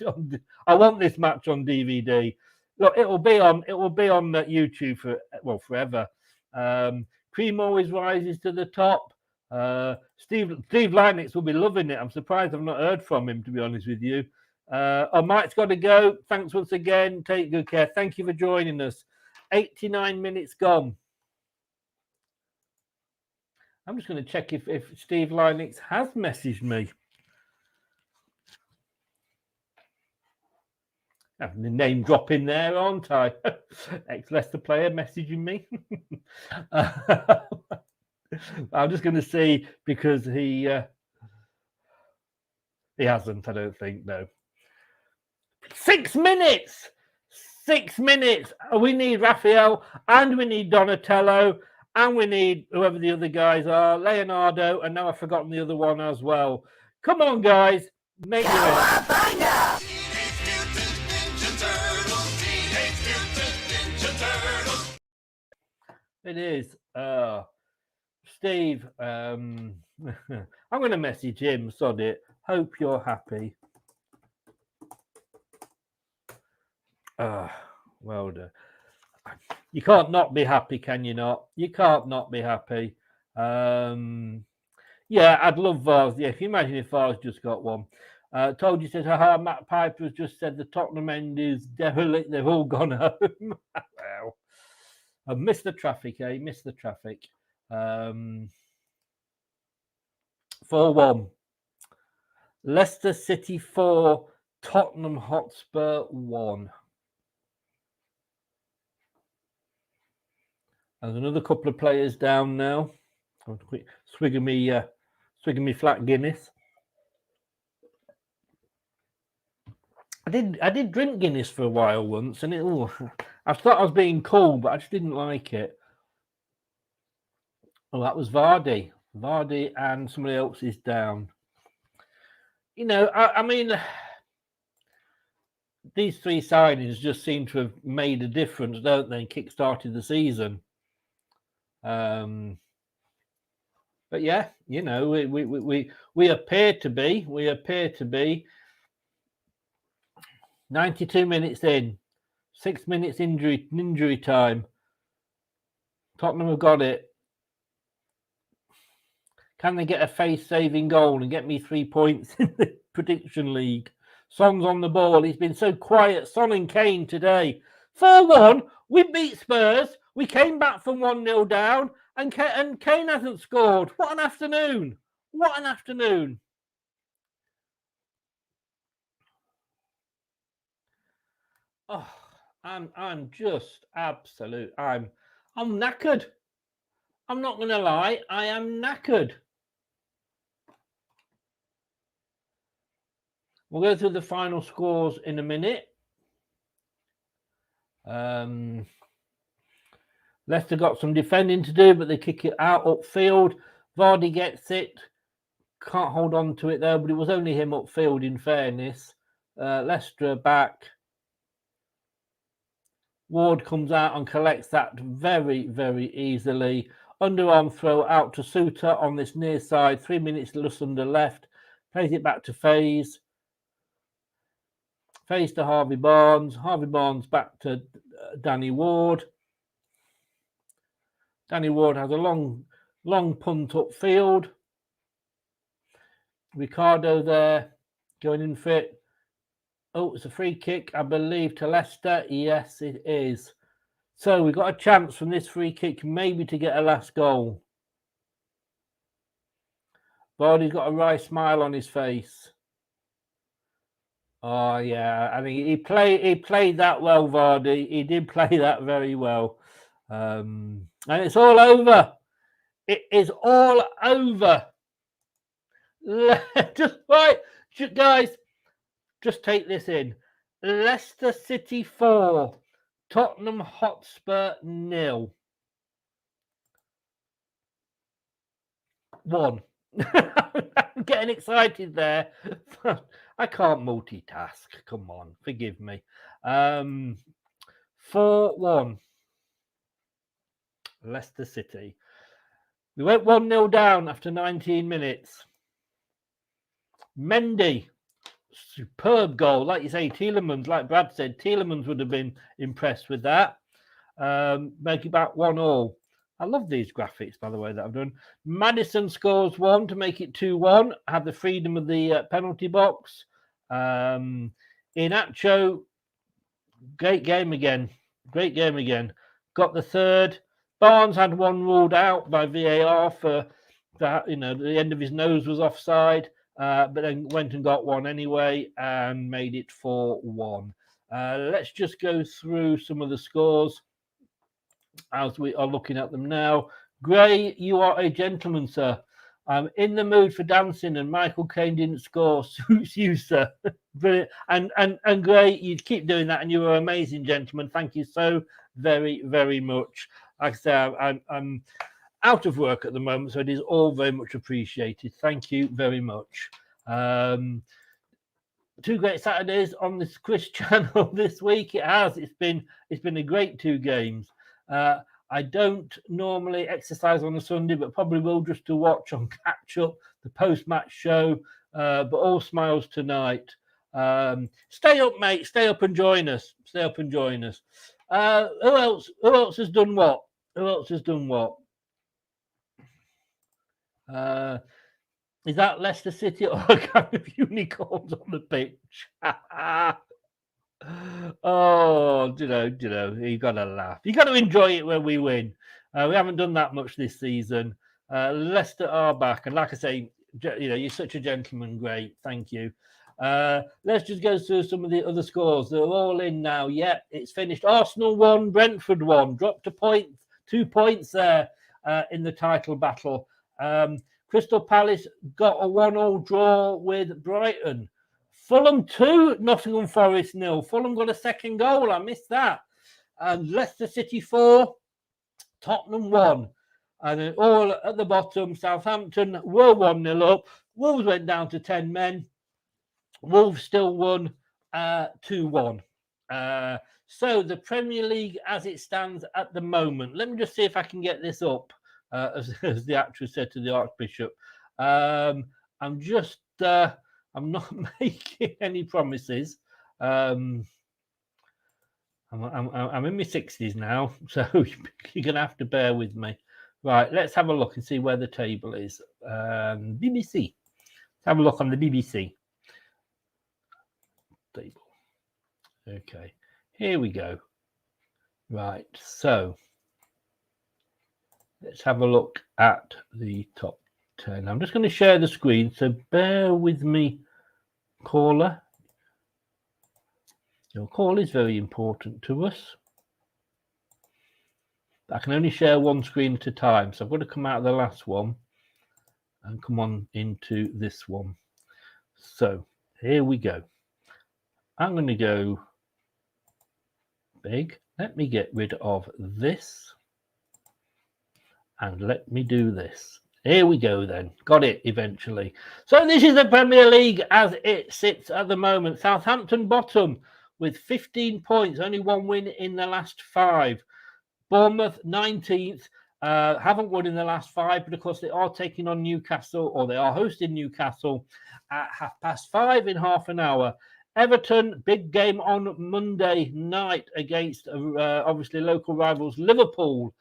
I want this match on DVD. Look, it will be on YouTube forever. Cream always rises to the top. Steve Leinix will be loving it. I'm surprised I've not heard from him, to be honest with you. Mike's got to go. Thanks once again. Take good care. Thank you for joining us. 89 minutes gone. I'm just going to check if Steve Leinix has messaged me. Having the name drop in there, aren't I? Ex-Leicester player messaging me. I'm just going to see, because he hasn't, I don't think, no. 6 minutes! 6 minutes! We need Raphael, and we need Donatello, and we need whoever the other guys are, Leonardo, and now I've forgotten the other one as well. Come on, guys. Make it. It is. Steve, I'm going to message him, sod it. Hope you're happy. Well done. You can't not be happy, can you not? You can't not be happy. Yeah, I'd love Vars. Yeah, if you imagine if Vars just got one. Told you, said, haha, Matt Piper has just said the Tottenham end is derelict. They've all gone home. Wow. I've missed the traffic, eh? Missed the traffic. 4-1. Leicester City 4, Tottenham Hotspur 1. There's another couple of players down now. I'm quick swigging me flat Guinness. I did drink Guinness for a while once, and I thought I was being cool, but I just didn't like it. Oh, that was Vardy. Vardy and somebody else is down. I mean, these 3 signings just seem to have made a difference, don't they? And kick-started the season. But yeah, we appear to be 92 minutes in, 6 minutes injury time. Tottenham have got it. Can they get a face-saving goal and get me 3 points in the prediction league? Son's on the ball. He's been so quiet. Son and Kane today. 4-1. We beat Spurs. We came back from 1-0 down, and Kane hasn't scored. What an afternoon! What an afternoon! Oh, I'm just absolute. I'm knackered. I'm not going to lie. I am knackered. We'll go through the final scores in a minute. Leicester got some defending to do, but they kick it out upfield. Vardy gets it. Can't hold on to it though, but it was only him upfield in fairness. Leicester back. Ward comes out and collects that very, very easily. Underarm throw out to Suter on this near side. 3 minutes just under left. Plays it back to Faze. Faze to Harvey Barnes. Harvey Barnes back to Danny Ward. Danny Ward has a long punt upfield. Ricardo there going in for it. Oh, it's a free kick, I believe, to Leicester. Yes, it is. So we've got a chance from this free kick maybe to get a last goal. Vardy's got a wry smile on his face. Oh, yeah. I mean, he played that well, Vardy. He did play that very well. And it's all over. It is all over. Just right, guys. Just take this in. Leicester City 4, Tottenham Hotspur 0. 1. I'm getting excited there. I can't multitask. Come on, forgive me. 4-1. Leicester City. We went 1-0 down after 19 minutes. Mendy. Superb goal. Like you say, Tielemans, like Brad said, Tielemans would have been impressed with that. Make it back 1-1. I love these graphics, by the way, that I've done. Maddison scores 1 to make it 2-1. Have the freedom of the penalty box. Inacho, great game again. Great game again. Got the third. Barnes had one ruled out by VAR for that. You know, the end of his nose was offside. But then went and got one anyway and made it 4-1. Let's just go through some of the scores as we are looking at them now. Gray, you are a gentleman, sir. I'm in the mood for dancing, and Michael Caine didn't score. Suits you, sir. Brilliant. And Gray, you keep doing that, and you are an amazing gentleman. Thank you so very, very much. Like I say, I'm out of work at the moment, so it is all very much appreciated. Thank you very much. 2 great Saturdays on this Chris channel this week. It has. It's been a great 2 games. I don't normally exercise on a Sunday, but probably will just to watch on catch up the post-match show. But all smiles tonight. Stay up, mate. Stay up and join us. Stay up and join us. Who else has done what? Who else has done what? Is that Leicester City or a kind of unicorns on the pitch? Oh, you know, you got to laugh. You got to enjoy it when we win. We haven't done that much this season. Leicester are back, and like I say, you know, you're such a gentleman. Great, thank you. Let's just go through some of the other scores. They're all in now. Yeah, it's finished. Arsenal 1, Brentford 1. Dropped a point, 2 points there in the title battle. Crystal Palace got a 1-1 draw with Brighton. Fulham 2, Nottingham Forest 0. Fulham got a second goal. I missed that. And Leicester City 4, Tottenham 1. And then all at the bottom, Southampton were 1-0 up. Wolves went down to 10 men. Wolves still won 2-1. So the Premier League as it stands at the moment. Let me just see if I can get this up, as the actress said to the Archbishop. I'm not making any promises. I'm in my 60s now, so you're going to have to bear with me. Right, let's have a look and see where the table is. BBC. Let's have a look on the BBC table. Okay, here we go. Right, so Let's have a look at the top 10. I'm just going to share the screen, so bear with me, caller. Your call is very important to us. I can only share one screen at a time, so I've got to come out of the last one and come on into this one. So here we go. I'm going to go big. Let me get rid of this and let me do this. Here we go then. Got it eventually. So this is the Premier League as it sits at the moment. Southampton bottom with 15 points, only one win in the last 5. Bournemouth 19th, haven't won in the last 5, but of course they are taking on Newcastle, or they are hosting Newcastle at 5:30 in half an hour. Everton, big game on Monday night against obviously local rivals Liverpool.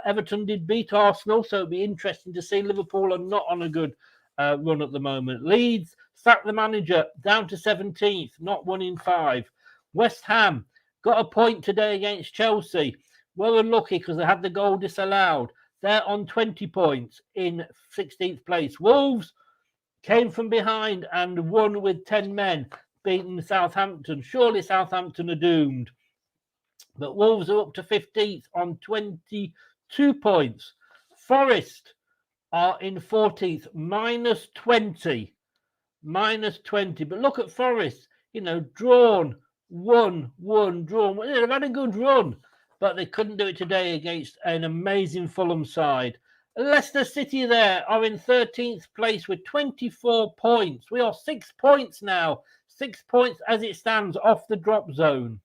Everton did beat Arsenal, so it'll be interesting to see. Liverpool are not on a good run at the moment. Leeds sacked the manager, down to 17th, not won in 5. West Ham got a point today against Chelsea. Well unlucky because they had the goal disallowed. They're on 20 points in 16th place. Wolves came from behind and won with 10 men, beating Southampton. Surely Southampton are doomed. But Wolves are up to 15th on 22 points. Forest are in 14th, minus 20. Minus 20. But look at Forest, drawn, won, drawn. They've had a good run, but they couldn't do it today against an amazing Fulham side. Leicester City there are in 13th place with 24 points. We are 6 points now. 6 points as it stands off the drop zone.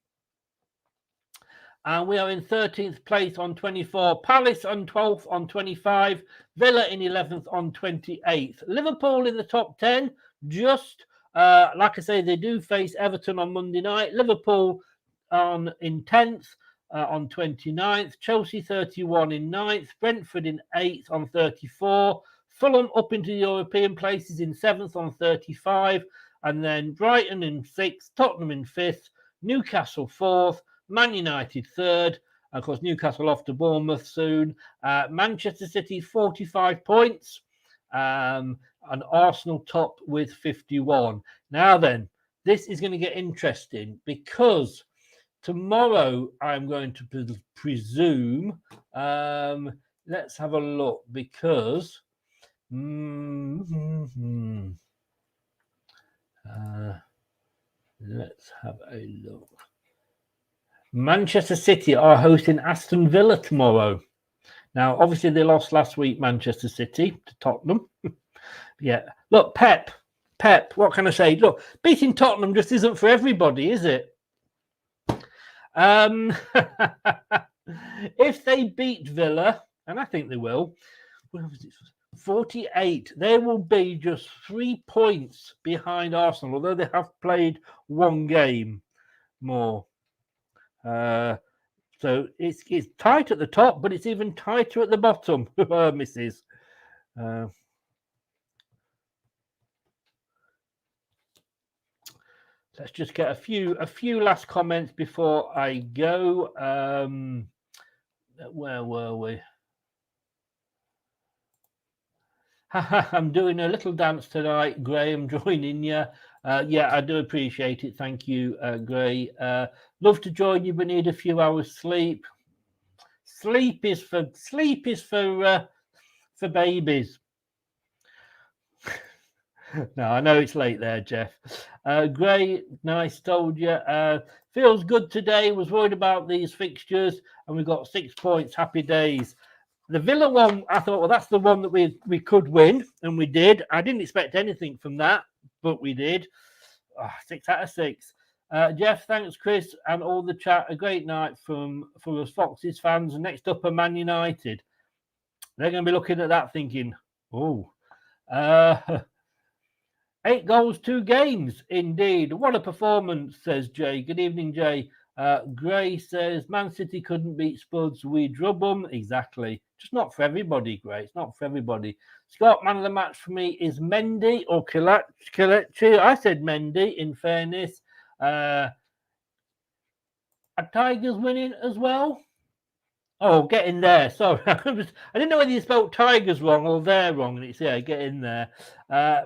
And we are in 13th place on 24. Palace on 12th on 25. Villa in 11th on 28th. Liverpool in the top 10. Just, like I say, they do face Everton on Monday night. Liverpool in 10th. On 29th, Chelsea 31 in 9th, Brentford in 8th on 34, Fulham up into the European places in 7th on 35, and then Brighton in 6th, Tottenham in 5th, Newcastle 4th, Man United 3rd, of course Newcastle off to Bournemouth soon, Manchester City 45 points, and Arsenal top with 51. Now then, this is going to get interesting because tomorrow, I'm going to presume. Let's have a look because let's have a look. Manchester City are hosting Aston Villa tomorrow. Now, obviously, they lost last week, Manchester City, to Tottenham. Yeah. Look, Pep, what can I say? Look, beating Tottenham just isn't for everybody, is it? If they beat Villa, and I think they will, 48, they will be just 3 points behind Arsenal, although they have played one game more. So it's tight at the top, but it's even tighter at the bottom, misses. Let's just get a few last comments before I go. Where were we? I'm doing a little dance tonight, Graham, joining you. Yeah, I do appreciate it. Thank you, Gray. Love to join you, but need a few hours sleep. Sleep is for babies. No, I know it's late there, Jeff. Gray, nice, told you. Feels good today. Was worried about these fixtures, and we got 6 points. Happy days. The Villa one, I thought, well, that's the one that we could win, and we did. I didn't expect anything from that, but we did. 6 out of 6. Jeff, thanks, Chris, and all the chat. A great night for us Foxes fans. Next up are Man United. They're going to be looking at that thinking, 8 goals, 2 games, indeed. What a performance, says Jay. Good evening, Jay. Gray says, Man City couldn't beat Spuds. We drub them. Exactly. Just not for everybody, Gray. It's not for everybody. Scott, man of the match for me is Mendy or Kelechi. I said Mendy, in fairness. Are Tigers winning as well? Oh, get in there. Sorry. I didn't know whether you spelled tigers wrong or they're wrong. And it's, yeah, get in there.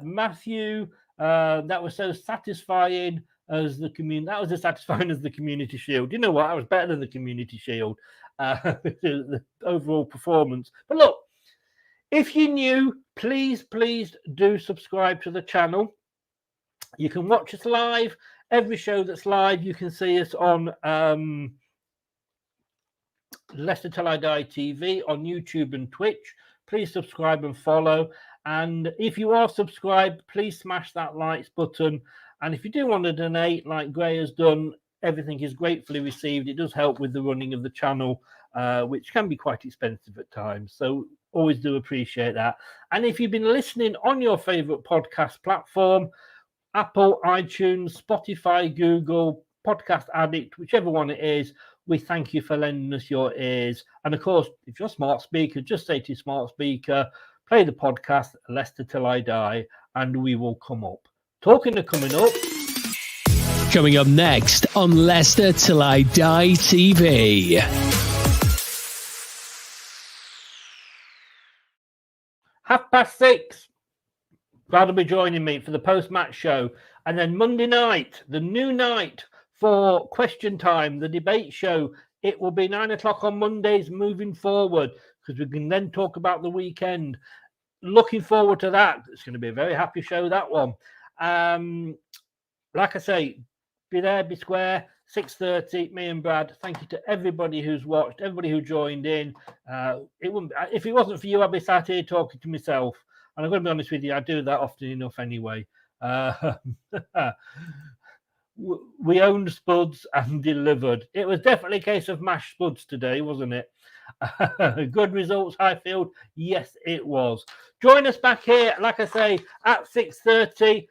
Matthew, that was so satisfying as the community. That was as satisfying as the Community Shield. You know what? That was better than the Community Shield. The overall performance. But look, if you're new, please do subscribe to the channel. You can watch us live. Every show that's live, you can see us on Leicester Till I Die TV on YouTube and Twitch. Please subscribe and follow. And if you are subscribed, please smash that likes button. And if you do want to donate, like Gray has done, everything is gratefully received. It does help with the running of the channel, which can be quite expensive at times. So always do appreciate that. And if you've been listening on your favorite podcast platform, Apple, iTunes, Spotify, Google, Podcast Addict, whichever one it is, we thank you for lending us your ears. And of course, if you're a smart speaker, just say to your smart speaker, play the podcast Leicester Till I Die, and we will come up. Talking of coming up. Coming up next on Leicester Till I Die TV. 6:30. Brad will be joining me for the post-match show. And then Monday night, the new night for Question Time, the debate show. It will be 9 o'clock on Mondays moving forward, because we can then talk about the weekend. Looking forward to that. It's going to be a very happy show, that one. Like I say, be there, be square, 6:30, me and Brad. Thank you to everybody who's watched, everybody who joined in. If it wasn't for you, I'd be sat here talking to myself. And I'm going to be honest with you, I do that often enough anyway. We owned Spuds and delivered. It was definitely a case of mashed Spuds today, wasn't it? Good results, Highfield. Yes, it was. Join us back here, like I say, at 6:30.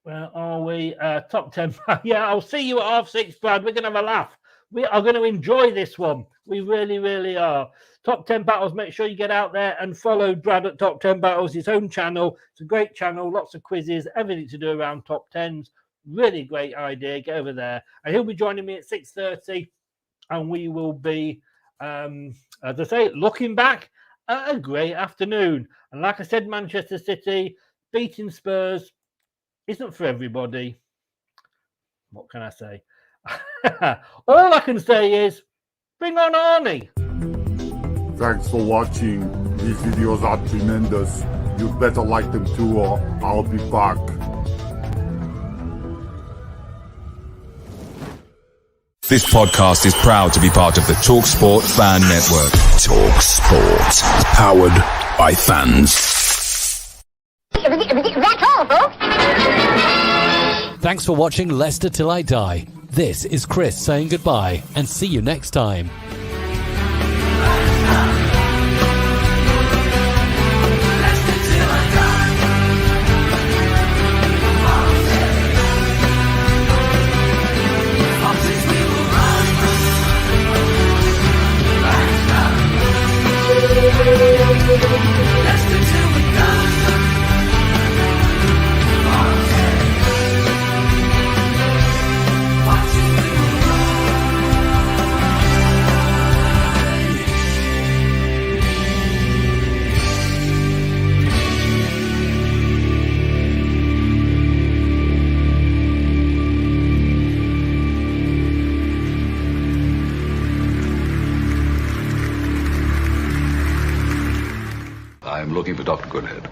Where are we? Top 10. Yeah, I'll see you at 6:30, Brad. We're going to have a laugh. We are going to enjoy this one. We really are. Top 10 Battles. Make sure you get out there and follow Brad at Top 10 Battles, his own channel. It's a great channel. Lots of quizzes, everything to do around top 10s. Really great idea. Get over there. And he'll be joining me at 6:30. And we will be, as I say, looking back at a great afternoon. And like I said, Manchester City beating Spurs isn't for everybody. What can I say? All I can say is, bring on Arnie. Thanks for watching. These videos are tremendous. You better like them too, or I'll be back. This podcast is proud to be part of the TalkSport Fan Network. TalkSport. Powered by fans. That's all, folks. Thanks for watching Leicester Till I Die. This is Chris saying goodbye, and see you next time. I'm looking for Dr. Goodhead.